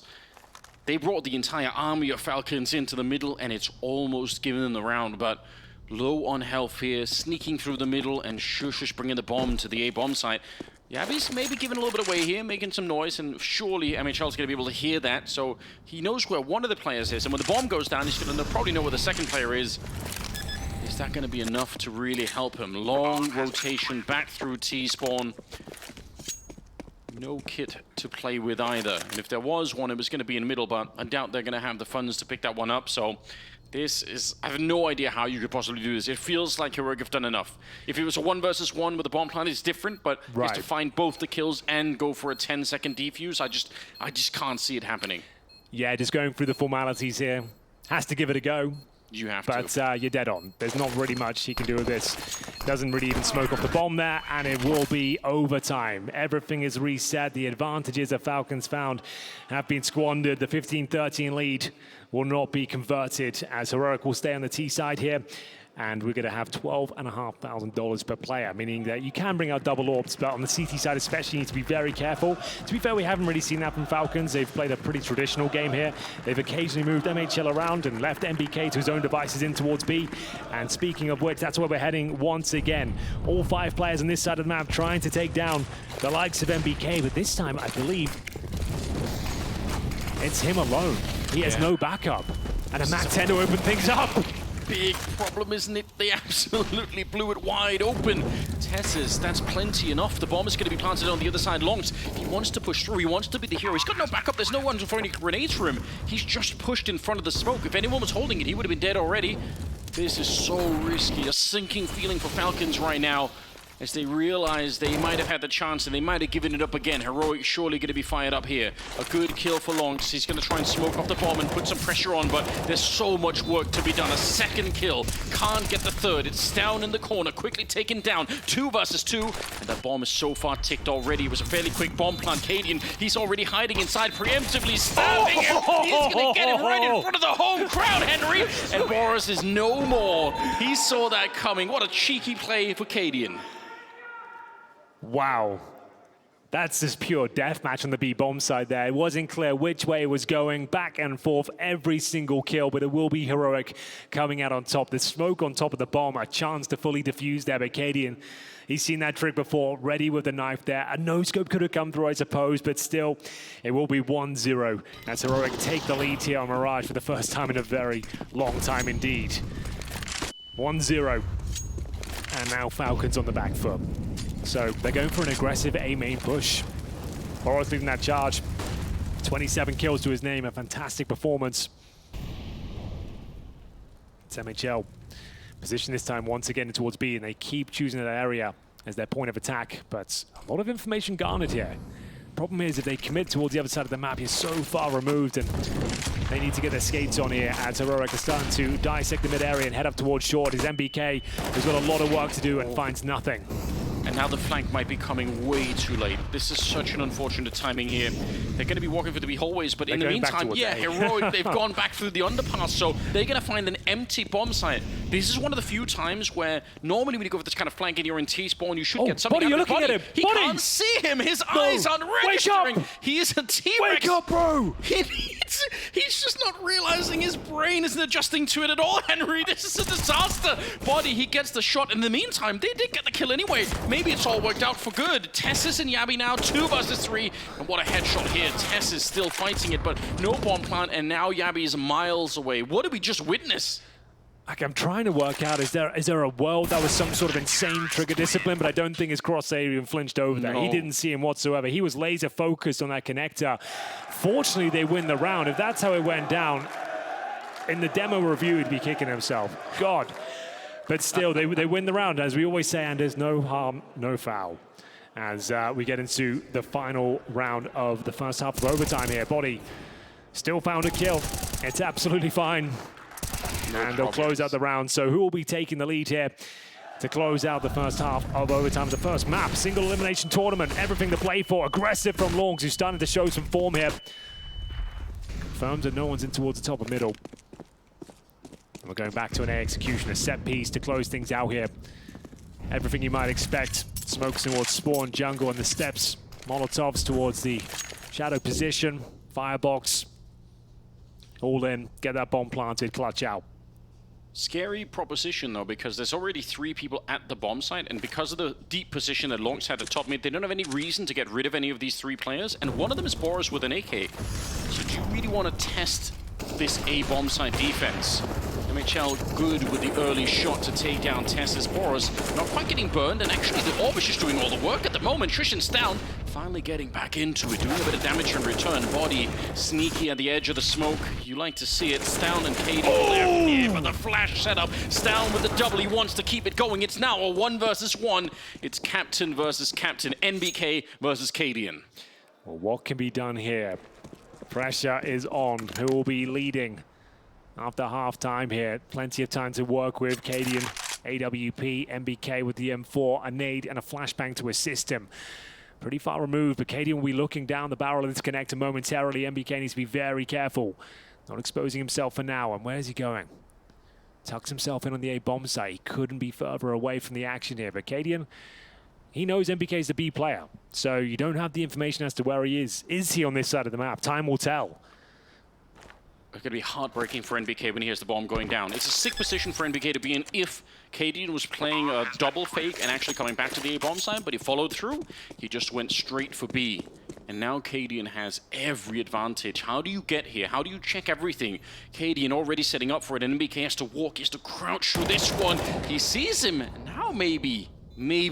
They brought the entire army of Falcons into the middle, and it's almost given them the round, but low on health here, sneaking through the middle, and Shush bringing the bomb to the A bomb site. Yabby's maybe giving a little bit away here, making some noise, and surely MHL's going to be able to hear that, so he knows where one of the players is, and when the bomb goes down, he's going to probably know where the second player is. Is that going to be enough to really help him? Long rotation back through T-spawn. No kit to play with either, and if there was one, it was going to be in the middle, but I doubt they're going to have the funds to pick that one up, so this is, I have no idea how you could possibly do this. It feels like Heroic have done enough. If it was a 1 versus 1 with a bomb plant, it's different, but just to find both the kills and go for a 10-second defuse, I just can't see it happening. Yeah, just going through the formalities here. Has to give it a go. You have to. But you're dead on. There's not really much he can do with this. Doesn't really even smoke off the bomb there, and it will be overtime. Everything is reset. The advantages that Falcons found have been squandered. The 15-13 lead will not be converted, as Heroic will stay on the T side here. And we're going to have $12,500 per player, meaning that you can bring out double orbs, but on the CT side especially, you need to be very careful. To be fair, we haven't really seen that from Falcons. They've played a pretty traditional game here. They've occasionally moved MHL around and left MBK to his own devices in towards B. And speaking of which, that's where we're heading once again. All 5 players on this side of the map trying to take down the likes of MBK, but this time, I believe, it's him alone. He has no backup. And a MAC-10 to open things up. Big problem, isn't it? They absolutely blew it wide open. Tesses, that's plenty enough. The bomb is going to be planted on the other side longs. He wants to push through. He wants to be the hero. He's got no backup. There's no one throwing any grenades for him. He's just pushed in front of the smoke. If anyone was holding it, he would have been dead already. This is so risky. A sinking feeling for Falcons right now, as they realize they might have had the chance and they might have given it up again. Heroic surely going to be fired up here. A good kill for Longs. He's going to try and smoke off the bomb and put some pressure on, but there's so much work to be done. A second kill. Can't get the third. It's down in the corner. Quickly taken down. 2 versus 2. And that bomb is so far ticked already. It was a fairly quick bomb plant. Cadian, he's already hiding inside, preemptively stabbing him. He's going to get him right in front of the home crowd, Henry. And Boros is no more. He saw that coming. What a cheeky play for Cadian. Wow. That's just pure deathmatch on the B-bomb side there. It wasn't clear which way it was going, back and forth, every single kill, but it will be Heroic coming out on top. The smoke on top of the bomb, a chance to fully defuse there by Cadian. He's seen that trick before, ready with the knife there. A no-scope could have come through, I suppose, but still, it will be 1-0 as Heroic take the lead here on Mirage for the first time in a very long time indeed. 1-0. And now Falcons on the back foot. So they're going for an aggressive A-main push. Boros leading that charge. 27 kills to his name, a fantastic performance. It's MHL. Position this time once again towards B, and they keep choosing that area as their point of attack, but a lot of information garnered here. Problem is, if they commit towards the other side of the map, he's so far removed, and they need to get their skates on here as Heroic is starting to dissect the mid-area and head up towards short. His MBK has got a lot of work to do and finds nothing. And now the flank might be coming way too late. This is such an unfortunate timing here. They're going to be walking through the B hallways, but in the meantime, yeah, Heroic, they've gone back through the underpass, so they're going to find an empty bomb site. This is one of the few times where normally when you go for this kind of flank and you're in T-spawn, you should get something. Buddy, you're looking at him. He can't see him. His eyes aren't registering. Wake up. He is a T-Rex. Wake up, bro. He's just not realizing his brain isn't adjusting to it at all, Henry. This is a disaster. Body, he gets the shot. In the meantime, they did get the kill anyway. Maybe it's all worked out for good. Tessis and Yabby now 2 versus 3. And what a headshot here. Tess is still fighting it, but no bomb plant, and now Yabby is miles away. What did we just witness? Like, I'm trying to work out, is there a world that was some sort of insane trigger discipline, but I don't think his crosshair even flinched over there. He didn't see him whatsoever. He was laser focused on that connector. Fortunately, they win the round. If that's how it went down, in the demo review, he'd be kicking himself. God. But still, they win the round, as we always say, and there's no harm, no foul. As we get into the final round of the first half of overtime here. Body still found a kill. It's absolutely fine. And they'll close out the round. So who will be taking the lead here to close out the first half of overtime? The first map, single elimination tournament, everything to play for. Aggressive from Longs, who's starting to show some form here. Confirms that no one's in towards the top of middle. And we're going back to an A execution, a set piece to close things out here. Everything you might expect. Smokes towards spawn, jungle, and the steps. Molotovs towards the shadow position. Firebox. all in, get that bomb planted, clutch out. Scary proposition, though, because there's already 3 people at the bomb site, and because of the deep position alongside the top mid, they don't have any reason to get rid of any of these 3 players, and one of them is boros with an AK. So do you really want to test this A bomb site defense? MHL good with the early shot to take down Tess's boros. Not quite getting burned, and actually the Orb is just doing all the work at the moment. Trishan's down, finally getting back into it, doing a bit of damage in return. Body sneaky at the edge of the smoke. You like to see it. Stown and Katie left here for the flash setup. Stown with the double, he wants to keep it going. It's now a 1 versus 1. It's Captain versus Captain. NBK versus Cadian. Well, what can be done here? Pressure is on. Who will be leading after half-time here? Plenty of time to work with. Cadian, AWP, NBK with the M4, a nade and a flashbang to assist him. Pretty far removed, but Cadian will be looking down the barrel of this connector momentarily. NBK needs to be very careful, not exposing himself for now. And where's he going? Tucks himself in on the A bomb site. He couldn't be further away from the action here, but Cadian, he knows NBK is the B player, so you don't have the information as to where he is. Is he on this side of the map? Time will tell. It's going to be heartbreaking for NBK when he hears the bomb going down. It's a sick position for NBK to be in if Cadian was playing a double fake and actually coming back to the A bomb side, but he followed through. He just went straight for B. And now Cadian has every advantage. How do you get here? How do you check everything? Cadian already setting up for it, and NBK has to walk, he has to crouch through this one. He sees him, and now maybe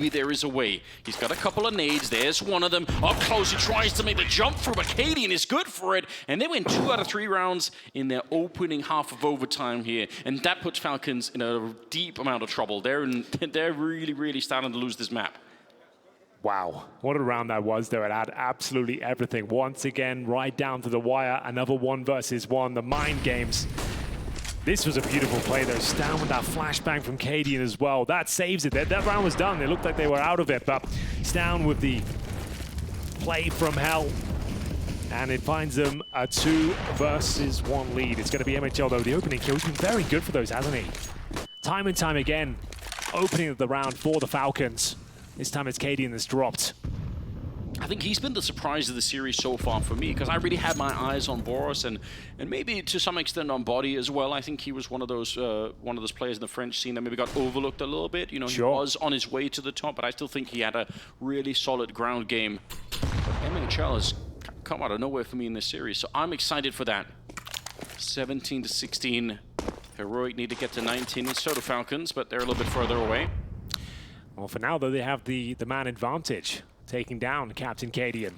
there is a way. He's got a couple of nades. There's one of them. Up close, he tries to make the jump through, but Cadian is good for it. And they win 2 out of 3 rounds in their opening half of overtime here. And that puts Falcons in a deep amount of trouble. They're really, really starting to lose this map. Wow, what a round that was, though. It had absolutely everything. Once again, right down to the wire. Another 1 versus 1. The mind games. This was a beautiful play, though. Stown with that flashbang from Cadian as well. That saves it. That round was done. It looked like they were out of it, but Stown with the play from hell. And it finds them a 2 versus 1 lead. It's going to be MHL, though. The opening kill has been very good for those, hasn't he? Time and time again, opening the round for the Falcons. This time it's Cadian that's dropped. I think he's been the surprise of the series so far for me, because I really had my eyes on boros and maybe to some extent on Body as well. I think he was one of those players in the French scene that maybe got overlooked a little bit. You know, He was on his way to the top, but I still think he had a really solid ground game. But MHL has come out of nowhere for me in this series, so I'm excited for that. 17-16. Heroic need to get to 19, and so do Falcons, but they're a little bit further away. Well, for now, though, they have the man advantage, taking down Captain Cadian.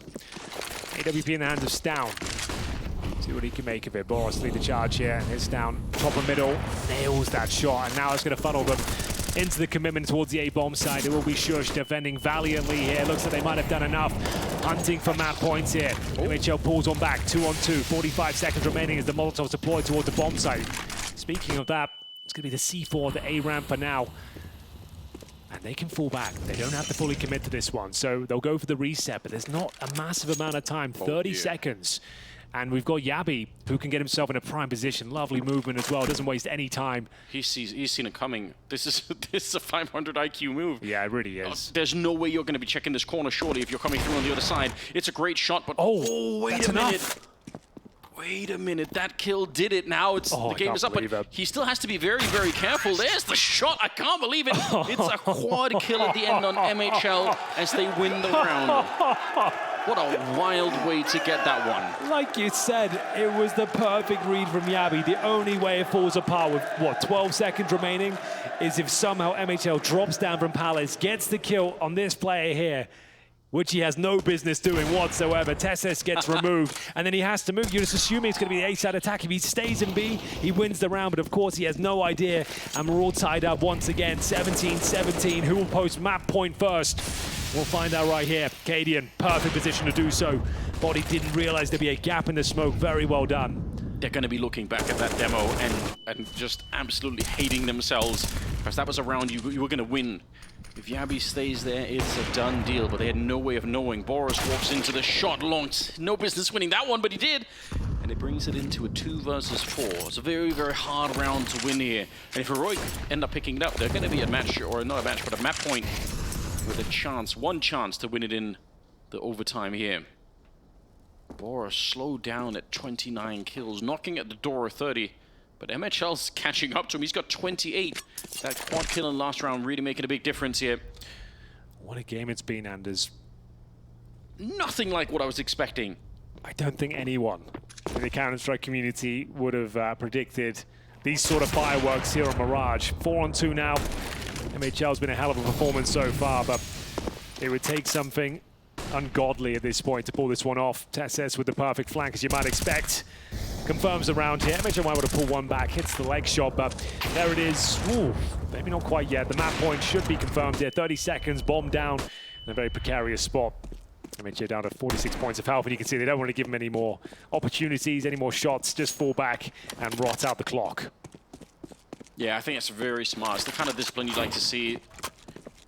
AWP in the hands of Stown. See what he can make of it. boros lead the charge here, and hits down top of middle, nails that shot, and now it's going to funnel them into the commitment towards the A-bomb side. It will be Shush defending valiantly here. Looks like they might have done enough. Hunting for map points here. MHL pulls one back, 2-on-2. 45 seconds remaining as the Molotovs deployed towards the bomb site. Speaking of that, it's going to be the C4, the A-ramp for now. And they can fall back. They don't have to fully commit to this one. So they'll go for the reset, but there's not a massive amount of time, 30 seconds. And we've got Yabi, who can get himself in a prime position. Lovely movement as well, doesn't waste any time. He's seen it coming. This is a 500 IQ move. Yeah, it really is. There's no way you're going to be checking this corner, surely, if you're coming through on the other side. It's a great shot, but wait a minute. Wait a minute, that kill did it. Now the game is up, but he still has to be very, very careful. There's the shot, I can't believe it. It's a quad kill at the end on MHL as they win the round. What a wild way to get that one. Like you said, it was the perfect read from Yabi. The only way it falls apart with, 12 seconds remaining is if somehow MHL drops down from Palace, gets the kill on this player here, which he has no business doing whatsoever. Tesses gets removed, and then he has to move. You're just assuming it's going to be the A-side attack. If he stays in B, he wins the round, but of course he has no idea, and we're all tied up once again, 17-17. Who will post map point first? We'll find out right here. Cadian, perfect position to do so. Body didn't realize there'd be a gap in the smoke. Very well done. They're going to be looking back at that demo and just absolutely hating themselves, because that was a round you were going to win. If Yabi stays there, it's a done deal, but they had no way of knowing. boros walks into the shot, launched. No business winning that one, but he did. And it brings it into a 2 versus 4. It's a very, very hard round to win here. And if Heroic end up picking it up, they're going to be a match, or not a match, but a map point with a chance, one chance to win it in the overtime here. boros slowed down at 29 kills, knocking at the door of 30. But MHL's catching up to him. He's got 28. That quad kill in last round really making a big difference here. What a game it's been, Anders. Nothing like what I was expecting. I don't think anyone in the counterstrike community would have predicted these sort of fireworks here on Mirage. 4-on-2 now. MHL's been a hell of a performance so far, but it would take something ungodly at this point to pull this one off. TSS with the perfect flank, as you might expect. Confirms the round here. MHL might want to pull one back, hits the leg shot, but there it is. Ooh, maybe not quite yet. The map point should be confirmed here. 30 seconds, bomb down in a very precarious spot. MHL down to 46 points of health, and you can see they don't want to give him any more opportunities, any more shots, just fall back and rot out the clock. Yeah, I think it's very smart. It's the kind of discipline you'd like to see.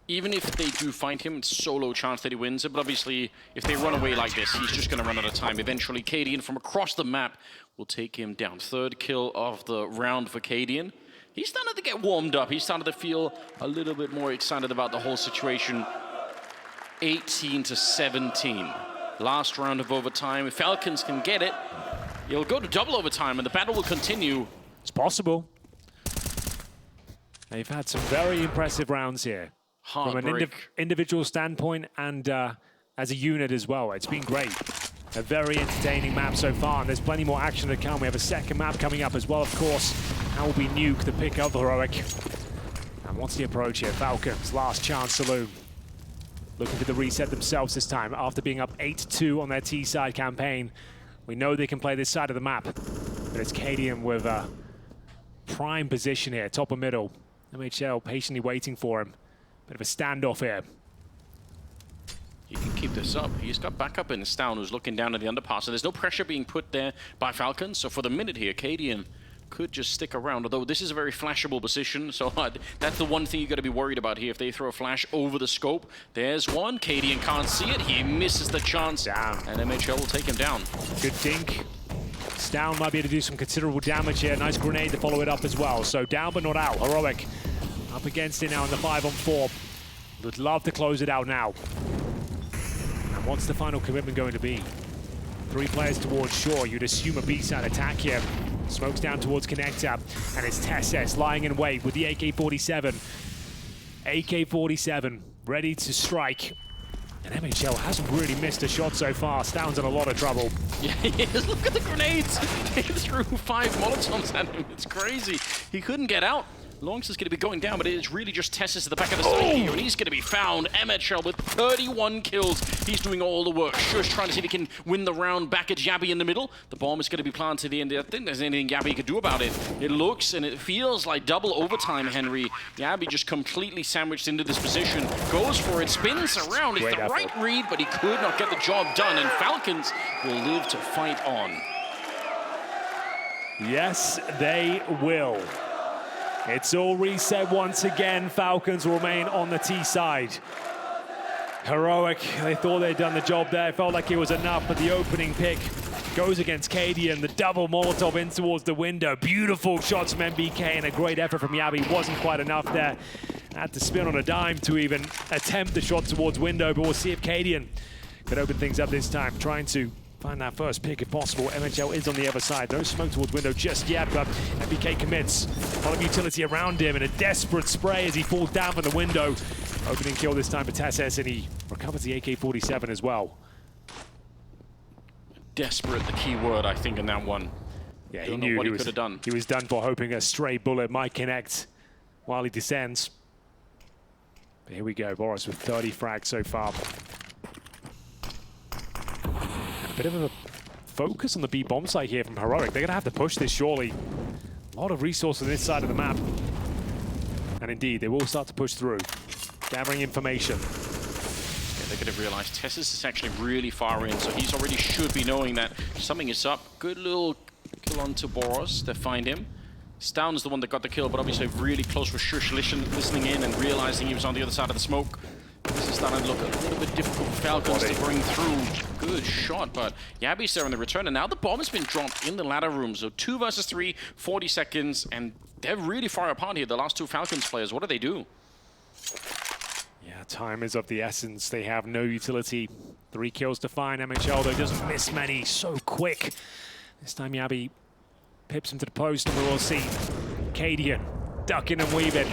Even if they do find him, it's so low chance that he wins it. But obviously, if they run away like this, he's just going to run out of time. Eventually, Cadian from across the map will take him down. Third kill of the round for Cadian. He's starting to get warmed up. He's starting to feel a little bit more excited about the whole situation. 18-17. Last round of overtime. If Falcons can get it, it'll go to double overtime, and the battle will continue. It's possible. They've had some very impressive rounds here. From an individual standpoint and as a unit as well. It's been great. A very entertaining map so far, and there's plenty more action to come. We have a second map coming up as well, of course. That will be Nuke, the pick of Heroic. And what's the approach here? Falcons, last chance saloon. Looking for the reset themselves this time after being up 8-2 on their T-side campaign. We know they can play this side of the map, but it's Cadian with a prime position here, top of middle. MHL patiently waiting for him. Bit of a standoff here. He can keep this up. He's got backup in Stown, who's looking down at the underpass, so there's no pressure being put there by Falcons. So for the minute here, Cadian could just stick around, although this is a very flashable position, so that's the one thing you got to be worried about here. If they throw a flash over the scope, there's one. Cadian can't see it. He misses the chance, down. And MHL will take him down. Good dink. Stown might be able to do some considerable damage here. Nice grenade to follow it up as well. So down but not out. Heroic up against it now in the 5-on-4. Would love to close it out now. And what's the final commitment going to be? 3 players towards shore. You'd assume a B-side attack here. Smokes down towards connector, and it's TSS lying in wait with the AK-47. AK-47 ready to strike. And MHL hasn't really missed a shot so far. Stown's in a lot of trouble. Yeah, he is. Look at the grenades. They threw 5 Molotovs at him. It's crazy. He couldn't get out. Longs is going to be going down, but it is really just Tessus at the back of the side here, and he's going to be found. MHL with 31 kills. He's doing all the work. Shush trying to see if he can win the round back at Yabi in the middle. The bomb is going to be planted in. I think there's anything Yabi could do about it. It looks and it feels like double overtime, Henry. Yabi just completely sandwiched into this position. Goes for it, spins around. It's the right read, but he could not get the job done, and Falcons will live to fight on. Yes, they will. It's all reset once again. Falcons will remain on the T side. Heroic, they thought they'd done the job there. It felt like it was enough, but the opening pick goes against Cadian. The double Molotov in towards the window. Beautiful shots from MBK and a great effort from Yabi. Wasn't quite enough there. Had to spin on a dime to even attempt the shot towards window, but we'll see if Cadian could open things up this time. Trying to find that first pick if possible. MHL is on the other side. No smoke towards window just yet, but MBK commits. A lot of utility around him and a desperate spray as he falls down from the window. Opening kill this time for TSS, and he recovers the AK-47 as well. Desperate, the key word, I think, in that one. Yeah, he knew what he could have done. He was done for, hoping a stray bullet might connect while he descends. But here we go, boros with 30 frags so far. A bit of a focus on the B bomb site here from Heroic. They're going to have to push this, surely. A lot of resources on this side of the map. And indeed, they will start to push through. Gathering information. Yeah, they're going to realize Tessus is actually really far in, so he's already should be knowing that something is up. Good little kill onto boros. They find him. Stown is the one that got the kill, but obviously really close with Shush listening in and realizing he was on the other side of the smoke. This is starting to look a little bit difficult for Falcons to bring through. Good shot, but Yabi's there in the return, and now the bomb has been dropped in the ladder room. So 2 versus 3, 40 seconds, and they're really far apart here, the last 2 Falcons players. What do they do? Yeah, time is of the essence. They have no utility. 3 kills to find. MHL, though, doesn't miss many. So quick. This time, Yabi pips him to the post, and we'll see Cadian ducking and weaving,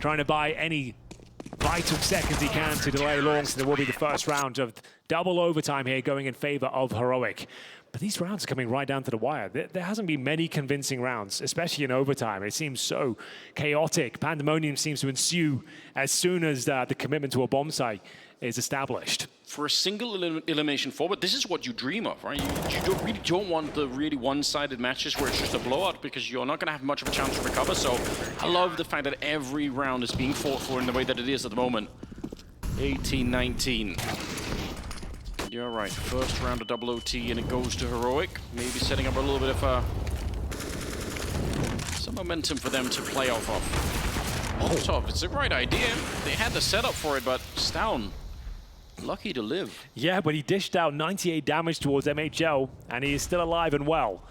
trying to buy any vital seconds he can to delay Longs. There will be the first round of double overtime here going in favor of Heroic. But these rounds are coming right down to the wire. There hasn't been many convincing rounds, especially in overtime. It seems so chaotic. Pandemonium seems to ensue as soon as the commitment to a bomb site is established. For a single elimination forward, this is what you dream of, right? You really don't want the really one-sided matches where it's just a blowout, because you're not going to have much of a chance to recover. So I love the fact that every round is being fought for in the way that it is at the moment. 18-19. You're right, first round of double OT, and it goes to Heroic. Maybe setting up a little bit of some momentum for them to play off of. So it's a great idea. They had the setup for it, but Stown, lucky to live. Yeah, but he dished out 98 damage towards MHL, and he is still alive and well.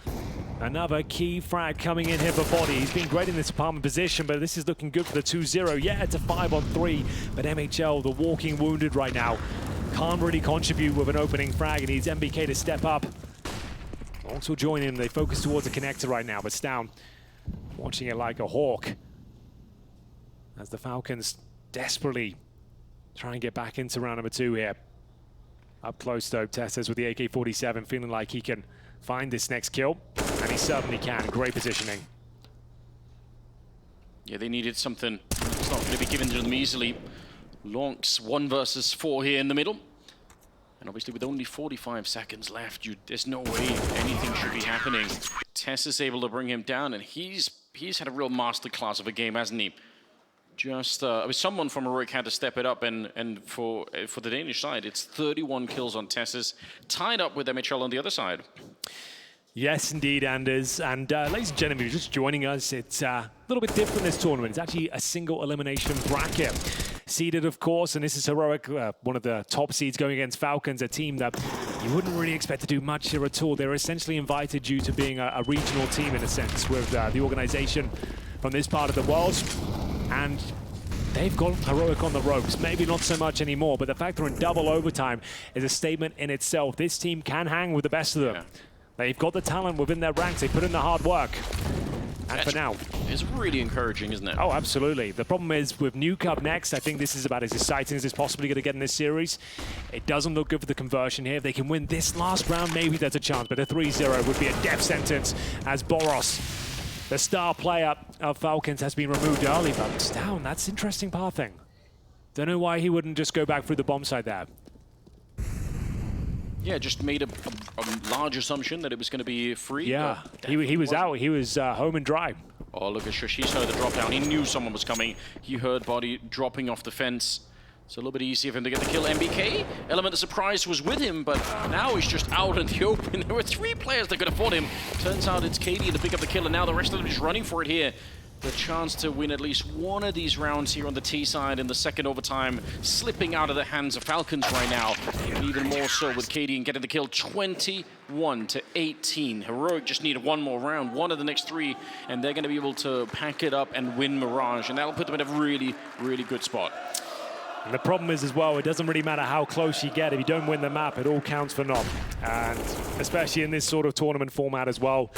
Another key frag coming in here for Body. He's been great in this apartment position, but this is looking good for the 2-0. Yeah, it's a 5-on-3, but MHL, the walking wounded right now, can't really contribute with an opening frag. He needs MBK to step up. Longs will join him. They focus towards the connector right now, but Stown watching it like a hawk as the Falcons desperately try and get back into round number 2 here. Up close though, Testes with the AK-47 feeling like he can find this next kill, and he certainly can. Great positioning. Yeah, they needed something. It's not going to be given to them easily. Longs 1 versus 4 here in the middle. And obviously with only 45 seconds left, there's no way anything should be happening. Tess is able to bring him down, and he's had a real masterclass of a game, hasn't he? Just someone from Heroic had to step it up, and for the Danish side, it's 31 kills on Tesses, tied up with MHL on the other side. Yes, indeed, Anders. And ladies and gentlemen, if you're just joining us, it's a little bit different this tournament. It's actually a single elimination bracket. Seeded, of course, and this is Heroic, one of the top seeds going against Falcons, a team that you wouldn't really expect to do much here at all. They're essentially invited due to being a regional team, in a sense, with the organization from this part of the world. And they've got Heroic on the ropes. Maybe not so much anymore, but the fact they're in double overtime is a statement in itself. This team can hang with the best of them. Yeah. They've got the talent within their ranks. They put in the hard work. And for now, it's really encouraging, isn't it? Oh, absolutely. The problem is with Nuke up next, I think this is about as exciting as it's possibly going to get in this series. It doesn't look good for the conversion here. If they can win this last round, maybe there's a chance, but a 3-0 would be a death sentence as Boros, the star player of Falcons, has been removed early, but it's down. That's interesting pathing. Don't know why he wouldn't just go back through the bomb side there. Yeah, just made a large assumption that it was going to be free. Yeah, he was out. He was home and dry. Oh, look at Shush. He's heard the drop down. He knew someone was coming. He heard Body dropping off the fence. It's a little bit easier for him to get the kill. MBK, element of surprise was with him, but now he's just out in the open. There were 3 players that could afford him. Turns out it's KD to pick up the kill, and now the rest of them is running for it here. The chance to win at least one of these rounds here on the T side in the second overtime, slipping out of the hands of Falcons right now. And even more so with KD and getting the kill, 21-18. Heroic just need one more round, one of the next 3, and they're going to be able to pack it up and win Mirage, and that'll put them in a really, really good spot. And the problem is as well, it doesn't really matter how close you get. If you don't win the map, it all counts for naught. And especially in this sort of tournament format as well.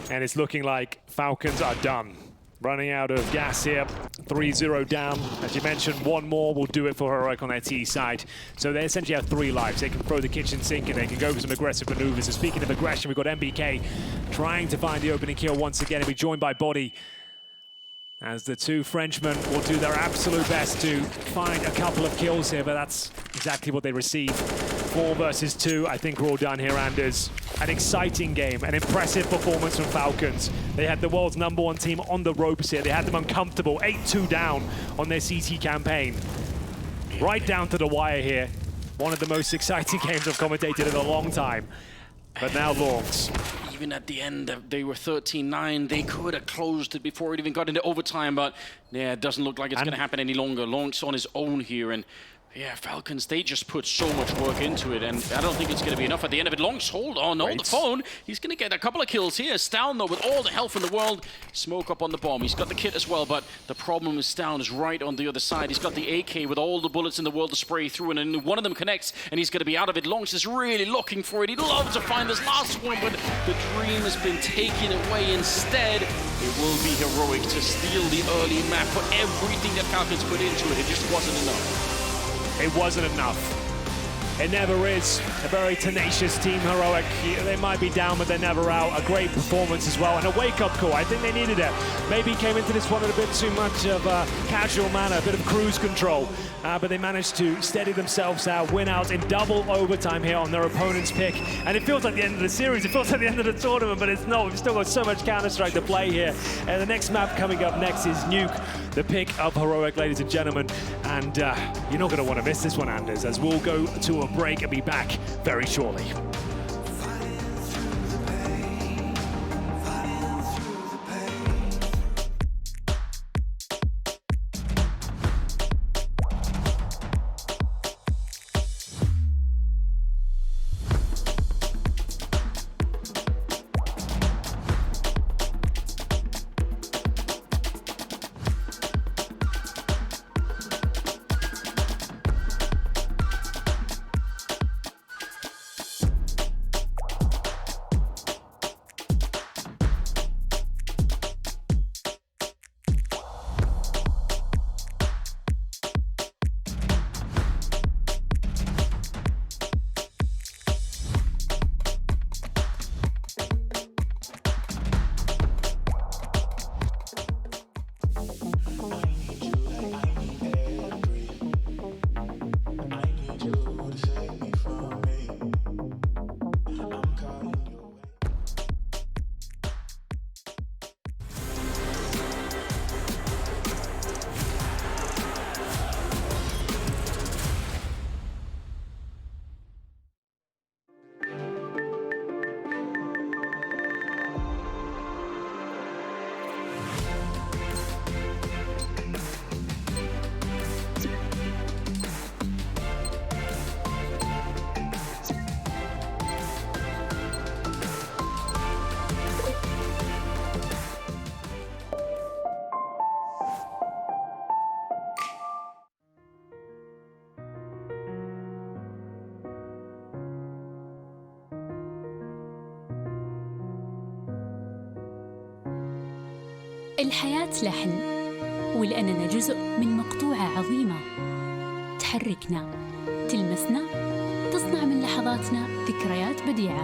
And it's looking like Falcons are done. Running out of gas here, 3-0 down. As you mentioned, one more will do it for Heroic on their T side. So they essentially have 3 lives. They can throw the kitchen sink and they can go for some aggressive maneuvers. And speaking of aggression, we've got MBK trying to find the opening kill once again. He'll be joined by Body, as the 2 Frenchmen will do their absolute best to find a couple of kills here, but that's exactly what they receive. 4 versus 2. I think we're all done here, Anders. An exciting game, an impressive performance from Falcons. They had the world's #1 team on the ropes here. They had them uncomfortable, 8-2 down on their CT campaign. Right down to the wire here. One of the most exciting games I've commentated in a long time. But now Longs. Even at the end, they were 13-9. They could have closed it before it even got into overtime, but yeah, it doesn't look like it's going to happen any longer. Longs on his own here, and Yeah, Falcons, they just put so much work into it, and I don't think it's going to be enough at the end of it. Long's hold, oh no, the phone. He's going to get a couple of kills here. Stown, though, with all the health in the world. Smoke up on the bomb. He's got the kit as well, but the problem is Stown is right on the other side. He's got the AK with all the bullets in the world to spray through, and then one of them connects, and he's going to be out of it. Longs is really looking for it. He'd love to find this last one, but the dream has been taken away. Instead, it will be heroic to steal the early map for everything that Falcons put into it. It just wasn't enough. It wasn't enough. It never is. A very tenacious team, Heroic. They might be down, but they're never out. A great performance as well, and a wake-up call. I think they needed it. Maybe came into this one in a bit too much of a casual manner, a bit of cruise control. But they managed to steady themselves out, win out in double overtime here on their opponent's pick. And it feels like the end of the series. It feels like the end of the tournament, but it's not. We've still got so much counterstrike to play here. And the next map coming up next is Nuke, the pick of Heroic, ladies and gentlemen. And you're not going to want to miss this one, Anders, as we'll go to a break and be back very shortly. الحياة لحن، ولأننا جزء من مقطوعة عظيمة تحركنا، تلمسنا، تصنع من لحظاتنا ذكريات بديعة.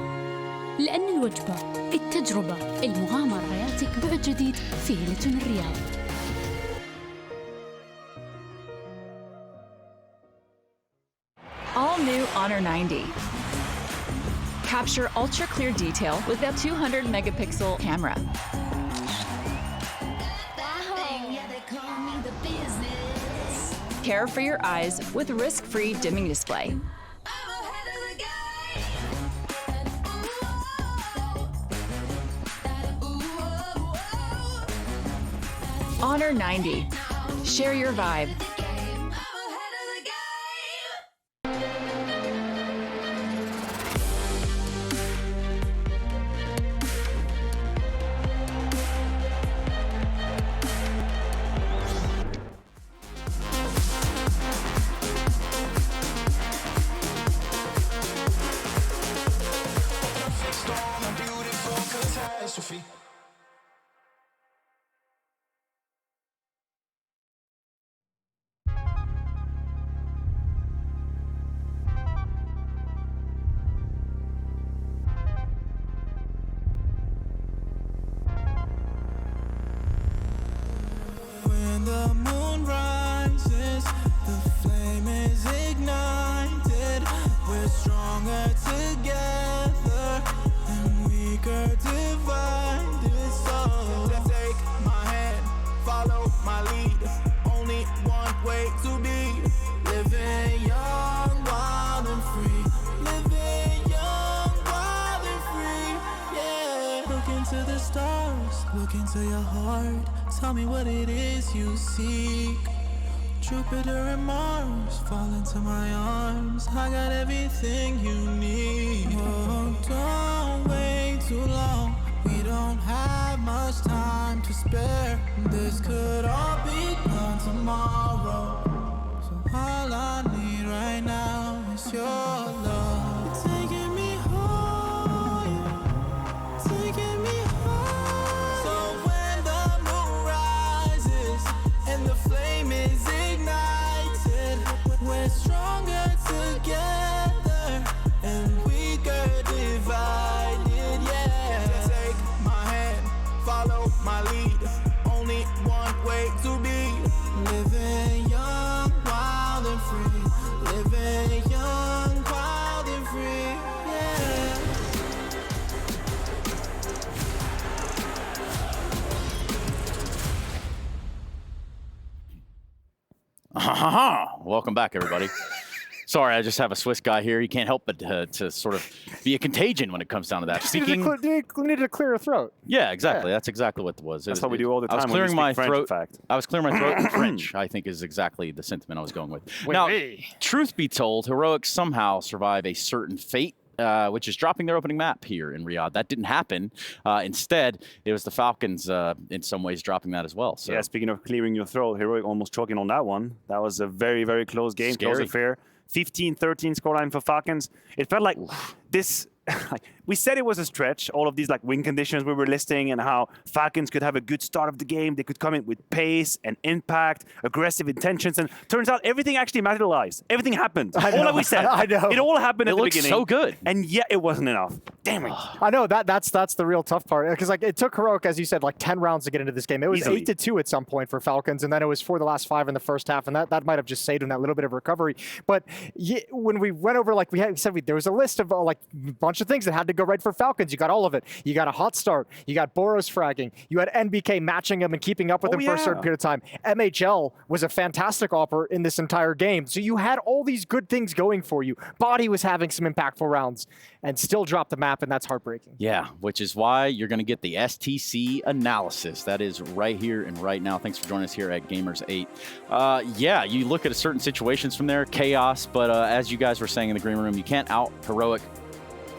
لأن الوجبة، التجربة، المغامرة، حياتك بعد جديد في هيلتون الرياض. All new Honor 90. Capture ultra clear detail with a 200 megapixel camera. Care for your eyes with risk-free dimming display. Honor 90. Share your vibe. When the moon rises, the flame is ignited. We're stronger together and weaker divided. So take my hand, follow my lead. Only one way to be living young, wild and free. Living young, wild and free. Yeah. Look into the stars, look into your heart. Tell me what it is you seek. Jupiter and Mars fall into my arms. I got everything you need. Oh, don't wait too long. We don't have much time to spare. This could all be gone tomorrow. So all I need right now is your love. Taking me home, taking me home. So when the moon rises and the flame is ignited, we're stronger together and weaker divided, yeah. Take my hand, follow my lead. Only one way to be. Living young, wild and free. Living young, wild and free, yeah. Welcome back, everybody. Sorry, I just have a Swiss guy here. He can't help but to sort of be a contagion when it comes down to that. Seeking... needed to clear a throat. Yeah, exactly. Yeah. That's exactly what it was. That's what we do all the time. I was clearing my throat. Fact. I was clearing my throat in French, I think is exactly the sentiment I was going with. Now, truth be told, Heroic somehow survive a certain fate, which is dropping their opening map here in Riyadh. That didn't happen. Instead, it was the Falcons in some ways dropping that as well. So. Yeah, speaking of clearing your throat, Heroic almost choking on that one. That was a very, very close game, close affair. 15-13 scoreline for Falcons. It felt like this... we said it was a stretch, all of these like win conditions we were listing and how Falcons could have a good start of the game. They could come in with pace and impact, aggressive intentions, and turns out everything actually materialized. Everything happened. All that we said. I know. It all happened at the beginning. It looked so good. And yet it wasn't enough. Damn it. I know, that's the real tough part. Because like it took Heroic, as you said, like 10 rounds to get into this game. It was Easily. 8-2 at some point for Falcons, and then it was for the last 5 in the first half, and that might have just saved them that little bit of recovery. But when we went over, like we said, there was a list of like a bunch of things that had to go right for Falcons. You got all of it. You got a hot start. You got boros fragging. You had NBK matching him and keeping up with him for a certain period of time. MHL was a fantastic offer in this entire game. So you had all these good things going for you. Body was having some impactful rounds and still dropped the map, and that's heartbreaking. Yeah, which is why you're going to get the STC analysis. That is right here and right now. Thanks for joining us here at Gamers8. Yeah, you look at certain situations from there, chaos, but as you guys were saying in the green room, you can't out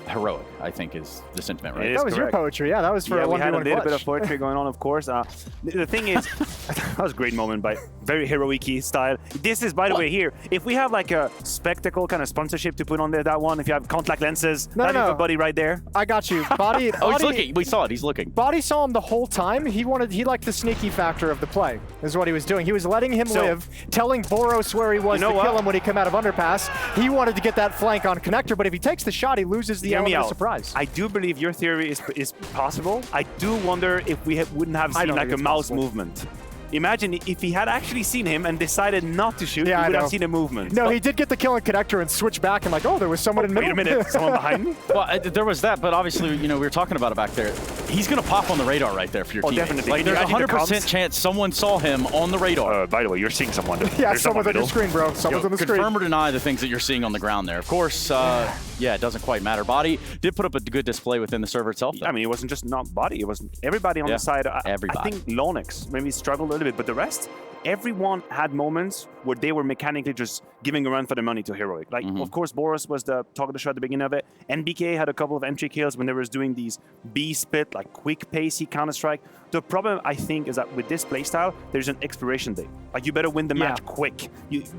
Heroic, I think, is the sentiment, right? That was correct. Your poetry. Yeah, that was for a 1v1 we had a little bit of poetry going on, of course. The thing is, that was a great moment, by very heroic-y style. This is, by the way, here, if we have like a spectacle kind of sponsorship to put on there, that one, if you have contact lenses, no. Buddy right there. I got you. Body. Oh, he's looking. We saw it. He's looking. Body saw him the whole time. He liked the sneaky factor of the play, is what he was doing. He was letting him live, telling Boros where he was to kill him when he came out of underpass. He wanted to get that flank on connector, but if he takes the shot, he loses the element of surprise. I do believe your theory is possible. I do wonder if we wouldn't have seen like a mouse movement. Imagine if he had actually seen him and decided not to shoot, we would have seen a movement. No, he did get the kill in connector and switch back and like, oh, there was someone in the middle. Wait a minute, someone behind me? Well, there was that, but obviously, you know, we were talking about it back there. He's going to pop on the radar right there for your teammates. Definitely. Like, there's a 100% chance someone saw him on the radar. By the way, you're seeing someone. Yeah, someone's on your screen, bro. Someone's on the screen. Confirm or deny the things that you're seeing on the ground there. Of course, yeah, it doesn't quite matter. Body did put up a good display within the server itself, though. I mean, it wasn't just not Body. It was everybody on the side. Everybody. I think Lonix maybe struggled a little bit, but the rest, everyone had moments where they were mechanically just giving a run for the money to Heroic. Like, of course, Boros was the talk of the show at the beginning of it. NBK had a couple of entry kills when they were doing these B-split, like quick pacey counterstrike. The problem, I think, is that with this playstyle, there's an expiration date. Like, you better win the match quick.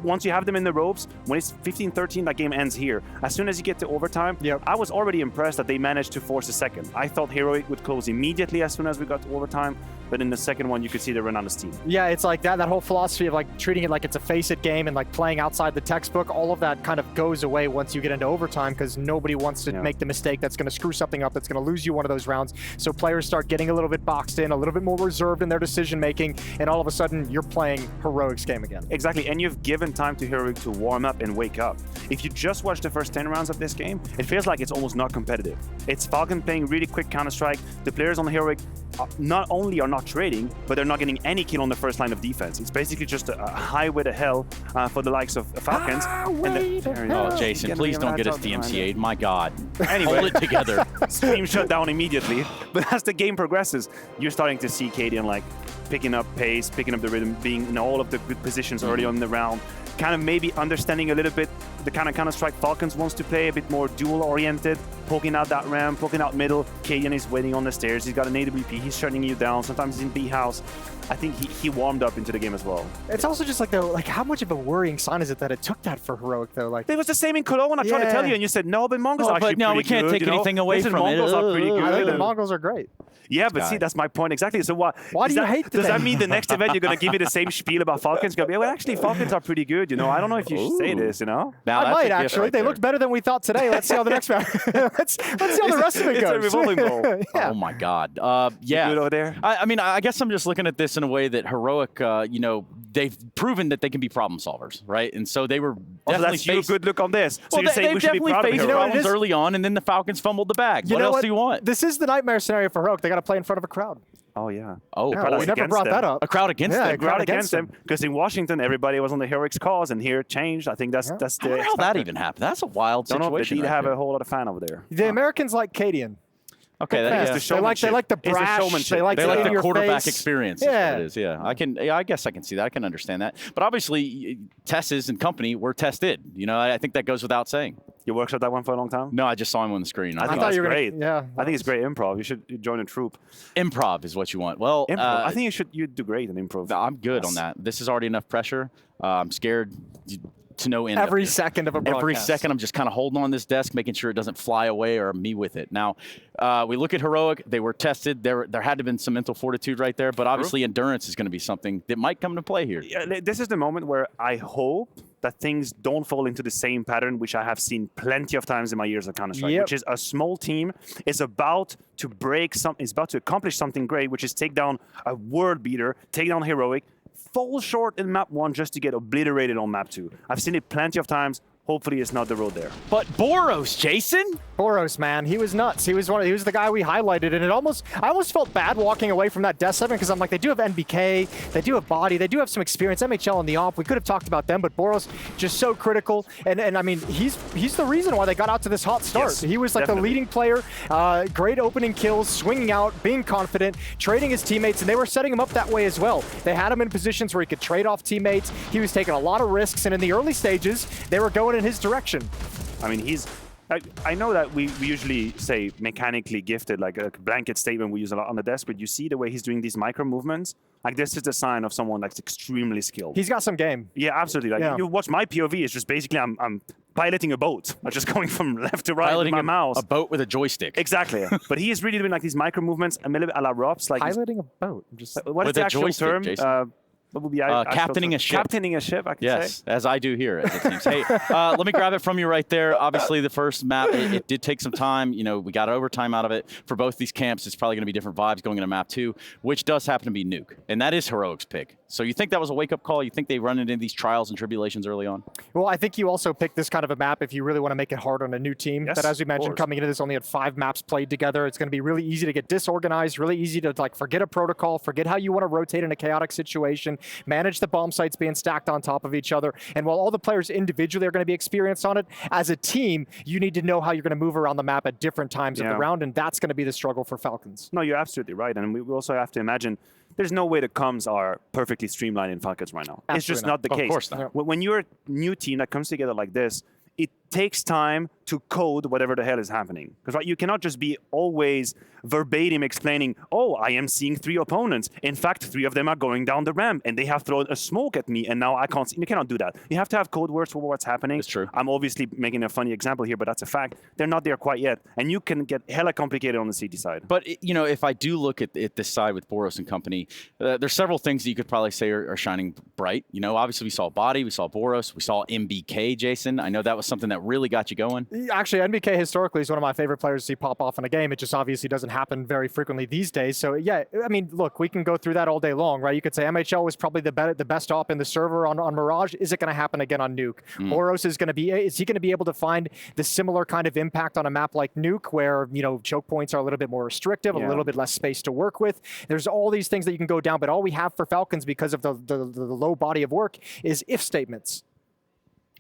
Once you have them in the ropes, when it's 15-13, that game ends here. As soon as you get to overtime, I was already impressed that they managed to force a second. I thought Heroic would close immediately as soon as we got to overtime, but in the second one, you could see they run out of steam. Yeah, it's like that whole philosophy of like treating it like it's a face-it game and like playing outside the textbook, all of that kind of goes away once you get into overtime because nobody wants to make the mistake that's going to screw something up, that's going to lose you one of those rounds. So players start getting a little bit boxed in, a little bit more reserved in their decision-making, and all of a sudden, you're playing Heroic's game again. Exactly, and you've given time to Heroic to warm up and wake up. If you just watch the first 10 rounds of this game, it feels like it's almost not competitive. It's Falcon playing really quick Counter-Strike. The players on Heroic not only are not trading, but they're not getting any kill on the first line of defense. It's basically just a highway to hell for the likes of Falcons. Oh, Jason, please don't get us DMCA'd. My God. Anyway, hold it together. Stream shut down immediately. But as the game progresses, you're starting to see Cadian like, picking up pace, picking up the rhythm, being in all of the good positions early on in the round. Kind of maybe understanding a little bit the kind of counterstrike Falcons wants to play, a bit more duel-oriented, poking out that ramp, poking out middle. Cadian is waiting on the stairs. He's got an AWP. He's shutting you down. Sometimes he's in B house. I think he warmed up into the game as well. It's also just like how much of a worrying sign is it that it took that for Heroic though? Like it was the same in Cologne. I tried to tell you, and you said no, but Mongols are actually no, pretty we can't good, take anything away from Mongols it. are pretty good. I think the Mongols are great. Yeah, but see, that's my point exactly. So why do you hate them? Does that mean the next event you're going to give me the same spiel about Falcons? You're going to be, well, actually, Falcons are pretty good. I don't know if you should say this. Now, I might actually. Right, they looked better than we thought today. Let's see how the next round. let's see how the rest of it goes. It's a revolving ball. Oh my God. Yeah. Good over there. I mean, I guess I'm just looking at this in a way that Heroic, they've proven that they can be problem solvers, right? And so they were definitely that's you a good look on this. So well, you're saying we should be proud of faced Heroic. problems early on, and then the Falcons fumbled the bag. What else do you want? This is the nightmare scenario for Heroic. They got to play in front of a crowd. Oh, yeah. Oh, yeah, we never brought that up. A crowd against them. A crowd against them. Because in Washington, everybody was on the Heroic's cause, and here it changed. I think that's the. I wonder how that even happened. That's a wild situation. Don't know if they need to have there. a whole lot of fan over there. The Americans like Cadian. Okay, that is the showmanship. They like the brash. They like the quarterback face. experience. Yeah, it is. Yeah, I guess I can see that. I can understand that. But obviously, Tesses and company were tested. I think that goes without saying. You workshop that one for a long time? No, I just saw him on the screen. I think that's great. I think it's great improv. You should join a troupe. Improv is what you want. Well, improv. I think you'd do great in improv. I'm good on that. This is already enough pressure. I'm scared to no end. Every second of a broadcast. Every second, I'm just kind of holding on this desk, making sure it doesn't fly away or me with it. Now, we look at Heroic. They were tested. There had to have been some mental fortitude right there, but obviously endurance is going to be something that might come to play here. Yeah, this is the moment where I hope that things don't fall into the same pattern, which I have seen plenty of times in my years of Counter-Strike, which is a small team is about to is about to accomplish something great, which is take down a world beater, take down Heroic, fall short in map 1 just to get obliterated on map 2. I've seen it plenty of times. Hopefully it's not the road there. But Boros, Jason? Boros, man, he was nuts. He was the guy we highlighted, and I almost felt bad walking away from that Death 7 because I'm like, they do have NBK, they do have body, they do have some experience. MHL in the off, we could have talked about them, but Boros just so critical. And I mean, he's the reason why they got out to this hot start. Yes, he was like the leading player, great opening kills, swinging out, being confident, trading his teammates, and they were setting him up that way as well. They had him in positions where he could trade off teammates. He was taking a lot of risks, and in the early stages, they were going in his direction. I mean, I know that we usually say mechanically gifted, like a blanket statement we use a lot on the desk, but you see the way he's doing these micro movements, like this is the sign of someone that's extremely skilled. He's got some game. Yeah, absolutely. Like you watch my POV, it's just basically I'm piloting a boat. I'm just going from left to right with my mouse. A boat with a joystick. Exactly. But he is really doing like these micro movements, a little bit a la Rops. Like piloting a boat. What is the actual term? What would be captaining a ship. Captaining a ship, I can say. Yes, as I do here at the teams. Hey, let me grab it from you right there. Obviously, the first map, it did take some time. We got overtime out of it. For both these camps, it's probably going to be different vibes going into map 2, which does happen to be Nuke. And that is Heroic's pick. So you think that was a wake-up call? You think they run into these trials and tribulations early on? Well, I think you also picked this kind of a map if you really want to make it hard on a new team. Yes, that, as we mentioned, coming into this only had 5 maps played together. It's going to be really easy to get disorganized, really easy to forget a protocol, forget how you want to rotate in a chaotic situation, manage the bomb sites being stacked on top of each other. And while all the players individually are going to be experienced on it, as a team, you need to know how you're going to move around the map at different times of the round, and that's going to be the struggle for Falcons. No, you're absolutely right. And we also have to imagine there's no way the comms are perfectly streamlined in Falcons right now. It's just not the case. Of course not. When you're a new team that comes together like this, it takes time to code whatever the hell is happening. Because you cannot just be always verbatim explaining, oh, I am seeing 3 opponents. In fact, 3 of them are going down the ramp, and they have thrown a smoke at me, and now I can't see. You cannot do that. You have to have code words for what's happening. It's true. I'm obviously making a funny example here, but that's a fact. They're not there quite yet, and you can get hella complicated on the CT side. But, if I do look at this side with Boros and company, there's several things that you could probably say are shining bright. Obviously we saw Body, we saw Boros, we saw MBK, Jason. I know that was something that really got you going. Actually, NBK historically is one of my favorite players to see pop off in a game. It just obviously doesn't happen very frequently these days. So yeah, I mean, look, we can go through that all day long, right? You could say MHL was probably the best op in the server on Mirage. Is it going to happen again on Nuke? Boros is he going to be able to find the similar kind of impact on a map like Nuke where, choke points are a little bit more restrictive, a little bit less space to work with? There's all these things that you can go down, but all we have for Falcons because of the low body of work is if statements.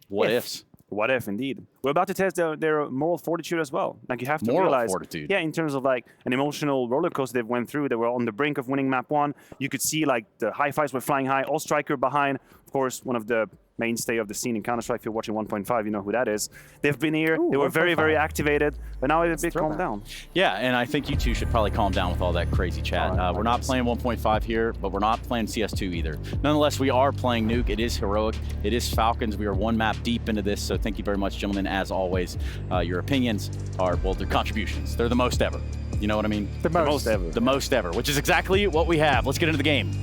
What ifs? What if, indeed. we're about to test their moral fortitude as well. Like, you have to Moral realize, fortitude. yeah, in terms of like an emotional roller coaster they've went through. They were on the brink of winning map 1. You could see like the high fives were flying high. All Striker behind, of course, one of the mainstay of the scene in Counter-Strike. If you're watching 1.5, you know who that is. They've been here. They were very, very activated, but now it's a bit calmed down. Yeah, and I think you two should probably calm down with all that crazy chat. We're not playing 1.5 here, but we're not playing CS2 either. Nonetheless, we are playing Nuke. It is Heroic. It is Falcons. We are one map deep into this, so thank you very much, gentlemen. As always, your opinions are, well, they're contributions. They're the most ever. You know what I mean? The most ever. The most ever, which is exactly what we have. Let's get into the game.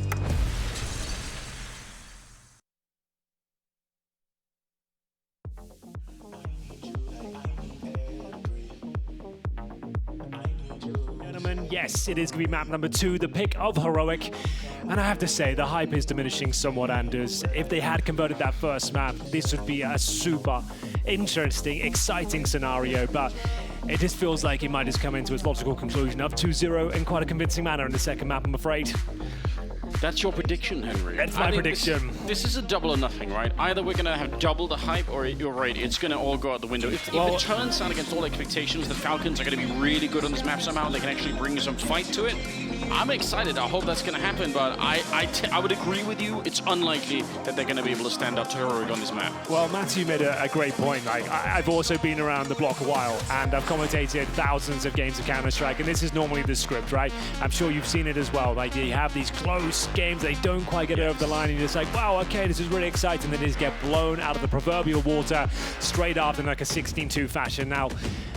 Yes, it is going to be map number 2, the pick of Heroic. And I have to say, the hype is diminishing somewhat, Anders. If they had converted that first map, this would be a super interesting, exciting scenario. But it just feels like it might just come into its logical conclusion of 2-0 in quite a convincing manner in the second map, I'm afraid. That's your prediction, Henry. That's my prediction. This is a double or nothing, right? Either we're going to have double the hype, or you're right, it's going to all go out the window. If it turns out against all expectations, the Falcons are going to be really good on this map somehow, they can actually bring some fight to it, I'm excited. I hope that's going to happen, but I would agree with you. It's unlikely that they're going to be able to stand up to Heroic on this map. Well, Matthew made a great point. Like, I've also been around the block a while, and I've commentated thousands of games of Counter-Strike, and this is normally the script, right? I'm sure you've seen it as well. Like, you have these close games, they don't quite get over the line, and you're just like, wow, okay, this is really exciting. Then they just get blown out of the proverbial water straight after in like a 16-2 fashion. Now,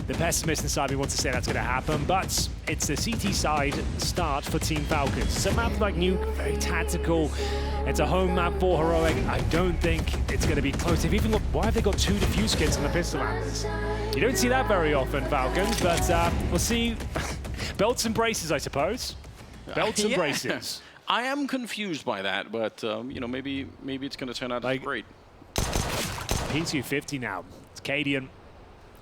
the pessimist inside me wants to say that's going to happen, but it's the CT side start for Team Falcons. So map like Nuke, very tactical. It's a home map for Heroic. I don't think it's going to be close. They've even got, why have they got 2 defuse kits on the pistol landers? You don't see that very often, Falcons, but we'll see. Belts and braces, I suppose. Belts and braces. I am confused by that, but you know, maybe it's going to turn out like, great. P250 now. It's Cadian.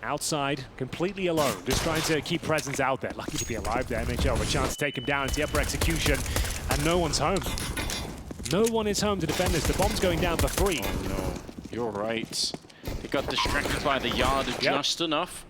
Outside, completely alone, just trying to keep presence out there. Lucky to be alive there. MHL with a chance to take him down. It's the upper execution, and no one's home. No one is home to defend this. The bomb's going down for free. Oh no, you're right. They got distracted by the yard just enough.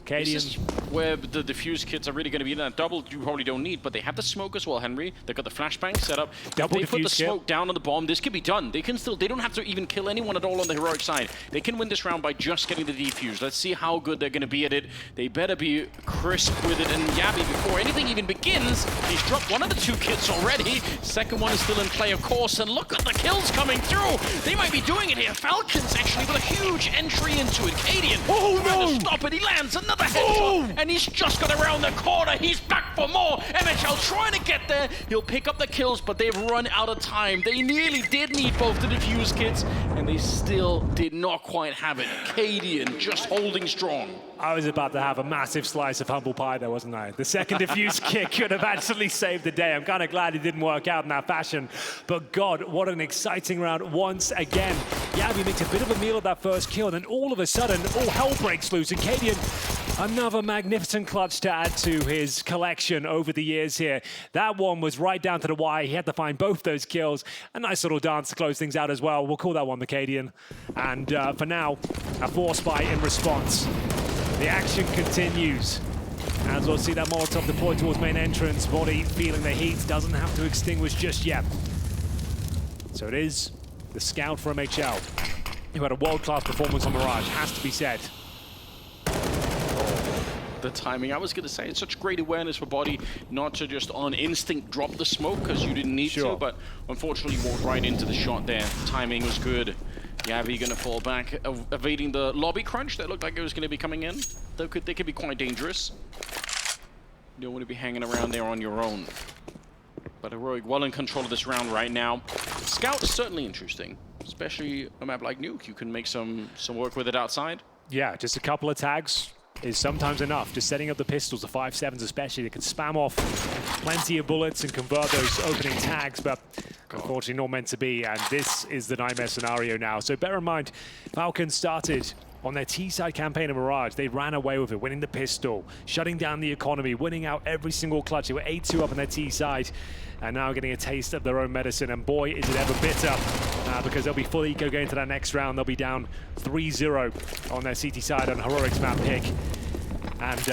Cadian. This is where the diffuse kits are really going to be in that double you probably don't need, but they have the smoke as well, Henry. They've got the flashbang set up. Double they put the diffuse kit. smoke down on the bomb. This can be done. They can still, they don't have to even kill anyone at all on the Heroic side. They can win this round by just getting the defuse. Let's see how good they're going to be at it. They better be crisp with it. And Yabby, before anything even begins, he's dropped one of the 2 kits already. Second one is still in play, of course, and look at the kills coming through. They might be doing it here. Falcons actually with a huge entry into it. Cadian trying to stop it. He lands another headshot. And he's just got around the corner. He's back for more. MHL trying to get there. He'll pick up the kills, but they've run out of time. They nearly did need both the defuse kits, and they still did not quite have it. Cadian just holding strong. I was about to have a massive slice of humble pie there, wasn't I? The second defuse kick could have actually saved the day. I'm kind of glad it didn't work out in that fashion. But God, what an exciting round once again. Yabby makes a bit of a meal of that first kill, and then all of a sudden, all hell breaks loose. And Cadian, another magnificent clutch to add to his collection over the years here. That one was right down to the wire. He had to find both those kills. A nice little dance to close things out as well. We'll call that one the Cadian. And for now, a force buy in response. The action continues. As we'll see that Molotov deployed towards main entrance. Body feeling the heat, doesn't have to extinguish just yet. So it is the scout for MHL, who had a world-class performance on Mirage, has to be said. The timing, I was going to say, it's such great awareness for Body not to just on instinct drop the smoke because you didn't need to, but unfortunately walked right into the shot there. Timing was good. Yabby going to fall back, evading the lobby crunch that looked like it was going to be coming in. They could be quite dangerous. You don't want to be hanging around there on your own. But Heroic well in control of this round right now. Scout is certainly interesting, especially a map like Nuke. You can make some work with it outside. Yeah, just a couple of tags is sometimes enough. Just setting up the pistols, the 5.7s especially, they can spam off plenty of bullets and convert those opening tags, but unfortunately not meant to be, and this is the nightmare scenario now. So bear in mind, Falcons started on their T-side campaign of Mirage. They ran away with it, winning the pistol, shutting down the economy, winning out every single clutch. They were 8-2 up on their T-side, and now getting a taste of their own medicine. And boy, is it ever bitter, because they'll be full eco going into that next round. They'll be down 3-0 on their CT side on Heroic's map pick. And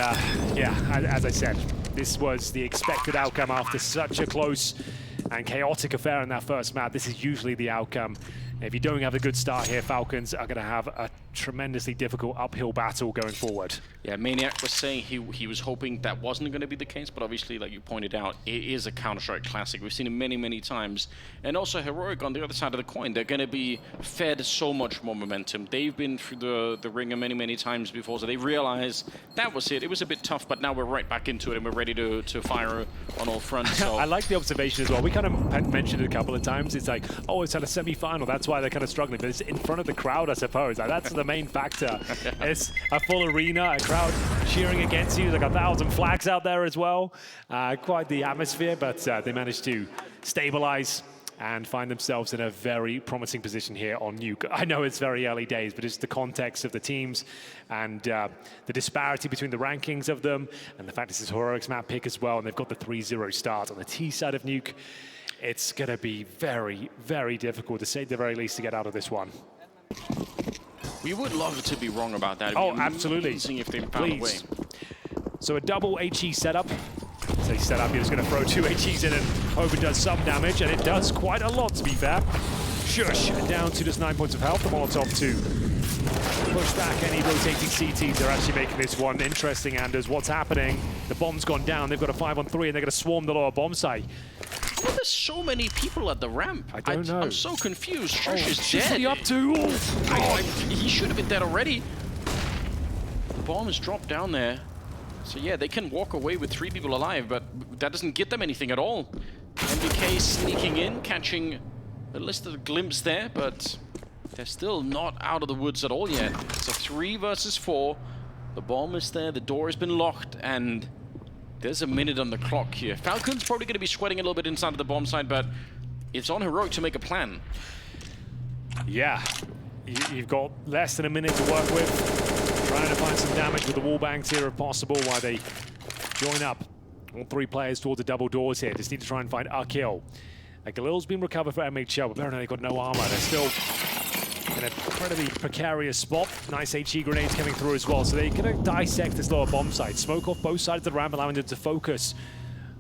yeah, as I said, this was the expected outcome after such a close and chaotic affair in that first map. This is usually the outcome. If you don't have a good start here, Falcons are going to have a tremendously difficult uphill battle going forward. Yeah, Maniac was saying he was hoping that wasn't going to be the case, but obviously, like you pointed out, it is a Counter-Strike classic. We've seen it many, many times. And also Heroic on the other side of the coin, they're going to be fed so much more momentum. They've been through the ringer many, many times before, so they realize that was it. It was a bit tough, but now we're right back into it, and we're ready to fire on all fronts. So. I like the observation as well. We kind of mentioned it a couple of times. It's like, oh, it's at a semi-final. That's why they're kind of struggling. But it's in front of the crowd, I suppose. Like, that's the main factor. It's a full arena, a crowd cheering against you. There's like 1,000 flags out there as well. Quite the atmosphere, but they managed to stabilize and find themselves in a very promising position here on Nuke. I know it's very early days, but it's the context of the teams and the disparity between the rankings of them, and the fact this is Heroic's map pick as well, and they've got the 3-0 start on the T side of Nuke. It's going to be very, very difficult, to say the very least, to get out of this one. We would love to be wrong about that. Oh, absolutely. Seeing if they found a way. So a double HE setup. Say setup, you're just going to throw 2 HEs in and hope it does some damage, and it does quite a lot, to be fair. Shush, down to just 9 points of health. The Molotov to push back any rotating CTs. They're actually making this one interesting, Anders. What's happening? The bomb's gone down. They've got a 5-on-3, and they're going to swarm the lower bomb site. Well, there's so many people at the ramp. I don't know. I'm so confused. Shush is What's dead. he up to? He should have been dead already. The bomb is dropped down there. So yeah, they can walk away with 3 people alive, but that doesn't get them anything at all. MBK sneaking in, catching a little glimpse there, but they're still not out of the woods at all yet. It's a 3 versus 4. The bomb is there, the door has been locked, and there's a minute on the clock here. Falcons probably going to be sweating a little bit inside of the bomb side, but it's on Heroic to make a plan. Yeah, you've got less than a minute to work with. Trying to find some damage with the wall bangs here if possible while they join up. All 3 players towards the double doors here. Just need to try and find a kill. Galil's been recovered for MHL, but apparently they've got no armor. They're still in an incredibly precarious spot. Nice HE grenades coming through as well. So they're going to dissect this lower bomb site. Smoke off both sides of the ramp, allowing them to focus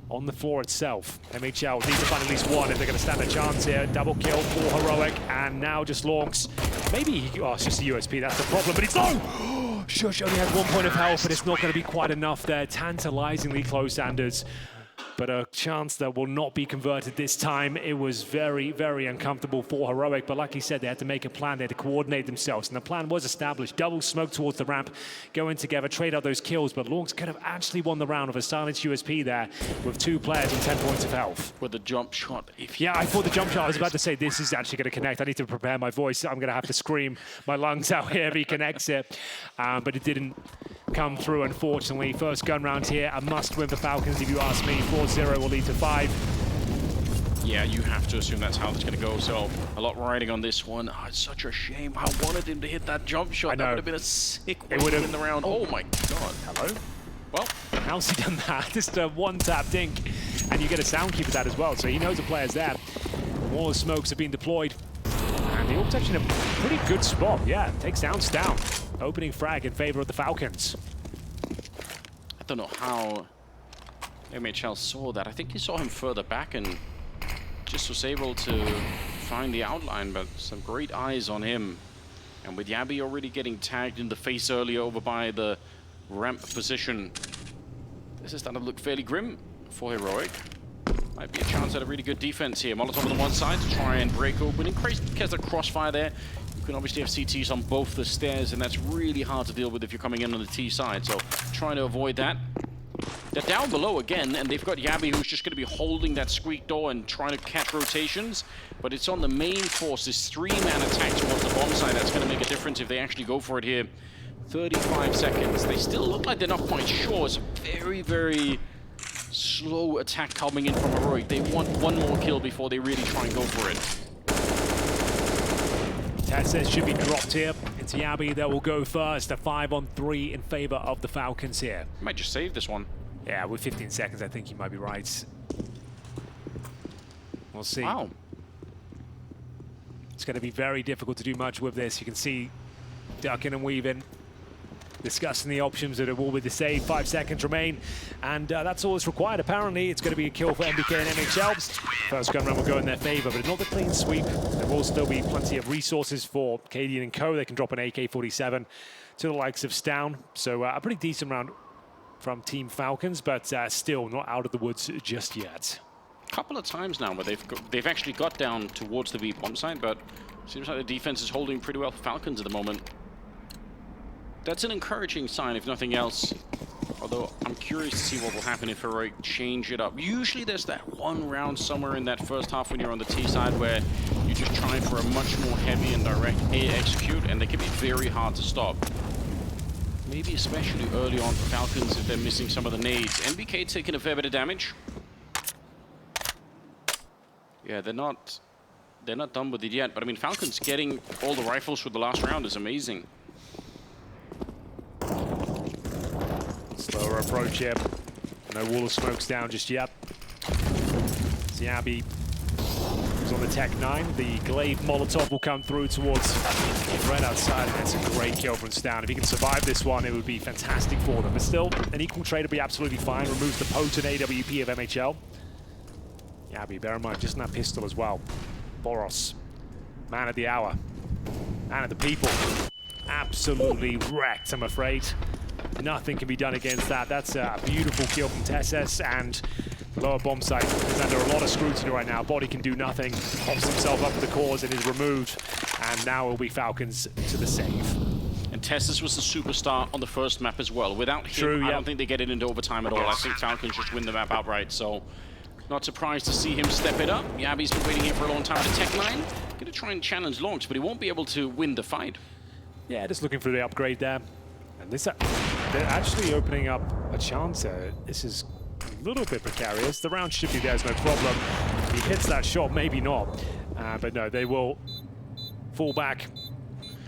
on the floor itself. MHL need to find at least one if they're going to stand a chance here. Double kill for Heroic, and now just Lonks. Maybe, oh, it's just a USP, that's the problem, but it's low! Shush only has 1 point of health, but it's not going to be quite enough there. Tantalizingly close, Anders. But a chance that will not be converted this time. It was very, very uncomfortable for Heroic, but like he said, they had to make a plan. They had to coordinate themselves, and the plan was established. Double smoke towards the ramp, going together, trade out those kills, but Lonks could have actually won the round with a silenced USP there with 2 players and 10 points of health. With the jump shot. Yeah, I thought the jump shot, I was about to say, this is actually going to connect. I need to prepare my voice. I'm going to have to scream my lungs out here if he connects it. But it didn't come through, unfortunately. First gun round here, a must win for Falcons, if you ask me. 4-0 will lead to 5. Yeah, you have to assume that's how it's going to go. So a lot riding on this one. Oh, it's such a shame. I wanted him to hit that jump shot. That would have been a sick way to win the round. Oh my god. Hello? Well, how's he done that? Just a one-tap dink, and you get a sound keep with that as well. So he knows the player's there. All the smokes have been deployed, and the AWP touching a pretty good spot. Yeah, takes down. Opening frag in favor of the Falcons. I don't know how MHL saw that. I think he saw him further back and just was able to find the outline, but some great eyes on him. And with Yabi already getting tagged in the face earlier over by the ramp position, this is starting to look fairly grim for Heroic. Might be a chance at a really good defense here. Molotov on the one side to try and break open. In case there's a crossfire there, you can obviously have CTs on both the stairs, and that's really hard to deal with if you're coming in on the T side. So trying to avoid that. They're down below again, and they've got Yabi, who's just going to be holding that squeak door and trying to catch rotations. But it's on the main force, this 3-man attack towards the bomb side. That's going to make a difference if they actually go for it here. 35 seconds. They still look like they're not quite sure. It's a very, very slow attack coming in from Heroic. They want one more kill before they really try and go for it. Tess says should be dropped here. It's Yabi that will go first. A 5-on-3 in favor of the Falcons here. Might just save this one. Yeah, with 15 seconds, I think you might be right. We'll see. Wow. It's going to be very difficult to do much with this. You can see ducking and weaving, discussing the options that it will be the save. 5 seconds remain, and that's all that's required. Apparently, it's going to be a kill for MBK and NHL. First gun round will go in their favor, but not the clean sweep. There will still be plenty of resources for Cadian and co. They can drop an AK-47 to the likes of Stown. So a pretty decent round from Team Falcons, but still not out of the woods just yet. Couple of times now where they've actually got down towards the B bomb site, but seems like the defense is holding pretty well for Falcons at the moment. That's an encouraging sign, if nothing else. Although I'm curious to see what will happen if Heroic change it up. Usually there's that one round somewhere in that first half when you're on the T side where you're just trying for a much more heavy and direct A execute, and they can be very hard to stop. Maybe especially early on for Falcons if they're missing some of the nades. NBK taking a fair bit of damage. Yeah, they're not done with it yet, but I mean, Falcons getting all the rifles for the last round is amazing. Slower approach here. No wall of smokes down just yet. Ziabi is on the Tech 9. The Glaive Molotov will come through towards right outside, and that's a great kill from Stown. If he can survive this one, it would be fantastic for them. But still, an equal trade would be absolutely fine. Removes the potent AWP of MHL. Yabi, bear in mind, just in that pistol as well. Boros, man of the hour, man of the people. Absolutely wrecked, I'm afraid. Nothing can be done against that. That's a beautiful kill from Tesses, and the lower bomb site is under a lot of scrutiny right now. Body can do nothing, pops himself up with the cause and is removed. And now it will be Falcons to the save. And Tesses was the superstar on the first map as well. Without him, I don't think they get it into overtime at all. I think Falcons just win the map outright, so not surprised to see him step it up. Yabi's been waiting here for a long time at Tech 9. Gonna try and challenge Longs, but he won't be able to win the fight. Yeah, just looking for the upgrade there. And this, they're actually opening up a chance there. This is a little bit precarious. The round should be there, no problem. If he hits that shot, maybe not. But no, they will fall back,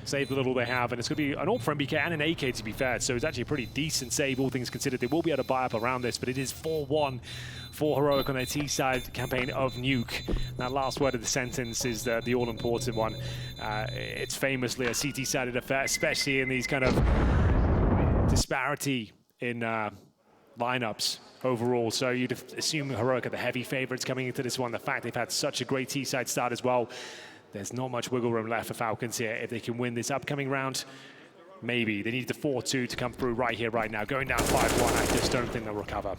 save the little they have, and it's going to be an AWP for MBK and an AK, to be fair. So it's actually a pretty decent save, all things considered. They will be able to buy up around this, but it is 4-1 for Heroic on their T-side campaign of Nuke. That last word of the sentence is the all-important one. It's famously a CT-sided affair, especially in these kind of disparity in lineups overall. So you'd assume Heroic are the heavy favorites coming into this one. The fact they've had such a great T-side start as well, there's not much wiggle room left for Falcons here. If they can win this upcoming round, maybe. They need the 4-2 to come through right here, right now. Going down 5-1, I just don't think they'll recover.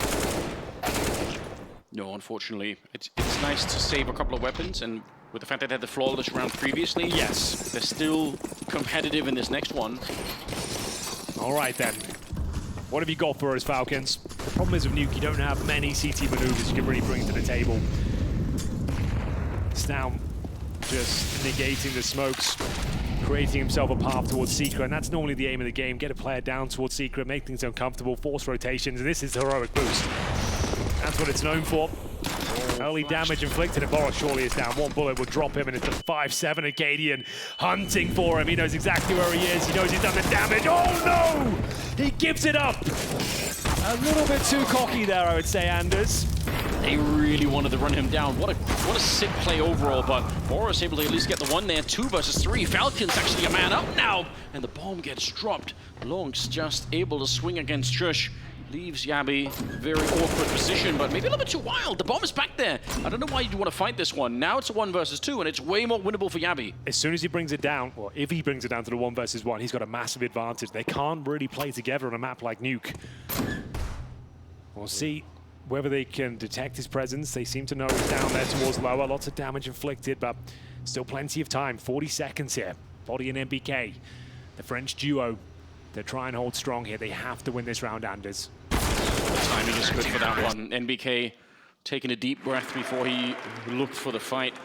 No, unfortunately. It's nice to save a couple of weapons, and with the fact that they had the flawless round previously, yes, they're still competitive in this next one. All right, then. What have you got for us, Falcons? The problem is with Nuke, you don't have many CT maneuvers you can really bring to the table. Stown just negating the smokes, creating himself a path towards Secret, and that's normally the aim of the game. Get a player down towards Secret, make things uncomfortable, force rotations, and this is the Heroic boost. That's what it's known for. Early damage inflicted, and Boros surely is down. One bullet will drop him, and it's a 5-7 Acadian hunting for him. He knows exactly where he is. He knows he's done the damage. Oh no! He gives it up! A little bit too cocky there, I would say, Anders. They really wanted to run him down. What a sick play overall, but Boros able to at least get the one there. 2 versus 3. Falcons actually a man up now, and the bomb gets dropped. Longs just able to swing against Shush. Leaves Yabi very awkward position, but maybe a little bit too wild. The bomb is back there. I don't know why you'd want to fight this one. Now it's a 1 versus 2, and it's way more winnable for Yabi. As soon as he brings it down, or if he brings it down to the 1 versus 1, he's got a massive advantage. They can't really play together on a map like Nuke. We'll see whether they can detect his presence. They seem to know he's down there towards lower. Lots of damage inflicted, but still plenty of time. 40 seconds here. Body and MBK. The French duo. They're trying to hold strong here. They have to win this round, Anders. The timing is good for that one. NBK taking a deep breath before he looked for the fight.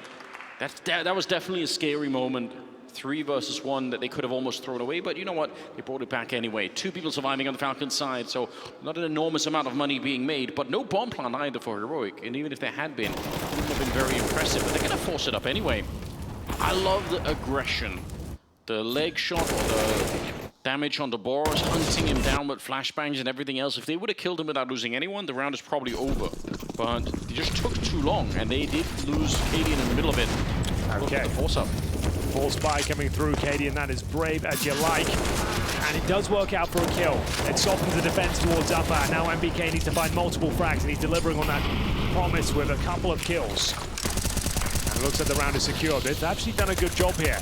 That was definitely a scary moment. 3 versus 1 that they could have almost thrown away, but you know what? They brought it back anyway. 2 people surviving on the Falcons side, so not an enormous amount of money being made, but no bomb plant either for Heroic, and even if there had been, it wouldn't have been very impressive, but they're going to force it up anyway. I love the aggression the leg shot or the damage on the boros, hunting him down with flashbangs and everything else. If they would have killed him without losing anyone, the round is probably over. But they just took too long, and they did lose Cadian in the middle of it. Okay. Force up. Full spy coming through, Cadian. That is brave as you like. And it does work out for a kill. It softens the defense towards upper. Now MBK needs to find multiple frags, and he's delivering on that promise with a couple of kills. And it looks like the round is secure. They've actually done a good job here.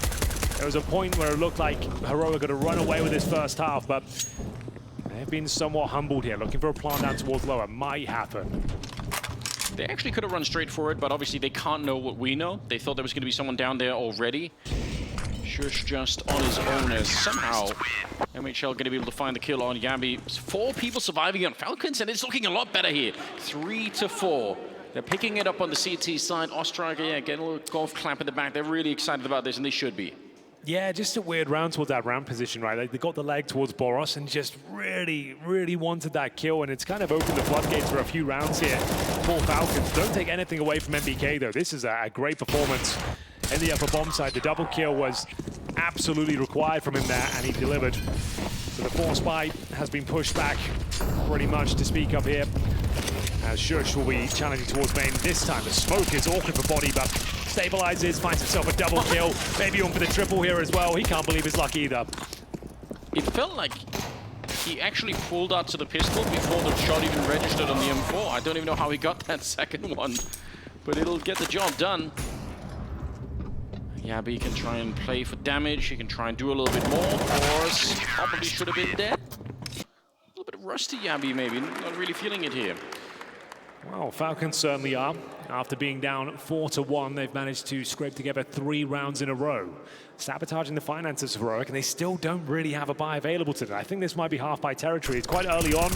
There was a point where it looked like Heroic were going to run away with this first half, but they've been somewhat humbled here. Looking for a plant down towards lower. Might happen. They actually could have run straight for it, but obviously they can't know what we know. They thought there was going to be someone down there already. Shush just on his own as somehow MHL going to be able to find the kill on Yambi. 4 people surviving on Falcons, and it's looking a lot better here. 3 to 4. They're picking it up on the CT side. Ostraga, yeah, getting a little golf clap in the back. They're really excited about this, and they should be. Yeah, just a weird round towards that ramp position, right? They got the leg towards boros and just really wanted that kill, and it's kind of opened the floodgates for a few rounds here for Falcons. Don't take anything away from MBK, though. This is a great performance in the upper bomb side. The double kill was absolutely required from him there, and he delivered. So the force spy has been pushed back pretty much to speak of here, as Shush will be challenging towards main. This time the smoke is awkward for body, but stabilizes, finds himself a double kill. Maybe on for the triple here as well. He can't believe his luck either. It felt like he actually pulled out to the pistol before the shot even registered on the M4. I don't even know how he got that second one, but it'll get the job done. Yabby can try and play for damage. He can try and do a little bit more. Boros probably should have been dead. A little bit of rusty Yabby maybe, not really feeling it here. Well, Falcons certainly are. After being down 4-1, they've managed to scrape together 3 rounds in a row, sabotaging the finances of Heroic, and they still don't really have a buy available to them. I think this might be half buy territory. It's quite early on.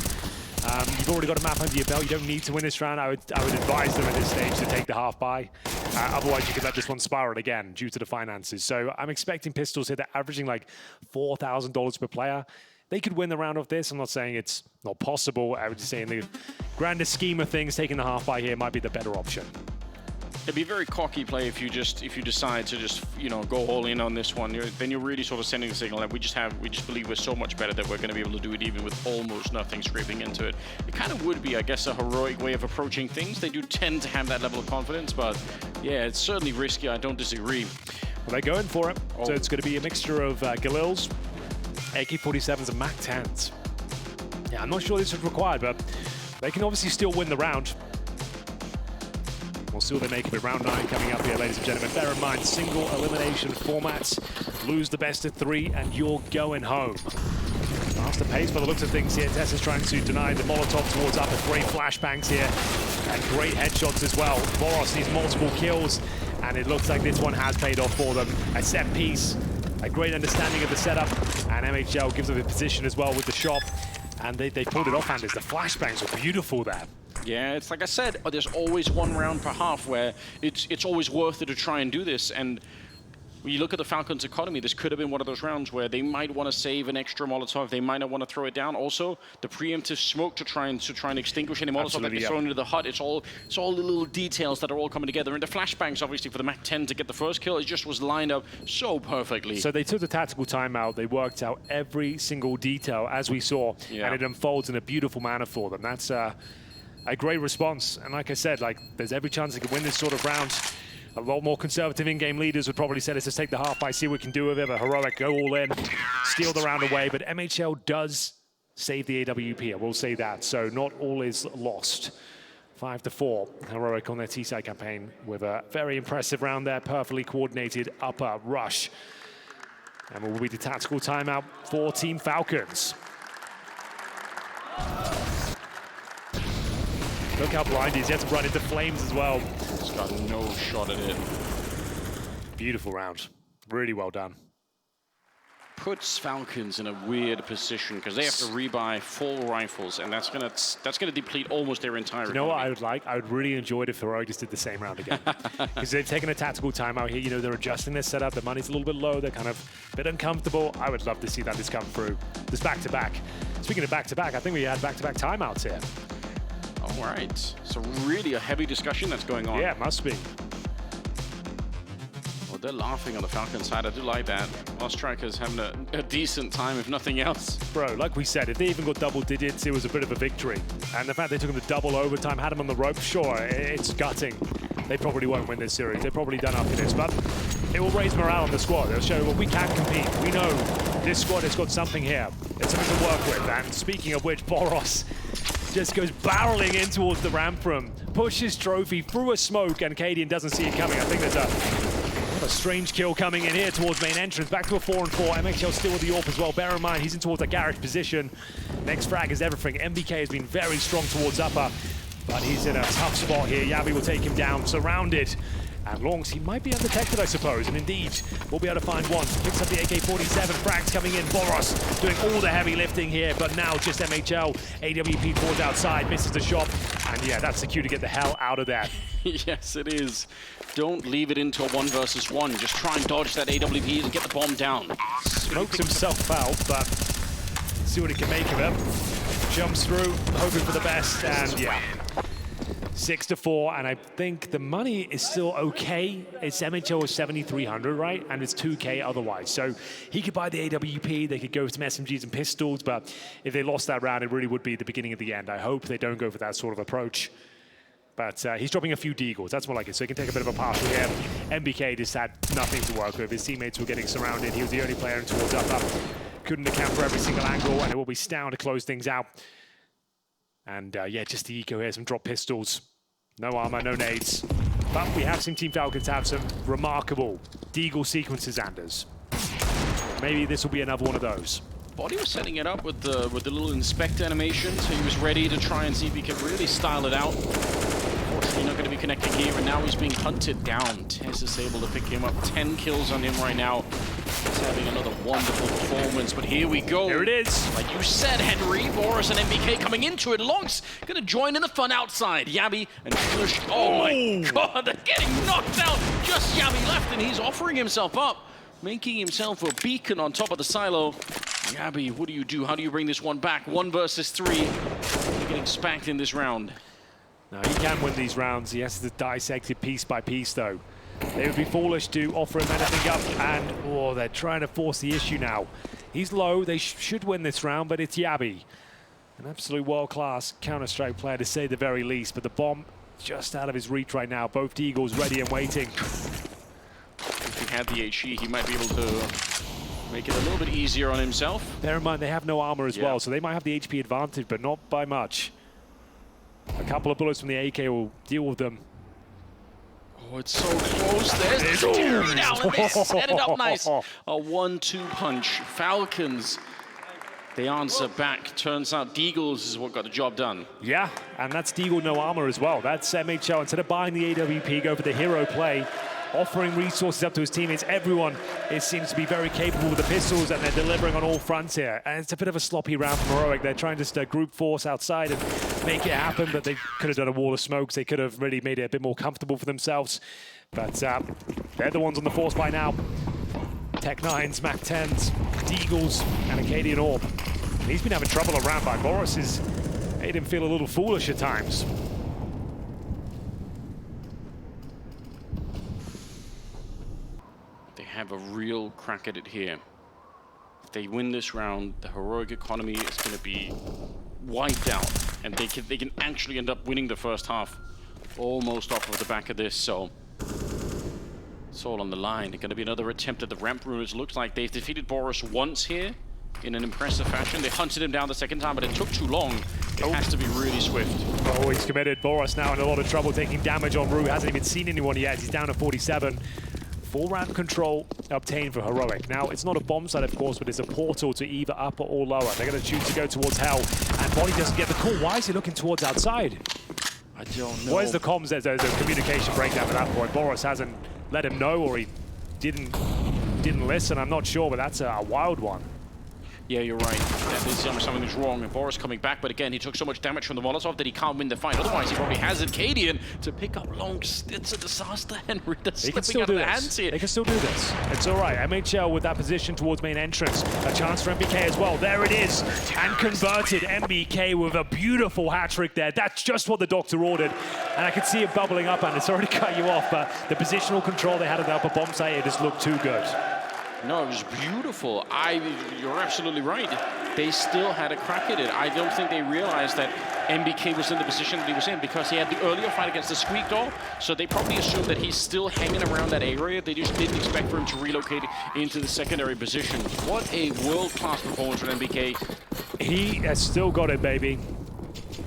You've already got a map under your belt. You don't need to win this round. I would advise them at this stage to take the half buy. Otherwise, you could let this one spiral again due to the finances. So I'm expecting Pistols here. They're averaging like $4,000 per player. They could win the round off this. I'm not saying it's not possible. I would just say in the grander scheme of things, taking the half buy here might be the better option. It'd be a very cocky play if you decide to just go all in on this one. Then you're really sort of sending a signal that we just believe we're so much better that we're going to be able to do it even with almost nothing scraping into it. It kind of would be, I guess, a heroic way of approaching things. They do tend to have that level of confidence, but yeah, it's certainly risky. I don't disagree. Well, they're going for it. Oh. So it's going to be a mixture of Galils, AK-47s and MAC-10s. Yeah, I'm not sure this is required, but they can obviously still win the round. We'll see what they make of it. Round 9 coming up here, ladies and gentlemen. Bear in mind, single elimination formats. Lose the best of 3 and you're going home. Faster pace by the looks of things here. Tess is trying to deny the Molotov towards upper. 3 flashbangs here and great headshots as well. Boros needs multiple kills and it looks like this one has paid off for them. A set piece, a great understanding of the setup, and MHL gives them a position as well with the shot. And they pulled it off, Anders. The flashbangs were beautiful there. Yeah, it's like I said, there's always 1 round per half where it's always worth it to try and do this. And when you look at the Falcons' economy, this could have been one of those rounds where they might want to save an extra Molotov. They might not want to throw it down. Also, the preemptive smoke to try and extinguish any Molotov that gets thrown into the hut. It's all the little details that are all coming together. And the flashbangs, obviously, for the MAC-10 to get the first kill, it just was lined up so perfectly. So they took the tactical timeout. They worked out every single detail, as we saw, and it unfolds in a beautiful manner for them. That's a great response. And like I said, there's every chance they could win this sort of round. A lot more conservative in-game leaders would probably say, let's just take the half buy, see what we can do with it. But Heroic go all in, steal the round away. But MHL does save the AWP, I will say that. So not all is lost. 5-4, Heroic on their T-side campaign with a very impressive round there. Perfectly coordinated upper rush. And will be the tactical timeout for Team Falcons. Look how blind he is. He has to run into flames as well. He's got no shot at it. Beautiful round. Really well done. Puts Falcons in a weird position because they have to rebuy 4 rifles, and that's gonna deplete almost their entire economy. You know what I would like? I would really enjoy it if Heroic just did the same round again. Because they've taken a tactical timeout here. You know, they're adjusting their setup. The money's a little bit low. They're kind of a bit uncomfortable. I would love to see that just come through. This back-to-back. Speaking of back-to-back, I think we had back-to-back timeouts here. All right. So really a heavy discussion that's going on. Yeah, it must be. Well, they're laughing on the Falcons side. I do like that. Our strikers having a decent time, if nothing else. Bro, like we said, if they even got double digits, it was a bit of a victory. And the fact they took them to double overtime, had them on the rope, sure, it's gutting. They probably won't win this series. They're probably done after this, but it will raise morale on the squad. They'll show, well, we can compete. We know this squad has got something here. It's something to work with. And speaking of which, boros just goes barreling in towards the ramp room, pushes Trophy through a smoke, and Cadian doesn't see it coming. I think there's a strange kill coming in here towards main entrance. Back to a 4-4. MHL still with the AWP as well. Bear in mind, he's in towards a garage position. Next frag is everything. MBK has been very strong towards upper, but he's in a tough spot here. Yabi will take him down, surrounded. And Longs, he might be undetected, I suppose, and indeed, we'll be able to find one. Picks up the AK-47, frags coming in. boros doing all the heavy lifting here, but now just MHL. AWP towards outside, misses the shot, and yeah, that's the cue to get the hell out of there. Yes, it is. Don't leave it into a 1 versus 1. Just try and dodge that AWP and get the bomb down. Smokes himself out, but see what he can make of it. Jumps through, hoping for the best, and yeah. 6-4, and I think the money is still okay. It's MHL is 7,300, right? And it's 2K otherwise. So he could buy the AWP, they could go with some SMGs and pistols, but if they lost that round, it really would be the beginning of the end. I hope they don't go for that sort of approach. But he's dropping a few deagles, that's more like it. So he can take a bit of a partial here. MBK just had nothing to work with. His teammates were getting surrounded. He was the only player in towards upper. Couldn't account for every single angle, and it will be Stow to close things out. And yeah, just the eco here, some drop pistols. No armor, no nades. But we have seen Team Falcons have some remarkable deagle sequences, Anders. Maybe this will be another one of those. Body was setting it up with the little inspect animation, so he was ready to try and see if he could really style it out. Unfortunately, not going to be connecting here, and now he's being hunted down. Tess is able to pick him up. 10 kills on him right now. He's having another wonderful performance, but here we go. Here it is. Like you said, Henry, boros and MBK coming into it. Longs going to join in the fun outside. Yabi and Push. Oh my god, they're getting knocked out. Just Yabi left, and he's offering himself up, making himself a beacon on top of the silo. Yabi, what do you do? How do you bring this one back? 1 versus 3. They're getting spanked in this round. Now, he can win these rounds. He has to dissect it piece by piece, though. They would be foolish to offer him anything up, and oh, they're trying to force the issue now. He's low. They should win this round, but it's Yabi. An absolute world-class counterstrike player, to say the very least, but the bomb just out of his reach right now. Both Deagles ready and waiting. If he had the HE, he might be able to make it a little bit easier on himself. Bear in mind, they have no armor as well, so they might have the HP advantage, but not by much. A couple of bullets from the AK will deal with them. Oh, it's so close. There's the tear down, and they set it up nice. A 1-2 punch. Falcons, they answer back. Turns out Deagles is what got the job done. Yeah, and that's Deagle no armor as well. That's MHL. Instead of buying the AWP, go for the hero play, offering resources up to his teammates. Everyone seems to be very capable with the pistols, and they're delivering on all fronts here. And it's a bit of a sloppy round from Heroic. They're trying to group force outside and make it happen, but they could have done a wall of smokes. They could have really made it a bit more comfortable for themselves. But they're the ones on the force by now. Tech 9s, Mac 10s, Deagles, and Acadian Orb. And he's been having trouble around by boros. Has made him feel a little foolish at times. Have a real crack at it here. If they win this round, the Heroic economy is going to be wiped out, and they can actually end up winning the first half almost off of the back of this. So it's all on the line. Going to be another attempt at the ramp ruins. Looks like they've defeated boros once here in an impressive fashion. They hunted him down the second time, but it took too long. It has to be really swift. Oh, he's committed. boros now in a lot of trouble, taking damage on Ru. Hasn't even seen anyone yet. He's down to 47. Full ramp control obtained for Heroic. Now, it's not a bomb site, of course, but it's a portal to either upper or lower. They're going to choose to go towards Hell, and Body doesn't get the call. Why is he looking towards outside? I don't know. Where's the comms? There's a communication breakdown at that point. boros hasn't let him know, or he didn't listen. I'm not sure, but that's a wild one. Yeah, you're right. Something is wrong. And boros coming back, but again, he took so much damage from the Molotov that he can't win the fight. Otherwise, he probably has it. Cadian to pick up Longs. It's a disaster, Henry. That's slipping out of the hands here. They can still do this. It's all right. MHL with that position towards main entrance. A chance for MBK as well. There it is. And converted. MBK with a beautiful hat-trick there. That's just what the doctor ordered. And I can see it bubbling up, and it's already cut you off, but the positional control they had at the upper bomb site, it just looked too good. No, it was beautiful. You're absolutely right. They still had a crack at it. I don't think they realized that MBK was in the position that he was in because he had the earlier fight against the Squeak Doll, so they probably assumed that he's still hanging around that area. They just didn't expect for him to relocate into the secondary position. What a world-class performance from MBK. He has still got it, baby.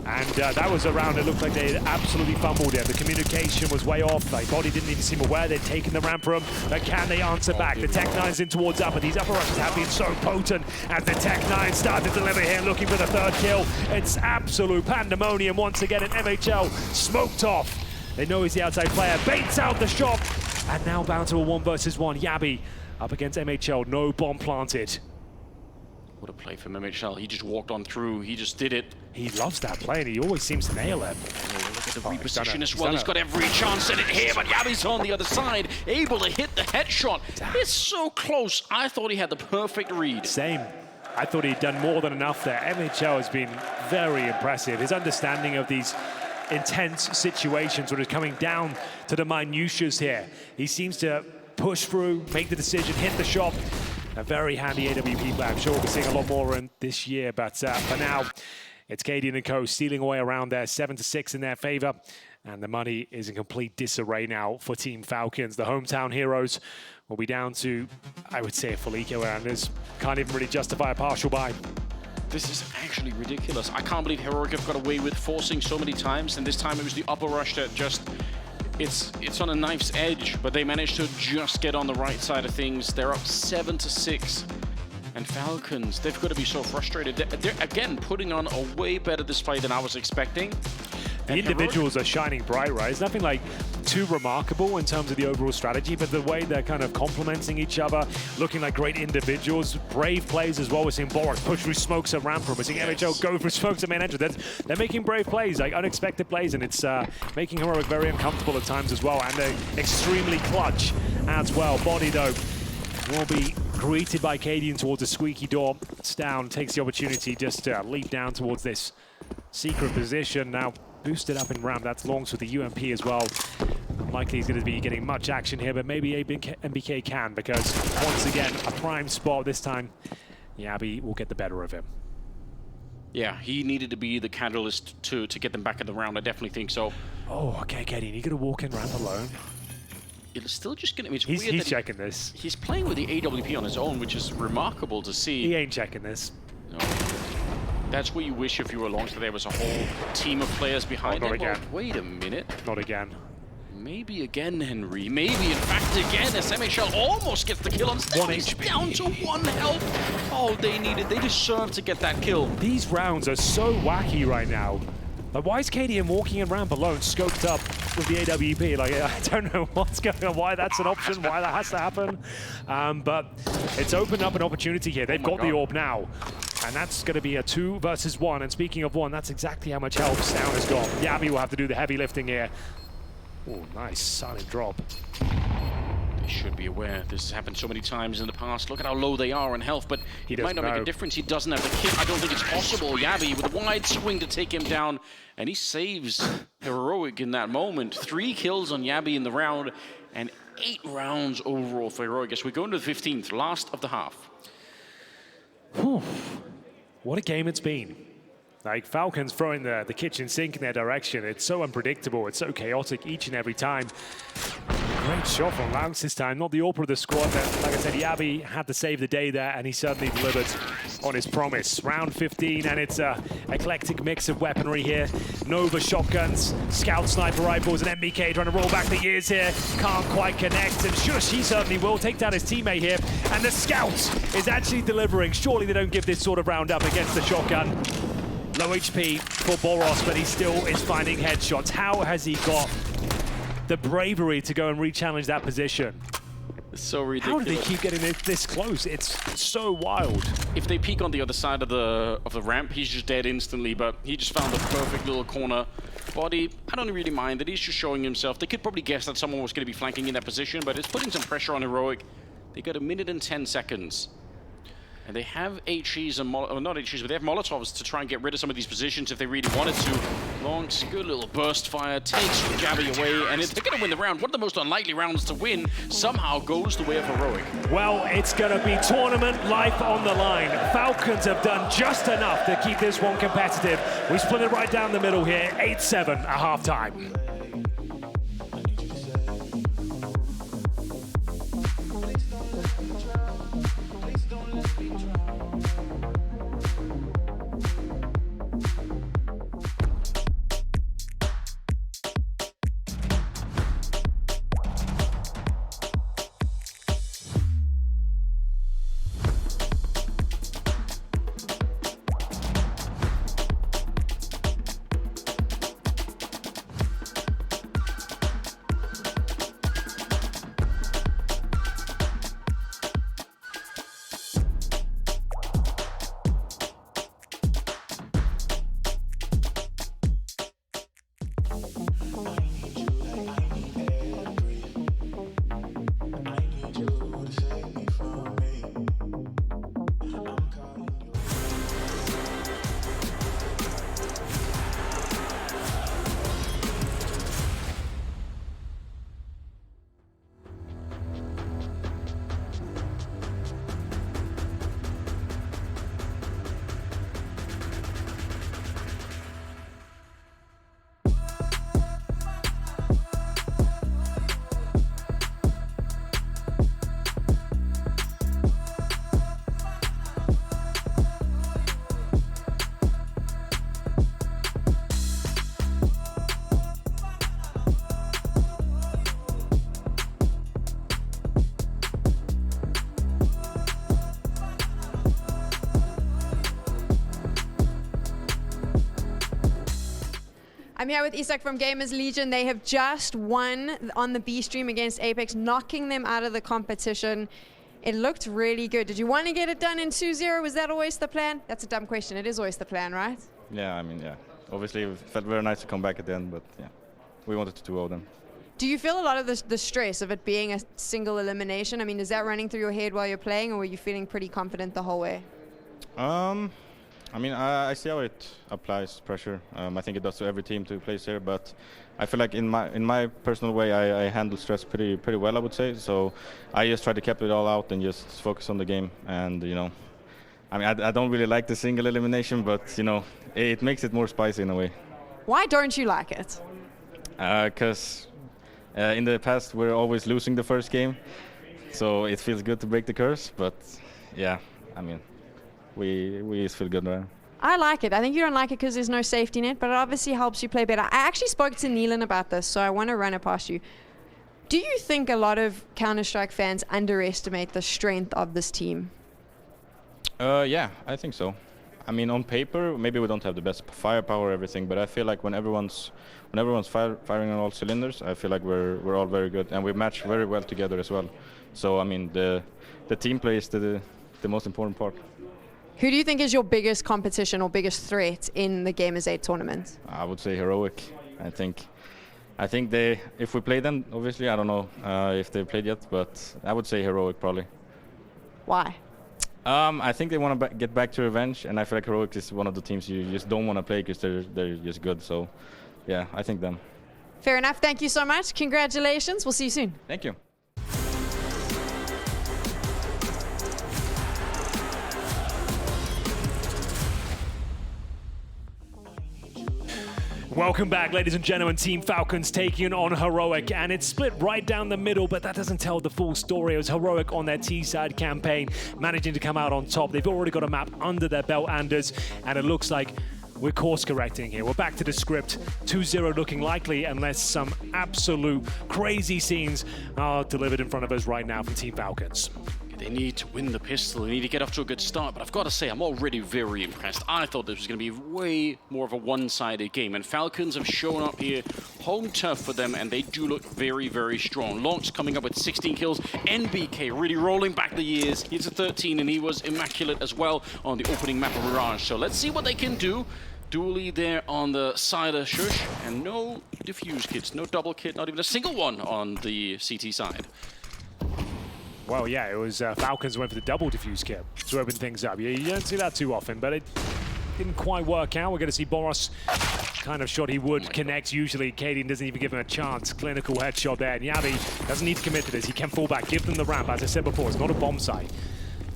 And that was a round it looked like they had absolutely fumbled it. The communication was way off. Like, Body didn't even seem aware they'd taken the ramp from. But can they answer back? The Tech-9's in towards upper. These upper rushes have been so potent as the Tech-9 start to deliver here, looking for the third kill. It's absolute pandemonium once again, and MHL smoked off. They know he's the outside player. Baits out the shot. And now bound to a 1 versus 1. Yabi up against MHL. No bomb planted. What a play from MHL. He just walked on through. He just did it. He loves that play, and he always seems to nail it. Oh, look at the reposition as well. He's got every chance in it here, but Yabi's on the other side, able to hit the headshot. It's so close. I thought he had the perfect read. Same. I thought he'd done more than enough there. MHL has been very impressive. His understanding of these intense situations, sort of coming down to the minutiae here. He seems to push through, make the decision, hit the shot. A very handy AWP play. I'm sure we'll be seeing a lot more in this year, but for now, it's Cadian and co stealing away around there, 7-6 in their favor, and the money is in complete disarray now for Team Falcons. The hometown heroes will be down to, I would say, a full eco, and this can't even really justify a partial buy. This is actually ridiculous. I can't believe Heroic have got away with forcing so many times, and this time it was the upper rush that just... It's on a knife's edge, but they managed to just get on the right side of things. They're up 7-6. And Falcons, they've got to be so frustrated. They're again putting on a way better display than I was expecting. The individuals are shining bright, right? It's nothing like too remarkable in terms of the overall strategy, but the way they're kind of complementing each other, looking like great individuals, brave plays as well. We're seeing boros push through smokes at ramp room. We're seeing MHL go for smokes at main entrance. They're making brave plays, like unexpected plays, and it's making Heroic very uncomfortable at times as well, and they're extremely clutch as well. Body, though, will be greeted by Cadian towards a squeaky door. It's down, takes the opportunity just to leap down towards this secret position. Now, boosted up in ramp. That's Longs with the UMP as well. Unlikely he's going to be getting much action here, but maybe MBK can, because once again, a prime spot this time. Yabi will get the better of him. Yeah, he needed to be the catalyst to get them back in the round. I definitely think so. Oh, okay, Cadian, you going to walk in ramp alone? It's still just going to... It's he's weird that checking this. He's playing with the AWP on his own, which is remarkable to see. He ain't checking this. No. That's what you wish if you were Longs, that there was a whole team of players behind not him. Again. Oh, wait a minute. Not again. Maybe again, Henry. Maybe, in fact, again, as MHL almost gets the kill on Stone. 1 HP. Down to 1 health. Oh, they deserve to get that kill. These rounds are so wacky right now. Like, why is Cadian walking in ramp alone, scoped up with the AWP? Like, I don't know what's going on, why that's an option, why that has to happen. But it's opened up an opportunity here. They've got the orb now. And that's going to be a 2 versus 1. And speaking of 1, that's exactly how much health Sound has got. Yabi will have to do the heavy lifting here. Oh, nice silent drop. They should be aware. This has happened so many times in the past. Look at how low they are in health, but it might not make a difference. He doesn't have the kill. I don't think it's possible. Yabi with a wide swing to take him down, and he saves Heroic in that moment. 3 kills on Yabi in the round, and 8 rounds overall for Heroic. As we go into the 15th, last of the half. Whew. What a game it's been. Like, Falcons throwing the kitchen sink in their direction. It's so unpredictable. It's so chaotic each and every time. Great shot from Lance this time. Not the AWP of the squad. But like I said, Yabi had to save the day there, and he certainly delivered on his promise. Round 15, and it's a eclectic mix of weaponry here. Nova shotguns, scout sniper rifles, and MBK trying to roll back the years here. Can't quite connect, and shush, he certainly will take down his teammate here. And the scout is actually delivering. Surely they don't give this sort of round up against the shotgun. Low HP for boros, but he still is finding headshots. How has he got the bravery to go and re-challenge that position? It's so ridiculous. How do they keep getting it this close? It's so wild. If they peek on the other side of the ramp, he's just dead instantly, but he just found the perfect little corner. Body, I don't really mind that he's just showing himself. They could probably guess that someone was going to be flanking in that position, but it's putting some pressure on Heroic. They got 1 minute and 10 seconds. And they have HEs and not HEs, but they have Molotovs to try and get rid of some of these positions if they really wanted to. Long, good little burst fire, takes Jabby away, and they're going to win the round. One of the most unlikely rounds to win somehow goes the way of Heroic. Well, it's going to be tournament life on the line. Falcons have done just enough to keep this one competitive. We split it right down the middle here, 8-7 at halftime. I'm here with Isak from Gamers Legion. They have just won on the B stream against Apex, knocking them out of the competition. It looked really good. Did you want to get it done in 2-0? Was that always the plan? That's a dumb question. It is always the plan, right? Yeah, I mean, yeah. Obviously, it felt very nice to come back at the end, but yeah, we wanted to 2-0 them. Do you feel a lot of the stress of it being a single elimination? I mean, is that running through your head while you're playing, or were you feeling pretty confident the whole way? I mean, I see how it applies pressure. I think it does to every team who plays here, but I feel like in my personal way, I handle stress pretty well, I would say. So I just try to keep it all out and just focus on the game. And you know, I mean, I don't really like the single elimination, but you know, it makes it more spicy in a way. Why don't you like it? Because in the past we're always losing the first game, so it feels good to break the curse. But yeah, I mean, we feel good now. I like it. I think you don't like it because there's no safety net, but it obviously helps you play better. I actually spoke to Neelan about this, so I want to run it past you. Do you think a lot of Counter-Strike fans underestimate the strength of this team? Yeah, I think so. I mean, on paper, maybe we don't have the best firepower, everything, but I feel like when everyone's firing on all cylinders, I feel like we're all very good, and we match very well together as well. So I mean, the team play is the most important part. Who do you think is your biggest competition or biggest threat in the Gamers8 tournament? I would say Heroic. I think they, if we play them, obviously, I don't know if they've played yet, but I would say Heroic probably. Why? I think they want to get back to revenge, and I feel like Heroic is one of the teams you just don't want to play because they're just good. So, yeah, I think them. Fair enough. Thank you so much. Congratulations. We'll see you soon. Thank you. Welcome back, ladies and gentlemen. Team Falcons taking on Heroic, and it's split right down the middle, but that doesn't tell the full story. It was Heroic on their T-side campaign, managing to come out on top. They've already got a map under their belt, Anders, and it looks like we're course correcting here. We're back to the script. 2-0 looking likely, unless some absolute crazy scenes are delivered in front of us right now from Team Falcons. They need to win the pistol. They need to get off to a good start. But I've got to say, I'm already very impressed. I thought this was going to be way more of a one-sided game. And Falcons have shown up here. Home turf for them, and they do look very, very strong. Launch coming up with 16 kills. NBK really rolling back the years. He's a 13, and he was immaculate as well on the opening map of Mirage. So let's see what they can do. Dually there on the side of Shush, and no diffuse kits, no double kit, not even a single one on the CT side. Well, yeah, it was Falcons went for the double diffuse kit to open things up. You don't see that too often, but it didn't quite work out. We're going to see boros kind of shot he would connect. Usually, Cadian doesn't even give him a chance. Clinical headshot there. And Yabi doesn't need to commit to this. He can fall back, give them the ramp. As I said before, it's not a bomb site.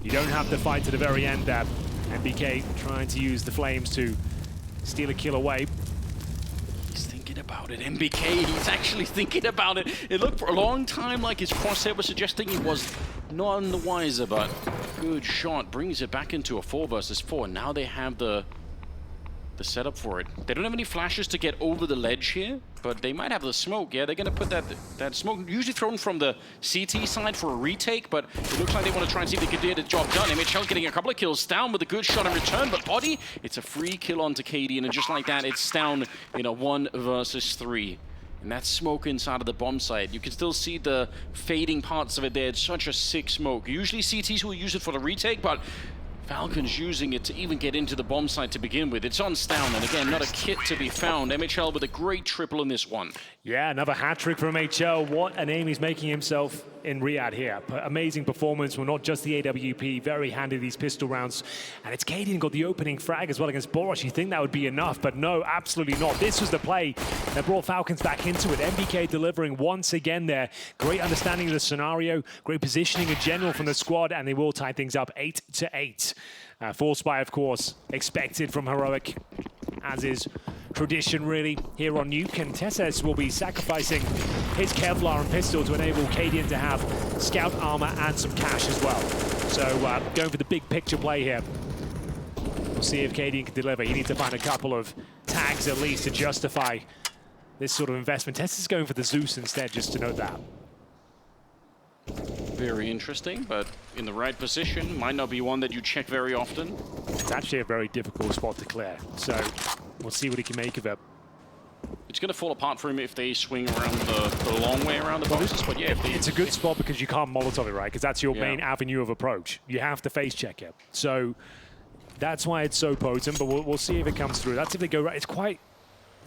You don't have to fight to the very end there. NBK trying to use the flames to steal a kill away. He's thinking about it. NBK, he's actually thinking about it. It looked for a long time like his crosshair was suggesting he was none the wiser, but good shot. Brings it back into a 4 versus 4. Now they have the setup for it. They don't have any flashes to get over the ledge here, but they might have the smoke. Yeah, they're going to put that smoke, usually thrown from the CT side for a retake, but it looks like they want to try and see if they can get the job done. MHL getting a couple of kills down with a good shot in return, but Body, it's a free kill onto Cadian, and just like that, it's down in a 1 versus 3. And that smoke inside of the bomb site, you can still see the fading parts of it there. It's such a sick smoke. Usually CTs will use it for the retake, but Falcons using it to even get into the bomb site to begin with. It's on Stown, and again, not a kit to be found. MHL with a great triple in this one. Yeah, another hat-trick from MHL. What a name he's making himself in Riyadh here. Amazing performance. Well, not just the AWP, very handy these pistol rounds. And it's Cadian got the opening frag as well against boros. You think that would be enough, but no, absolutely not. This was the play that brought Falcons back into it. NBK delivering once again there. Great understanding of the scenario, great positioning in general from the squad, and they will tie things up 8-8. Force buy, of course, expected from Heroic, as is tradition, really, here on Nuke. And Tesses will be sacrificing his Kevlar and pistol to enable Cadian to have scout armor and some cash as well. So going for the big picture play here. We'll see if Cadian can deliver. He needs to find a couple of tags at least to justify this sort of investment. Tesses is going for the Zeus instead, just to note that. Very interesting, but in the right position. Might not be one that you check very often. It's actually a very difficult spot to clear, so we'll see what he can make of it. It's going to fall apart for him if they swing around the long way around the boxes, but yeah, it's a good spot because you can't Molotov it, right? Because that's your main avenue of approach. You have to face check it. So that's why it's so potent, but we'll see if it comes through. That's if they go right. It's quite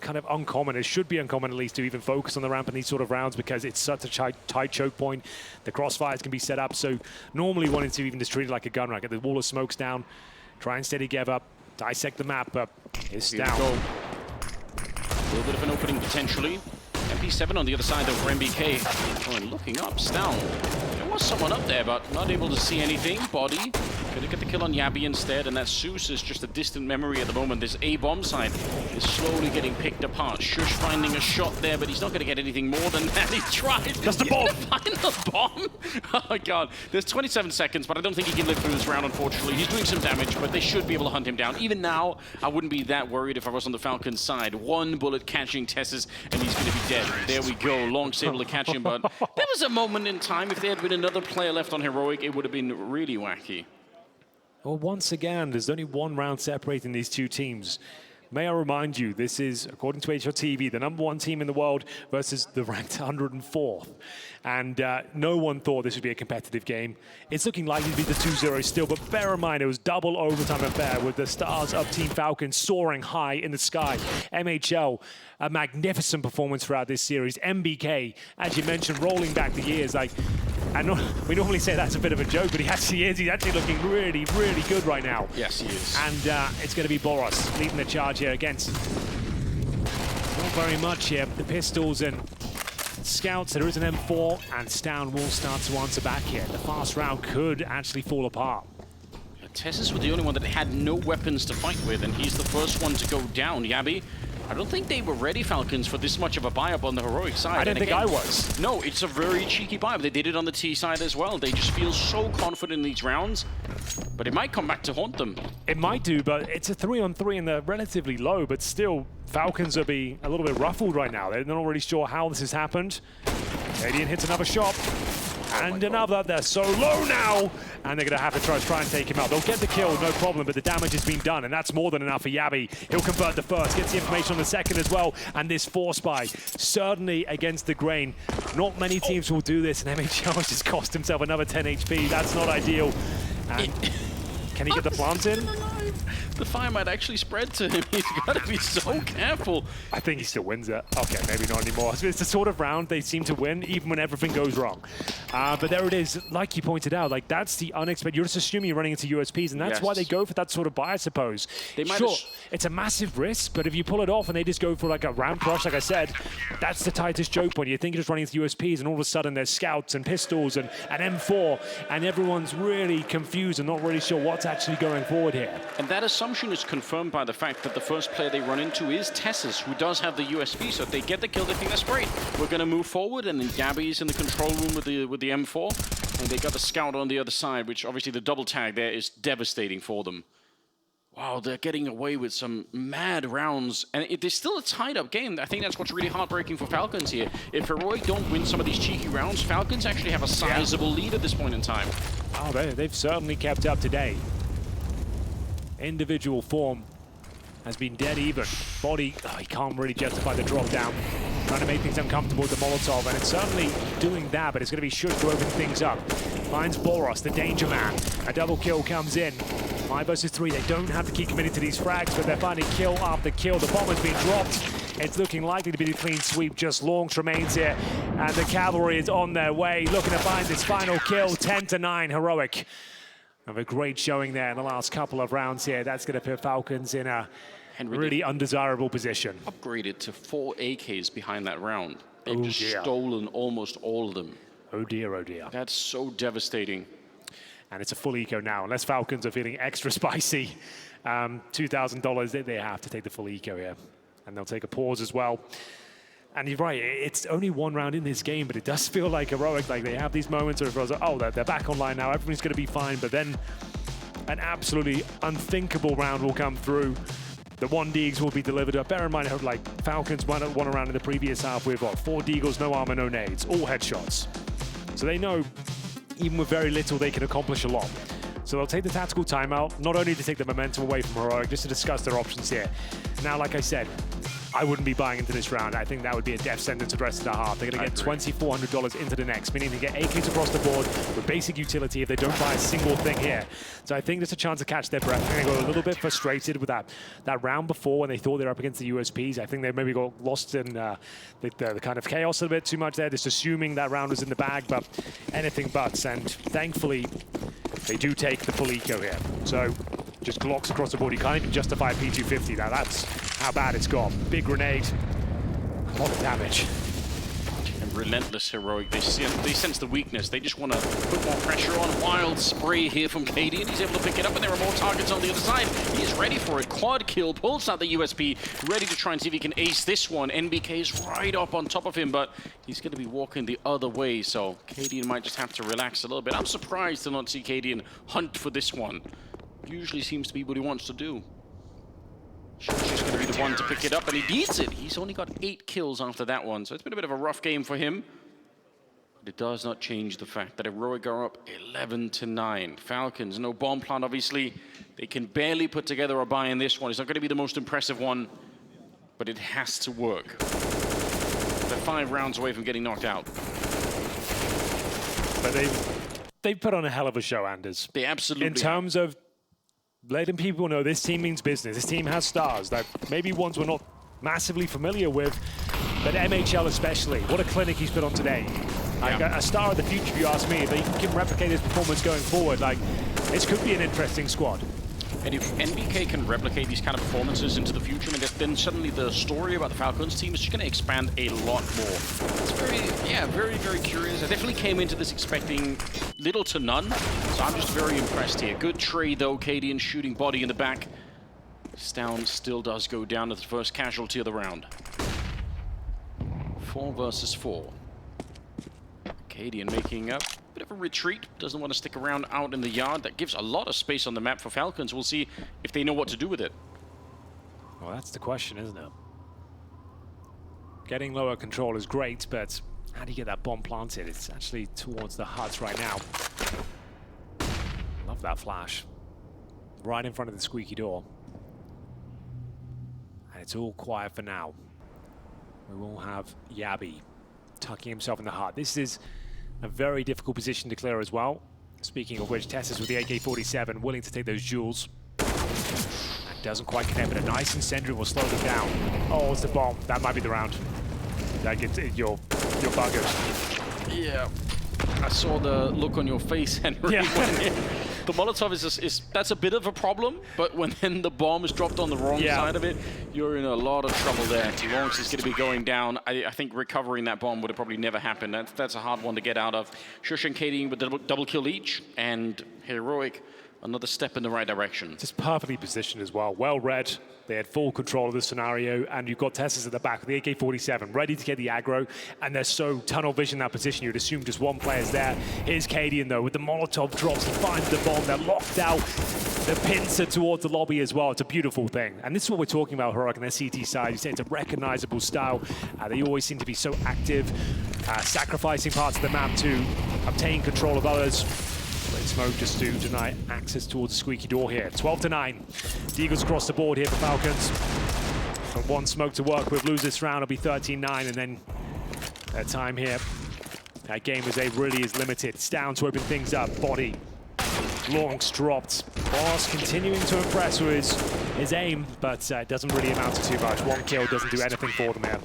kind of uncommon. It should be uncommon at least to even focus on the ramp in these sort of rounds because it's such a tight choke point. The crossfires can be set up, so normally wanting to even just treat it like a gun rack. Get the wall of smokes down, try and steady Gev up, dissect the map, but it's down. A little bit of an opening potentially. MP7 on the other side over MBK. Oh, and looking up, Stown. There was someone up there, but not able to see anything. Body. Gonna get the kill on Yabi instead, and that Zeus is just a distant memory at the moment. This A bomb side is slowly getting picked apart. Shush finding a shot there, but he's not gonna get anything more than that. He tried. Just a bomb. Find a bomb. Oh my god. There's 27 seconds, but I don't think he can live through this round, unfortunately. He's doing some damage, but they should be able to hunt him down. Even now, I wouldn't be that worried if I was on the Falcons side. One bullet catching Tesses, and he's gonna be dead. There we go. Launch's able to catch him, but there was a moment in time, if there had been another player left on Heroic, it would have been really wacky. Well, once again, there's only one round separating these two teams. May I remind you, this is, according to HLTV, the #1 team in the world versus the ranked 104th. And no one thought this would be a competitive game. It's looking likely to be the 2-0 still, but bear in mind it was double overtime affair with the stars of Team Falcons soaring high in the sky. MHL, a magnificent performance throughout this series. MBK, as you mentioned, rolling back the years. We normally say that's a bit of a joke, but he actually is. He's actually looking really, really good right now. Yes, he is. And it's going to be boros leading the charge here against not very much here. The pistols and scouts. There is an M4, and Stown will start to answer back here. The fast round could actually fall apart. Tesses was the only one that had no weapons to fight with, and he's the first one to go down. Yabi, I don't think they were ready, Falcons, for this much of a buy-up on the Heroic side. I don't think I was. No, it's a very cheeky buy-up. They did it on the T side as well. They just feel so confident in these rounds, but it might come back to haunt them. It might do, but it's a 3-on-3 and they're relatively low, but still, Falcons are being a little bit ruffled right now. They're not really sure how this has happened. Cadian hits another shot. And another, they're so low now, and they're going to have to try and take him out. They'll get the kill, no problem, but the damage has been done, and that's more than enough for Yabby. He'll convert the first, gets the information on the second as well, and this force buy, certainly against the grain. Not many teams will do this, and MHL has just cost himself another 10 HP. That's not ideal. And can he get the plant in? The fire might actually spread to him. He's got to be so careful. I think he still wins it. Okay, maybe not anymore. It's the sort of round they seem to win, even when everything goes wrong. But there it is. Like you pointed out, like that's the unexpected. You're just assuming you're running into USPs, and that's why they go for that sort of buy, I suppose. Sure, it's a massive risk, but if you pull it off and they just go for like a ramp rush, like I said, that's the tightest choke point. You think you're just running into USPs, and all of a sudden there's scouts and pistols and an M4, and everyone's really confused and not really sure what's actually going forward here. And that assumption is confirmed by the fact that the first player they run into is Tessus, who does have the USP. So if they get the kill, they think that's great. We're going to move forward, and then Gabby's in the control room with the M4, and they got the scout on the other side, which obviously the double tag there is devastating for them. Wow, they're getting away with some mad rounds, and there's still a tied-up game. I think that's what's really heartbreaking for Falcons here. If Heroic don't win some of these cheeky rounds, Falcons actually have a sizable lead at this point in time. Oh, they've certainly kept up today. Individual form has been dead even. Body, he can't really justify the drop down. Trying to make things uncomfortable with the Molotov, and it's certainly doing that, but it's going to be Shush to open things up. Finds Boros, the danger man. A double kill comes in. 5 versus 3, they don't have to keep committing to these frags, but they're finding kill after kill. The bomb has been dropped. It's looking likely to be a clean sweep. Just Launch remains here, and the cavalry is on their way, looking to find this final kill. 10-9, Heroic. Have a great showing there in the last couple of rounds here. That's going to put Falcons in a really undesirable position. Upgraded to 4 AKs behind that round. They've just stolen almost all of them. Oh dear, oh dear. That's so devastating. And it's a full eco now. Unless Falcons are feeling extra spicy, $2,000, they have to take the full eco here. And they'll take a pause as well. And you're right, it's only one round in this game, but it does feel like Heroic, like they have these moments where it feels like, oh, they're back online now, everything's going to be fine, but then an absolutely unthinkable round will come through. The 1 Deags will be delivered up. Bear in mind, like Falcons won a round in the previous half with, what, 4 Deagles, no armor, no nades, all headshots. So they know, even with very little, they can accomplish a lot. So they'll take the tactical timeout, not only to take the momentum away from Heroic, just to discuss their options here. Now, like I said, I wouldn't be buying into this round. I think that would be a death sentence for the rest of the half. They're going to get $2,400 into the next, meaning they get AKs across the board with basic utility if they don't buy a single thing here. So I think there's a chance to catch their breath. They're going to go a little bit frustrated with that round before when they thought they were up against the USPs. I think they maybe got lost in the kind of chaos a bit too much there, just assuming that round was in the bag, but anything but. And thankfully, they do take the full eco here. So just Glocks across the board. You can't even justify a P250. Now that's how bad it's got. Big grenade, a lot of damage. And relentless Heroic. They sense the weakness. They just want to put more pressure on. Wild spray here from KD, and he's able to pick it up, and there are more targets on the other side. He's ready for it. Quad kill, pulls out the USP, ready to try and see if he can ace this one. NBK is right up on top of him, but he's going to be walking the other way, so KD might just have to relax a little bit. I'm surprised to not see KD hunt for this one. Usually seems to be what he wants to do. She's going to be the one to pick it up, and he needs it. He's only got 8 kills after that one, so it's been a bit of a rough game for him. But it does not change the fact that Heroic are up 11-9. Falcons, no bomb plant, obviously. They can barely put together a buy in this one. It's not going to be the most impressive one, but it has to work. They're 5 rounds away from getting knocked out. But they've put on a hell of a show, Anders. They absolutely in terms of letting people know this team means business. This team has stars that maybe ones we're not massively familiar with, but MHL especially. What a clinic he's put on today. Like a star of the future, if you ask me. If they can replicate his performance going forward, like this could be an interesting squad. And if NBK can replicate these kind of performances into the future, I mean, then suddenly the story about the Falcons team is just going to expand a lot more. It's very, very curious. I definitely came into this expecting little to none, so I'm just very impressed here. Good trade, though. Cadian shooting body in the back. Stown still does go down as the first casualty of the round. 4 versus 4. Cadian making up. Bit of a retreat, doesn't want to stick around out in the yard. That gives a lot of space on the map for Falcons. We'll see if they know what to do with it. Well, that's the question, isn't it? Getting lower control is great, but How do you get that bomb planted? It's actually towards the huts right now. Love that flash. Right in front of the squeaky door. And it's all quiet for now. We will have Yabi tucking himself in the hut. This is a very difficult position to clear as well. Speaking of which, Tess is with the AK-47, willing to take those jewels. And doesn't quite connect, but a nice incendiary will slow them down. Oh, it's the bomb. That might be the round. That gets your buggered. Yeah. I saw the look on your face, Henry. Yeah. The Molotov is that's a bit of a problem, but when then the bomb is dropped on the wrong side of it, you're in a lot of trouble there. Lawrence is going to be going down. I think recovering that bomb would have probably never happened. That's a hard one to get out of. Shush and Katie with double kill each, and Heroic another step in the right direction. Just perfectly positioned as well. Well read. They had full control of the scenario, and you've got Tessus at the back with the AK-47, ready to get the aggro, and they're so tunnel vision that position, you'd assume just one player's there. Here's Cadian, though, with the Molotov drops, he finds the bomb, they're locked out. The pincer towards the lobby as well. It's a beautiful thing. And this is what we're talking about, Heroic, on their CT side. You say it's a recognizable style. They always seem to be so active, sacrificing parts of the map to obtain control of others. Great smoke just to deny access towards the squeaky door here. 12-9. The Eagles across the board here for Falcons. And one smoke to work with. Lose this round, it'll be 13-9, and then their time here at Gamers8 really is limited. It's down to open things up. Body. Longs dropped. Boss continuing to impress with his aim, but it doesn't really amount to too much. One kill doesn't do anything for them here.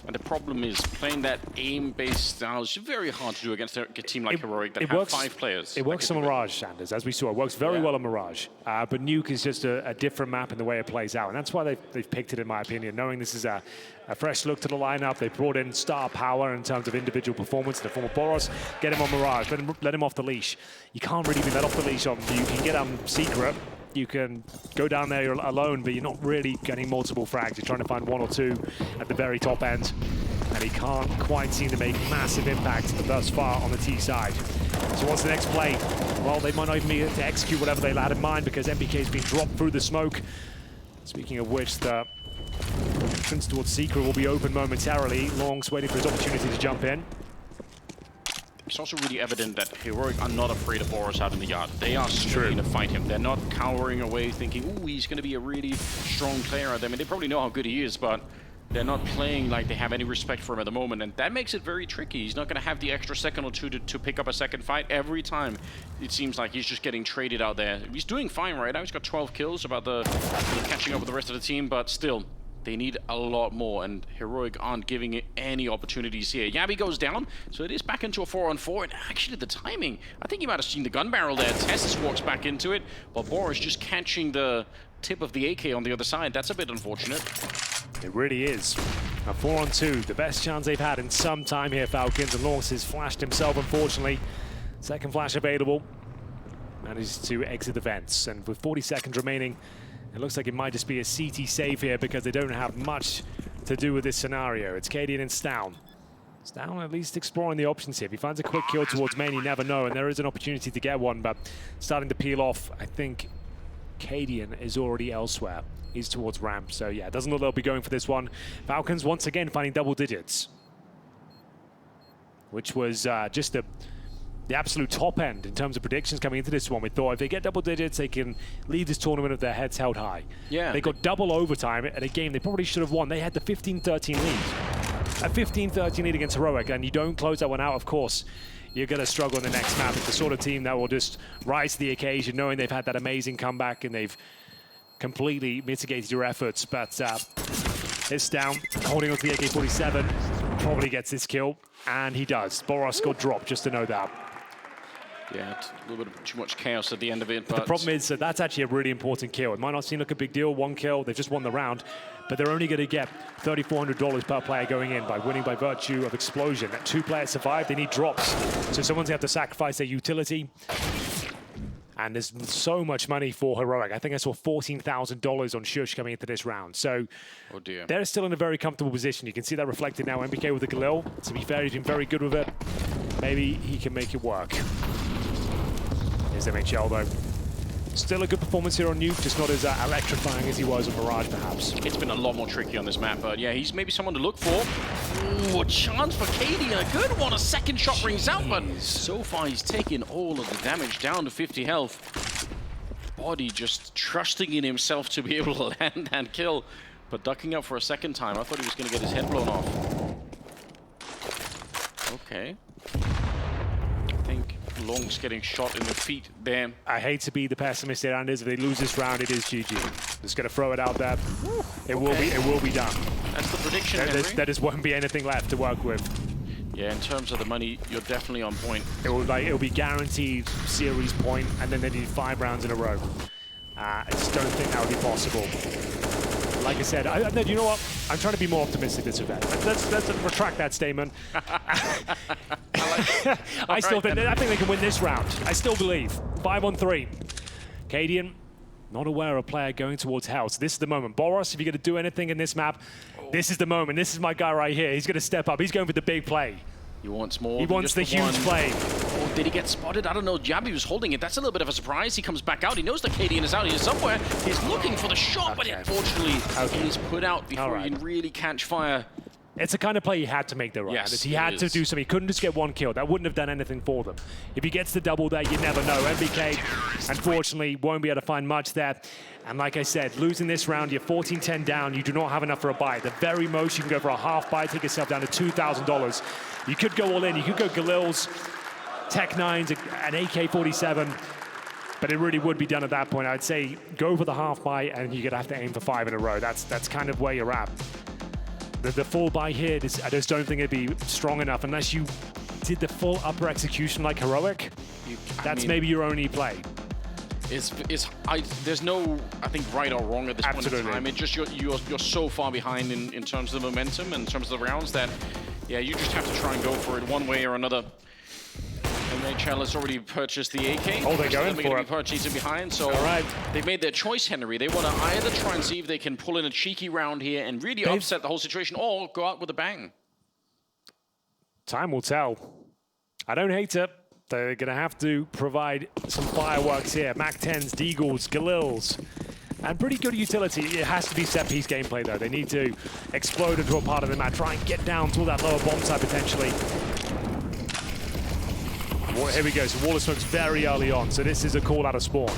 And the problem is playing that aim-based style is very hard to do against a team like Heroic that have 5 players. It works on Mirage, Sanders, as we saw. It works very well on Mirage. But Nuke is just a different map in the way it plays out. And that's why they've picked it, in my opinion, knowing this is a fresh look to the lineup. They brought in star power in terms of individual performance. The former Boros, get him on Mirage, let him off the leash. You can't really be let off the leash on Nuke. You can get Secret. You can go down there alone, but you're not really getting multiple frags. You're trying to find 1 or 2 at the very top end. And he can't quite seem to make massive impact thus far on the T side. So what's the next play? Well, they might not even be able to execute whatever they had in mind because MBK's been dropped through the smoke. Speaking of which, the entrance towards Secret will be open momentarily. Long's waiting for his opportunity to jump in. It's also really evident that Heroic are not afraid of Boros out in the yard. They are struggling to fight him. They're not cowering away thinking, ooh, he's going to be a really strong player. I mean, they probably know how good he is, but they're not playing like they have any respect for him at the moment, and that makes it very tricky. He's not going to have the extra second or two to pick up a second fight. Every time, it seems like he's just getting traded out there. He's doing fine right now. He's got 12 kills, about the catching up with the rest of the team, but still, they need a lot more, and Heroic aren't giving it any opportunities here. Yabi goes down, so it is back into a 4-on-4, and actually the timing, I think you might have seen the gun barrel there. Tessus walks back into it, but Boris just catching the tip of the AK on the other side. That's a bit unfortunate. It really is. A 4-on-2, the best chance they've had in some time here, Falcons, and Lawrence has flashed himself, unfortunately. Second flash available. Manages to exit the vents, and with 40 seconds remaining, it looks like it might just be a CT save here because they don't have much to do with this scenario. It's Cadian and Stown. Stown at least exploring the options here. If he finds a quick kill towards main, you never know, and there is an opportunity to get one, but starting to peel off. I think Cadian is already elsewhere. He's towards ramp, so yeah, doesn't look they'll be going for this one. Falcons once again finding double digits, which was just the absolute top end in terms of predictions coming into this one. We thought if they get double digits, they can leave this tournament with their heads held high. Yeah, they got double overtime at a game they probably should have won. They had the 15-13 lead. A 15-13 lead against Heroic, and you don't close that one out, of course, you're going to struggle in the next map. It's the sort of team that will just rise to the occasion, knowing they've had that amazing comeback and they've completely mitigated your efforts. But it's down, holding on to the AK-47, probably gets this kill, and he does. Boros got dropped, just to know that. Yeah, a little bit of too much chaos at the end of it. But the problem is that that's actually a really important kill. It might not seem like a big deal, one kill, they've just won the round, but they're only going to get $3,400 per player going in by winning by virtue of explosion. 2 players survive, they need drops. So someone's going to have to sacrifice their utility. And there's so much money for Heroic. I think I saw $14,000 on Shush coming into this round. So oh dear, they're still in a very comfortable position. You can see that reflected now. MBK with the Galil. To be fair, he's been very good with it. Maybe he can make it work. Here's MHL though. Still a good performance here on Nuke, just not as electrifying as he was on Mirage, perhaps. It's been a lot more tricky on this map, but yeah, he's maybe someone to look for. Ooh, a chance for KD, and a good one. A second shot rings out, but so far he's taken all of the damage, down to 50 health. Body just trusting in himself to be able to land and kill, but ducking up for a second time. I thought he was going to get his head blown off. Okay. I think Long's getting shot in the feet there. I hate to be the pessimist here, Anders. If they lose this round, it is GG. Just going to throw it out there. It will be done. That's the prediction, There just won't be anything left to work with. Yeah, in terms of the money, you're definitely on point. It'll be guaranteed series point, and then they need 5 rounds in a row. I just don't think that would be possible. Like I said, you know what? I'm trying to be more optimistic this event. Let's retract that statement. I think they can win this round. I still believe. 5-on-3. Cadian, not aware of a player going towards hell. So this is the moment. boros, if you're going to do anything in this map, this is the moment. This is my guy right here. He's going to step up. He's going for the big play. He wants more. He wants the huge play. Oh, did he get spotted? I don't know. Jabby was holding it. That's a little bit of a surprise. He comes back out. He knows that Cadian is out here somewhere. He's looking for the shot, but unfortunately, he's put out before he can really catch fire. It's the kind of play he had to make there, right? Yes, he had to do something. He couldn't just get 1 kill. That wouldn't have done anything for them. If he gets the double there, you never know. MBK, unfortunately, won't be able to find much there. And like I said, losing this round, you're 14-10 down. You do not have enough for a buy. At the very most, you can go for a half buy, take yourself down to $2,000. You could go all in. You could go Galil's, Tech-9s, an AK-47. But it really would be done at that point. I'd say go for the half buy, and you're going to have to aim for 5 in a row. That's kind of where you're at. The full buy here, I just don't think it'd be strong enough unless you did the full upper execution like Heroic. That's maybe your only play. There's no, I think, right or wrong at this point in time. It's just you're so far behind in terms of the momentum and in terms of the rounds that, yeah, you just have to try and go for it one way or another. NHL has already purchased the AK. Oh, they're going for it. Purchasing behind, so they've made their choice, Henry. They want to either try and see if they can pull in a cheeky round here and really upset the whole situation, or go out with a bang. Time will tell. I don't hate it. They're going to have to provide some fireworks here. MAC-10s, Deagles, Galils, and pretty good utility. It has to be set-piece gameplay, though. They need to explode into a part of the map, try and get down to that lower bomb side, potentially. Here we go. So Wall of Smoke's very early on. So this is a call out of spawn.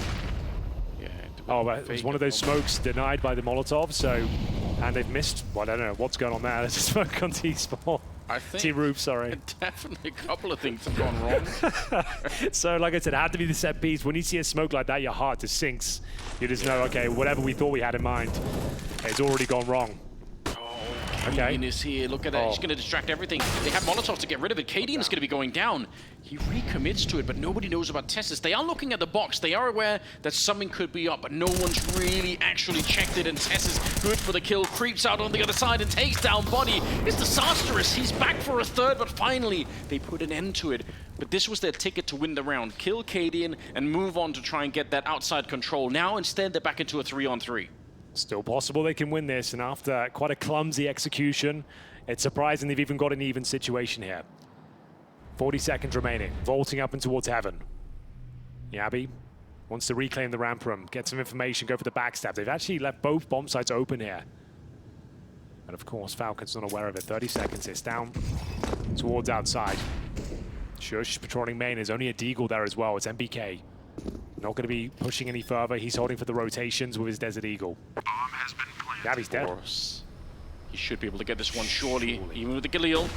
Yeah. Oh, but it was one of those smokes denied by the Molotov. So, and they've missed. Well, I don't know what's going on there. There's a smoke on T-spawn. I think T-Roof, sorry. Definitely a couple of things have gone wrong. So, like I said, it had to be the set piece. When you see a smoke like that, your heart just sinks. You just know, okay, whatever we thought we had in mind, it's already gone wrong. Cadian is here. Look at that. He's going to distract everything. They have Molotov to get rid of it. Cadian is going to be going down. He recommits to it, but nobody knows about Tessus. They are looking at the box. They are aware that something could be up, but no one's really actually checked it. And Tessus, good for the kill, creeps out on the other side and takes down Body. It's disastrous. He's back for a third, but finally they put an end to it. But this was their ticket to win the round. Kill Cadian and move on to try and get that outside control. Now instead they're back into a 3-on-3. Still possible they can win this, and after quite a clumsy execution, it's surprising they've even got an even situation here. 40 seconds remaining, vaulting up and towards heaven. Yabi wants to reclaim the ramp room, get some information, go for the backstab. They've actually left both bomb sites open here. And of course, Falcons not aware of it. 30 seconds, it's down towards outside. Shush patrolling main, there's only a Deagle there as well. It's MBK. Not going to be pushing any further. He's holding for the rotations with his Desert Eagle. Yabi's dead. He should be able to get this one, surely. Even with the Galil.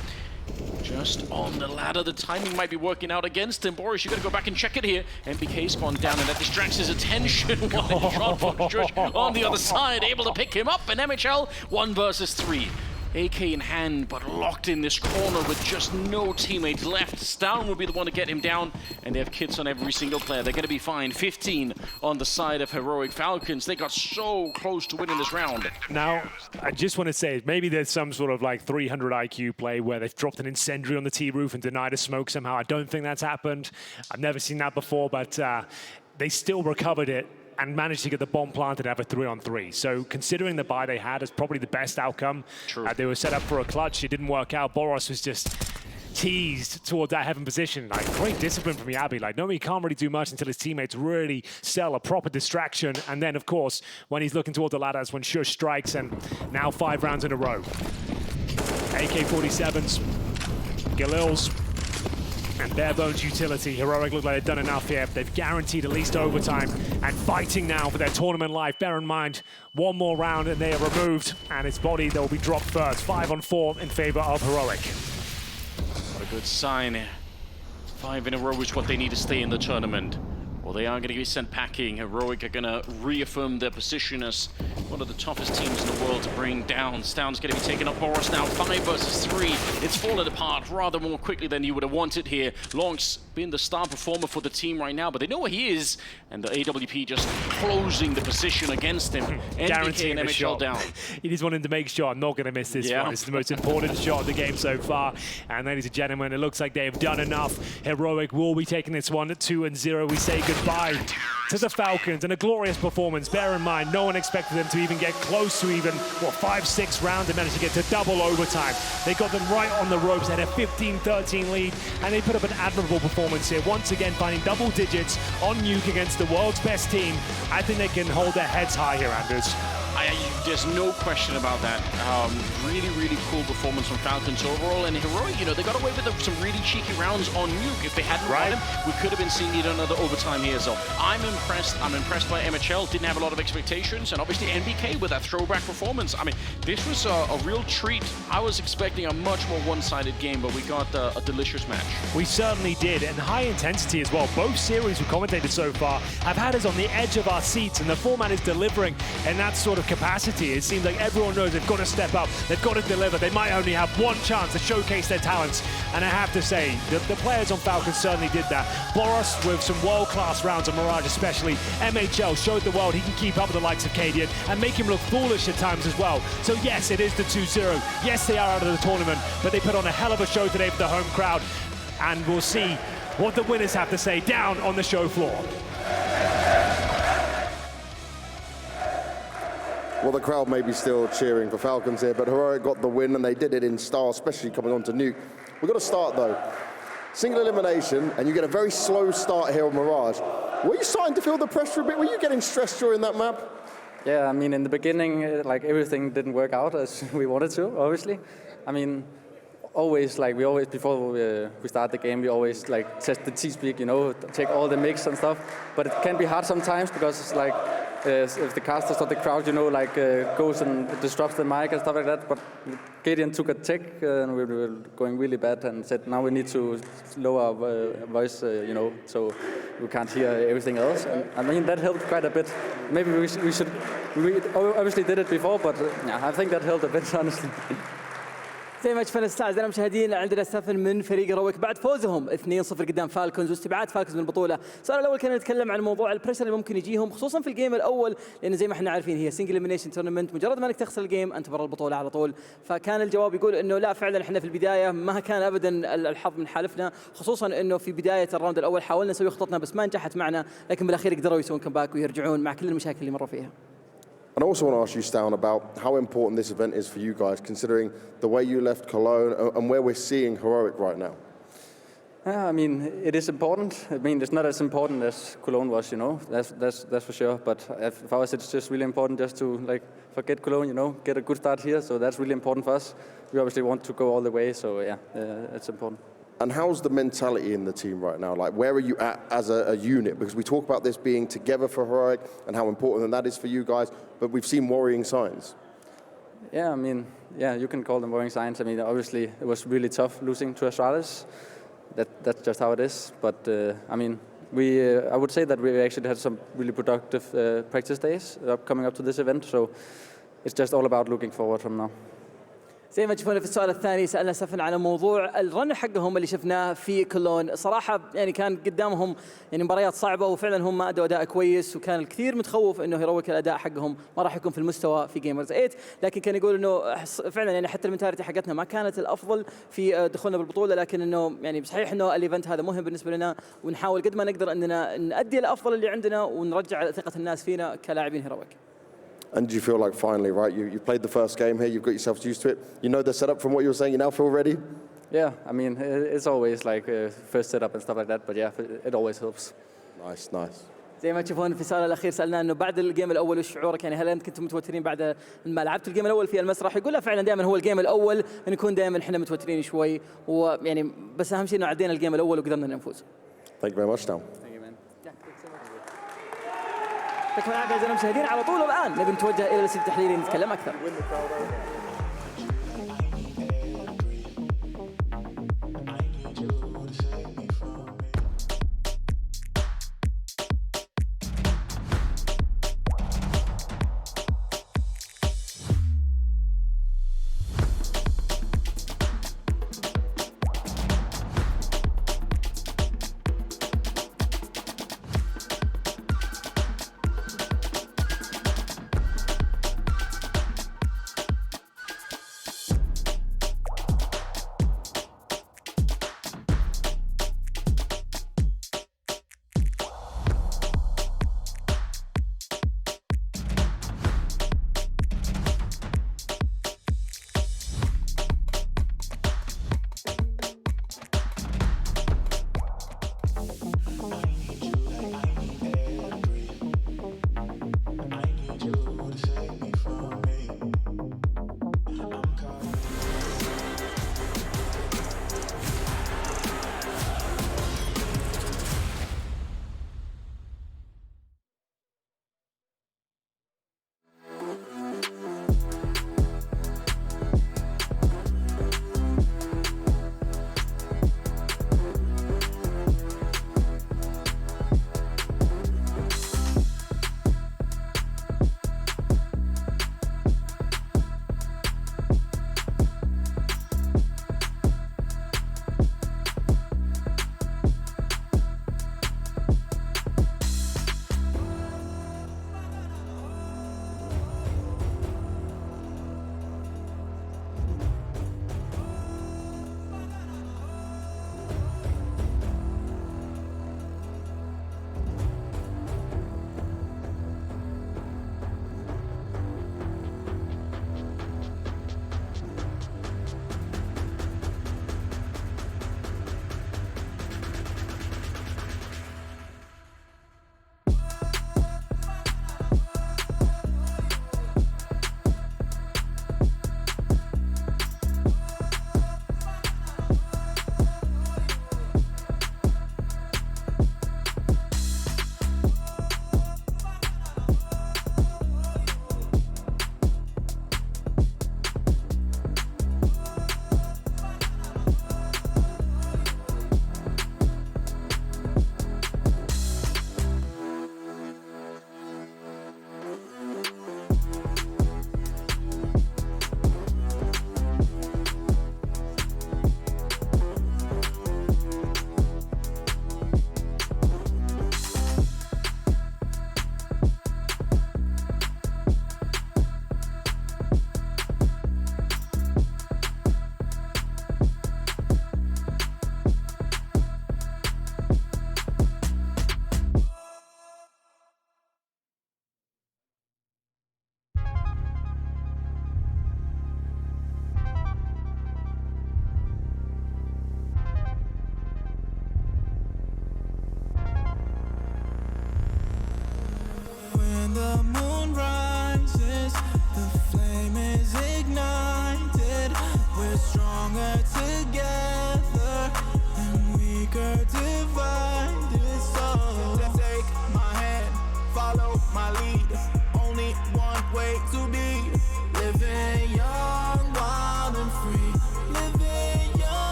Just on the ladder. The timing might be working out against him. boros, you got to go back and check it here. MBK's gone down, and that distracts his attention. What a shot from Josh on the other side. Able to pick him up. And MHL, 1 versus 3. AK in hand, but locked in this corner with just no teammates left. Stown will be the one to get him down, and they have kits on every single player. They're going to be fine. 15 on the side of Heroic Falcons. They got so close to winning this round. Now, I just want to say, maybe there's some sort of like 300 IQ play where they've dropped an incendiary on the T-roof and denied a smoke somehow. I don't think that's happened. I've never seen that before, but they still recovered it and managed to get the bomb planted and have a 3-on-3. So considering the buy they had is probably the best outcome. True. They were set up for a clutch. It didn't work out. boros was just teased toward that heaven position. Like, great discipline from Yabi. Like, no, he can't really do much until his teammates really sell a proper distraction. And then, of course, when he's looking toward the ladder, that's when Shush strikes, and now 5 rounds in a row. AK-47s, Galil's, and bare bones utility. Heroic look like they've done enough here. They've guaranteed at least overtime and fighting now for their tournament life. Bear in mind, one more round and they are removed, and it's body that will be dropped first. 5 on 4 in favor of Heroic. What a good sign. 5 in a row is what they need to stay in the tournament. Well, they are going to be sent packing. Heroic are going to reaffirm their position as one of the toughest teams in the world to bring down. Stound's going to be taking up boros now. 5 versus 3. It's fallen apart rather more quickly than you would have wanted here. Long's been the star performer for the team right now, but they know where he is. And the AWP just closing the position against him. NBK and MHL down. He just wanted to make sure I'm not going to miss this one. This is the most important shot of the game so far. And ladies and gentlemen, it looks like they have done enough. Heroic will be taking this one at 2-0. We say goodbye to the Falcons, and a glorious performance. Bear in mind, no one expected them to even get close to even, 5-6 rounds. They managed to get to double overtime. They got them right on the ropes. They had a 15-13 lead, and they put up an admirable performance here. Once again, finding double digits on Nuke against the world's best team. I think they can hold their heads high here, Anders. There's no question about that. Really, really cool performance from Falcons overall. And Heroic, they got away with some really cheeky rounds on Nuke. If they hadn't won him, we could have been seeing another overtime here. So I'm impressed. I'm impressed by MHL. Didn't have a lot of expectations. And obviously NBK with that throwback performance. I mean, this was a real treat. I was expecting a much more one-sided game, but we got a delicious match. We certainly did, and high intensity as well. Both series we've commentated so far have had us on the edge of our seats, and the format is delivering in that sort of capacity. It seems like everyone knows they've got to step up, they've got to deliver. They might only have one chance to showcase their talents, and I have to say, the players on Falcons certainly did that. Boros with some world-class rounds on Mirage especially. MHL showed the world he can keep up with the likes of Cadian and make him look foolish at times as well. So yes, it is the 2-0. Yes, they are out of the tournament, but they put on a hell of a show today for the home crowd, and we'll see what the winners have to say down on the show floor. Well, the crowd may be still cheering for Falcons here, but Heroic got the win, and they did it in style, especially coming on to Nuke. We've got to start, though. Single elimination, and you get a very slow start here on Mirage. Were you starting to feel the pressure a bit? Were you getting stressed during that map? Yeah, I mean, in the beginning, everything didn't work out as we wanted to, obviously. I mean, before we start the game, we always test the T-speak, check all the mix and stuff. But it can be hard sometimes because it's if the casters or the crowd, goes and disrupts the mic and stuff like that. But Cadian took a tech and we were going really bad and said, now we need to lower our voice, so we can't hear everything else. And I mean, that helped quite a bit. Maybe we obviously did it before, but I think that helped a bit, honestly. زي ما شفنا اعزائنا المشاهدين عندنا استثناء من فريق هيرويك بعد فوزهم 2-0 قدام فالكونز واستبعاد فالكونز من البطوله. السؤال الاول كنا نتكلم عن موضوع البريشر اللي ممكن يجيهم خصوصا في الجيم الاول، لان زي ما احنا عارفين هي سنجل اليمينيشن تورنمنت، مجرد ما انك تخسر الجيم انت برا البطوله على طول. فكان الجواب يقول انه لا، فعلا احنا في البدايه ما كان ابدا الحظ من حالفنا، خصوصا انه في بدايه الراوند الاول حاولنا نسوي خطتنا بس ما نجحت معنا، لكن بالاخير قدروا يسوون كمباك ويرجعون مع كل المشاكل اللي مروا فيها. And I also want to ask you, Stound, about how important this event is for you guys, considering the way you left Cologne and where we're seeing Heroic right now. I mean, it is important. I mean, it's not as important as Cologne was, that's for sure. But for us, it's just really important just to forget Cologne, get a good start here. So that's really important for us. We obviously want to go all the way, so yeah, it's important. And how's the mentality in the team right now? Where are you at as a unit? Because we talk about this being together for Heroic and how important that is for you guys, but we've seen worrying signs. Yeah, I mean, you can call them worrying signs. I mean, obviously, it was really tough losing to Astralis. That's just how it is. But, I mean, I would say that we actually had some really productive practice days coming up to this event, so it's just all about looking forward from now. زي ما تشوفون في السؤال الثاني سألنا سفن على موضوع الرن حقهم اللي شفناه في كولون. صراحة كان قدامهم مباريات صعبة وفعلا هم أدوا أداء كويس، وكان الكثير متخوف إنه هيرويك الأداء حقهم ما راح يكون في المستوى في جيمرز 8، لكن كان يقول إنه فعلا حتى المنتاليتي حقتنا ما كانت الأفضل في دخولنا بالبطولة، لكن إنه صحيح إنه الإيفنت هذا مهم بالنسبة لنا ونحاول قد ما نقدر إننا نأدي الأفضل اللي عندنا ونرجع ثقة الناس فينا كلاعبين هيرويك. And do you feel like finally, right, you played the first game here, you've got yourselves used to it, you know the setup from what you were saying, you now feel ready? Yeah, I mean, it's always like first setup and stuff like that, but yeah, it always helps. Nice, nice. زي ما تشوفون في السؤال الاخير سالناه انه بعد الجيم الاول وش شعورك، يعني هل انت كنتم متوترين بعد ما لعبت الجيم الاول في المسرح؟ يقول لا فعلا دائما هو الجيم الاول نكون دائما احنا متوترين شوي، ويعني بس اهم شيء انه عدينا الجيم الاول وقدرنا نفوز. Thank you very much now. يعطيكم العافيه اعزائنا المشاهدين، على طول الان نبي نتوجه الى الاستوديو التحليلي نتكلم اكثر.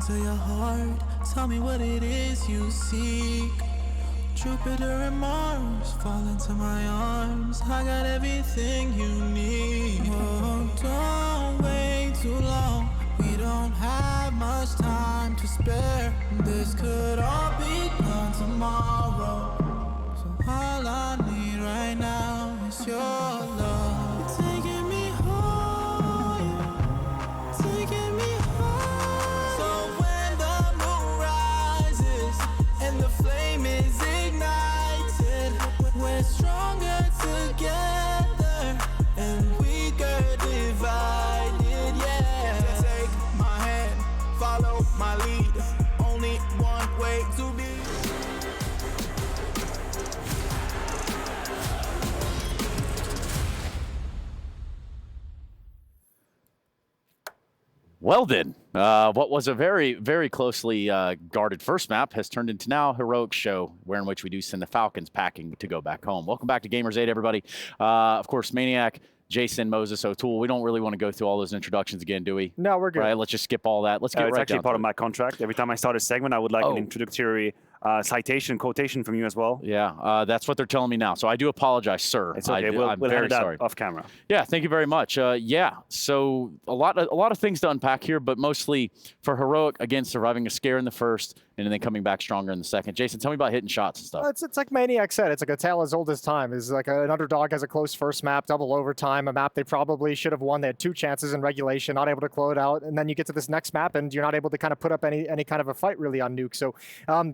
into your heart. Tell me what it is you seek. Jupiter and Mars fall into my arms. I got everything you need. Oh, don't wait too long. We don't have much time to spare. This could all be done tomorrow. So all I need right now is your love. You're taking me home, taking me home. So when the moon rises and the flame is ignited, we're stronger together and weaker Well then, what was a very, very closely guarded first map has turned into now Heroic Show, where in which we do send the Falcons packing to go back home. Welcome back to Gamers8, everybody. Of course, Maniac, Jason, Moses, O'Toole. We don't really want to go through all those introductions again, do we? No, we're good. Right, let's just skip all that. Let's get right It's actually down part to of my contract. Every time I start a segment, I would like an introductory quotation from you as well. Yeah, that's what they're telling me now. So I do apologize, sir. It's okay. I'm we'll very handle sorry. that off camera. Yeah, thank you very much. Yeah, so a lot of things to unpack here, but mostly for Heroic, again, surviving a scare in the first and then coming back stronger in the second. Jason, tell me about hitting shots and stuff. It's like Maniac said. It's like a tale as old as time. It's like an underdog has a close first map, double overtime, a map they probably should have won. They had 2 chances in regulation, not able to close it out, and then you get to this next map and you're not able to kind of put up any kind of a fight really on Nuke. So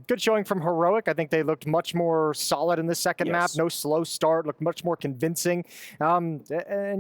good showing from Heroic. I think they looked much more solid in the second map. No slow start, looked much more convincing. And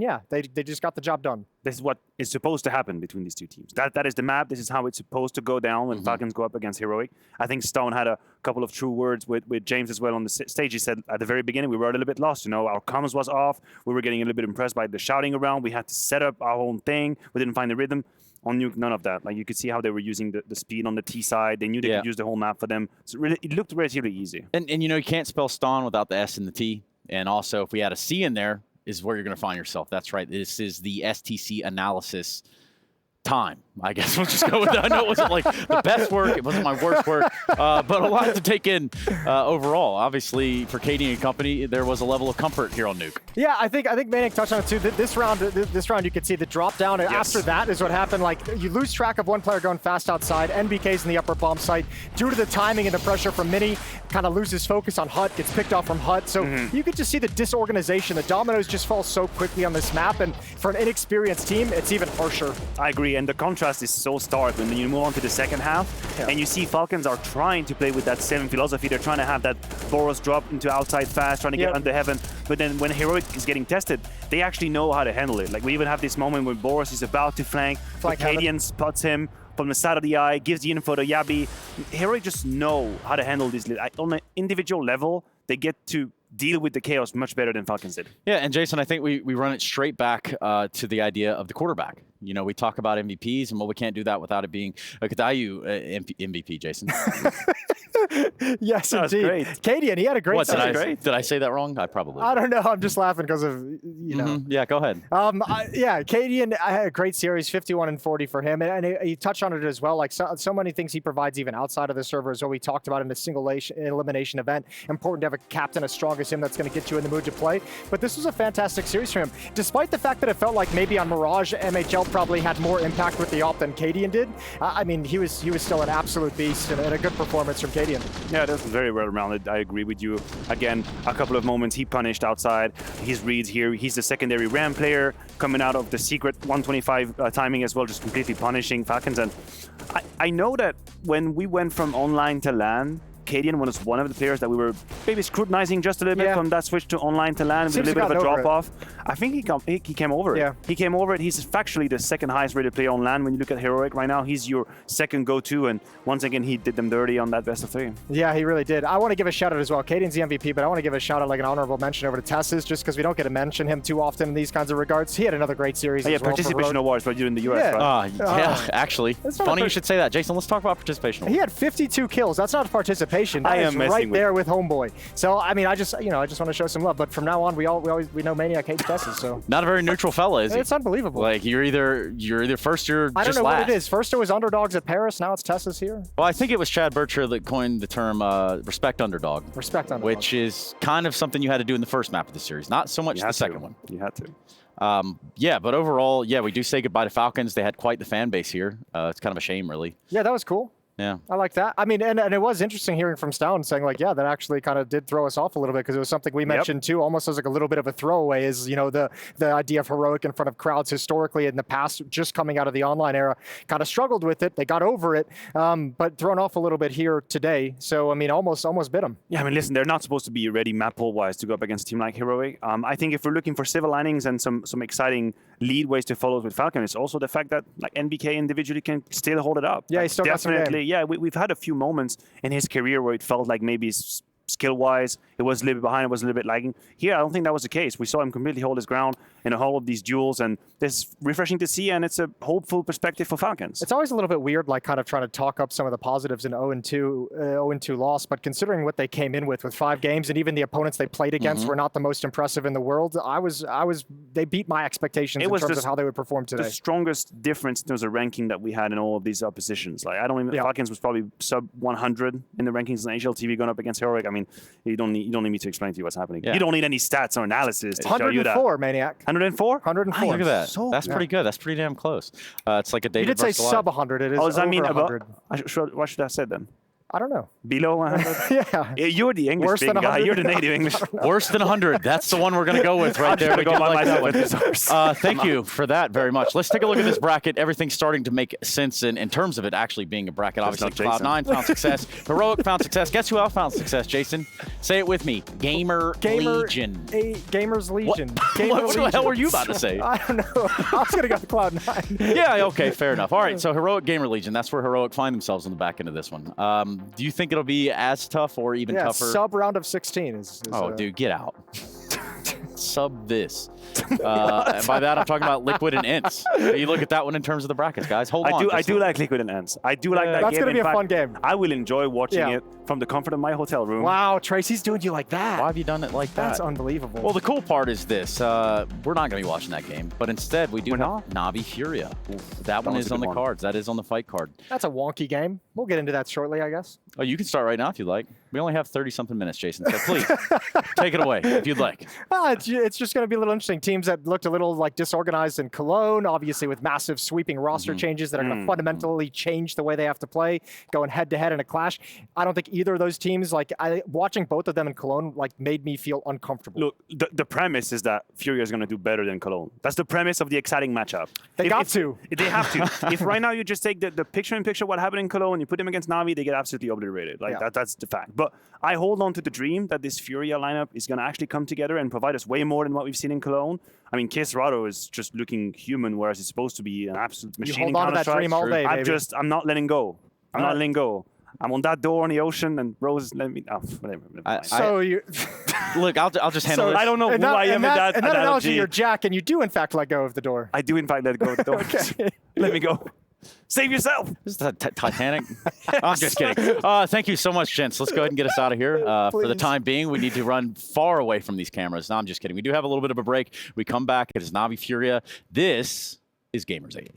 yeah, they just got the job done. This is what is supposed to happen between these two teams. That is the map. This is how it's supposed to go down when Falcons go up against Heroic. I think Stone had a couple of true words with James as well on the stage. He said at the very beginning, we were a little bit lost. You know, our comms was off. We were getting a little bit impressed by the shouting around. We had to set up our own thing. We didn't find the rhythm. On Nuke, none of that. Like you could see how they were using the speed on the T side. They knew they could use the whole map for them. So really, it looked relatively easy. And you know, you can't spell Stone without the S and the T. And also, if we had a C in there, is where you're going to find yourself. That's right. This is the STC analysis time. I guess we'll just go with that. I know it wasn't like the best work. It wasn't my worst work, but a lot to take in overall. Obviously, for Katie and company, there was a level of comfort here on Nuke. Yeah, I think Maniac touched on it too. This round you could see the drop down. After that is what happened. Like you lose track of one player going fast outside. NBK's in the upper bomb site due to the timing and the pressure from Mini. Kind of loses focus on Hut. Gets picked off from Hut. So you could just see the disorganization. The dominoes just fall so quickly on this map, and for an inexperienced team, it's even harsher. I agree, and the contrast is so stark when you move on to the second half, and you see Falcons are trying to play with that 7 philosophy. They're trying to have that boros drop into outside fast, trying to get under heaven. But then when Heroic is getting tested, they actually know how to handle it. Like we even have this moment when boros is about to flank, Cadian spots him from the side of the eye, gives the info to Yabi. Heroic just know how to handle this. On an individual level, they get to deal with the chaos much better than Falcons did. Yeah, and Jason, I think we run it straight back to the idea of the quarterback. You know, we talk about MVPs, and well, we can't do that without it being a Kadayu MVP, Jason. Yes, indeed. Great. Cadian, he had a great series. Did I say that wrong? I probably I don't know. I'm just laughing because of, you know. Yeah, go ahead. Yeah, Cadian, I had a great series, 51 and 40 for him. And he touched on it as well. Like so many things he provides even outside of the server as well. We talked about in a single elimination event. Important to have a captain as strong as him that's going to get you in the mood to play. But this was a fantastic series for him. Despite the fact that it felt like maybe on Mirage, MHL probably had more impact with the op than Cadian did. I mean, he was still an absolute beast and a good performance from Cadian. Yeah, that was very well rounded. I agree with you. Again, a couple of moments he punished outside. His reads here. He's the secondary RAM player coming out of the secret 125 timing as well, just completely punishing Falcons. And I know that when we went from online to LAN, Cadian was one of the players that we were maybe scrutinizing just a little bit from that switch to online to LAN with a little bit of a drop-off. I think he came over it. He came over it. He's factually the second highest rated player on LAN when you look at Heroic right now. He's your second go-to, and once again, he did them dirty on that best of 3. Yeah, he really did. I want to give a shout-out as well. Cadian's the MVP, but I want to give a shout-out, like an honorable mention over to Tess's, just because we don't get to mention him too often in these kinds of regards. He had another great series as well. Participation awards for you in the US, right? Yeah, actually. Funny you should say that. Jason, let's talk about participation awards. He had 52 kills. That's not participation. That is right there with Homeboy. So I mean, I just want to show some love. But from now on, we know Maniac hates Tess's. So not a very neutral fella, is he? It's unbelievable. Like you're either first, you're I don't just know last. what it is. First it was underdogs at Paris. Now it's Tess's here. Well, I think it was Chad Bircher that coined the term respect underdog. Respect underdog. Which is kind of something you had to do in the first map of the series, not so much the second one. You had to. Yeah, but overall, yeah, we do say goodbye to Falcons. They had quite the fan base here. It's kind of a shame, really. Yeah, that was cool. Yeah, I like that. I mean, and it was interesting hearing from Stone saying like, yeah, that actually kind of did throw us off a little bit because it was something we mentioned too, almost as like a little bit of a throwaway is, you know, the idea of Heroic in front of crowds historically in the past, just coming out of the online era, kind of struggled with it. They got over it, but thrown off a little bit here today. So, I mean, almost bit them. Yeah, I mean, listen, they're not supposed to be ready map pool-wise to go up against a team like Heroic. I think if we're looking for silver linings and some exciting lead ways to follow with Falcon, it's also the fact that like NBK individually can still hold it up. Yeah, he's still definitely. Got some game. Yeah, we've had a few moments in his career where it felt like maybe skill-wise, it was a little bit behind, it was a little bit lagging. Here, I don't think that was the case. We saw him completely hold his ground. in all of these duels, and this is refreshing to see, and it's a hopeful perspective for Falcons. It's always a little bit weird, like kind of trying to talk up some of the positives in 0-2 loss, but considering what they came in with 5 games, and even the opponents they played against were not the most impressive in the world, they beat my expectations in terms of how they would perform today. The strongest difference in terms of ranking that we had in all of these oppositions. Like, I don't even, Falcons was probably sub 100 in the rankings in HLTV going up against Heroic. I mean, you don't need me to explain to you what's happening. You don't need any stats or analysis to show you that. 104, Maniac. 104? 104. Look at that. That's pretty good. That's pretty damn close. It's like a David. You did say sub 100. It is does that over mean 100. What should I have said then? I don't know. Below 100? Yeah. You're the English speaking guy. You're the native English. Worse than 100. That's the one we're going to go with right there. We go by like that myself. one. Thank you for that very much. Let's take a look at this bracket. Everything's starting to make sense in terms of it actually being a bracket. Obviously, Cloud9 found success. Heroic found success. Guess who else found success, Jason? Say it with me. Gamers Legion. Gamers Legion. What the hell were you about to say? I don't know. I was going to go to Cloud9. Yeah, okay, fair enough. All right, so Heroic Gamer Legion. That's where Heroic find themselves on the back end of this one. Do you think it'll be as tough or even tougher? Sub round of 16 is dude, get out. Sub this. And by that, I'm talking about Liquid and Ints. You look at that one in terms of the brackets, guys. Hold on. I do like Liquid and Ints. I do like that game. That's going to be a fun game. I will enjoy watching it from the comfort of my hotel room. Wow, Tracy's doing you like that. Why have you done it like that? That's unbelievable. Well, the cool part is this. We're not going to be watching that game, but instead we do have Navi Furia. That one is on the cards. That is on the fight card. That's a wonky game. We'll get into that shortly, I guess. Oh, you can start right now if you'd like. We only have 30-something minutes, Jason, so please take it away if you'd like. It's just going to be a little interesting. Teams that looked a little like disorganized in Cologne, obviously with massive sweeping roster changes that are going to fundamentally change the way they have to play, going head-to-head in a clash. I don't think either of those teams, watching both of them in Cologne, made me feel uncomfortable. Look, the premise is that Furia is going to do better than Cologne. That's the premise of the exciting matchup. They have to. If right now you just take the picture-in-picture what happened in Cologne, you put them against Navi, they get absolutely obliterated. That's the fact. But I hold on to the dream that this Furia lineup is going to actually come together and provide us way more than what we've seen in Cologne. I mean, Kisrado is just looking human, whereas it's supposed to be an absolute machine. You hold on to that dream all day, baby. I'm not letting go. I'm not letting go. I'm on that door on the ocean, and Rose let me. Oh, whatever. Look, I'll just handle it. I don't know who I am in that analogy. You're Jack, and you do in fact let go of the door. I do in fact let go of the door. Okay. Let me go. Save yourself. This is Titanic. I'm just kidding. Thank you so much, gents. Let's go ahead and get us out of here. For the time being, we need to run far away from these cameras. No, I'm just kidding. We do have a little bit of a break. We come back. It is Navi Furia. This is Gamers8.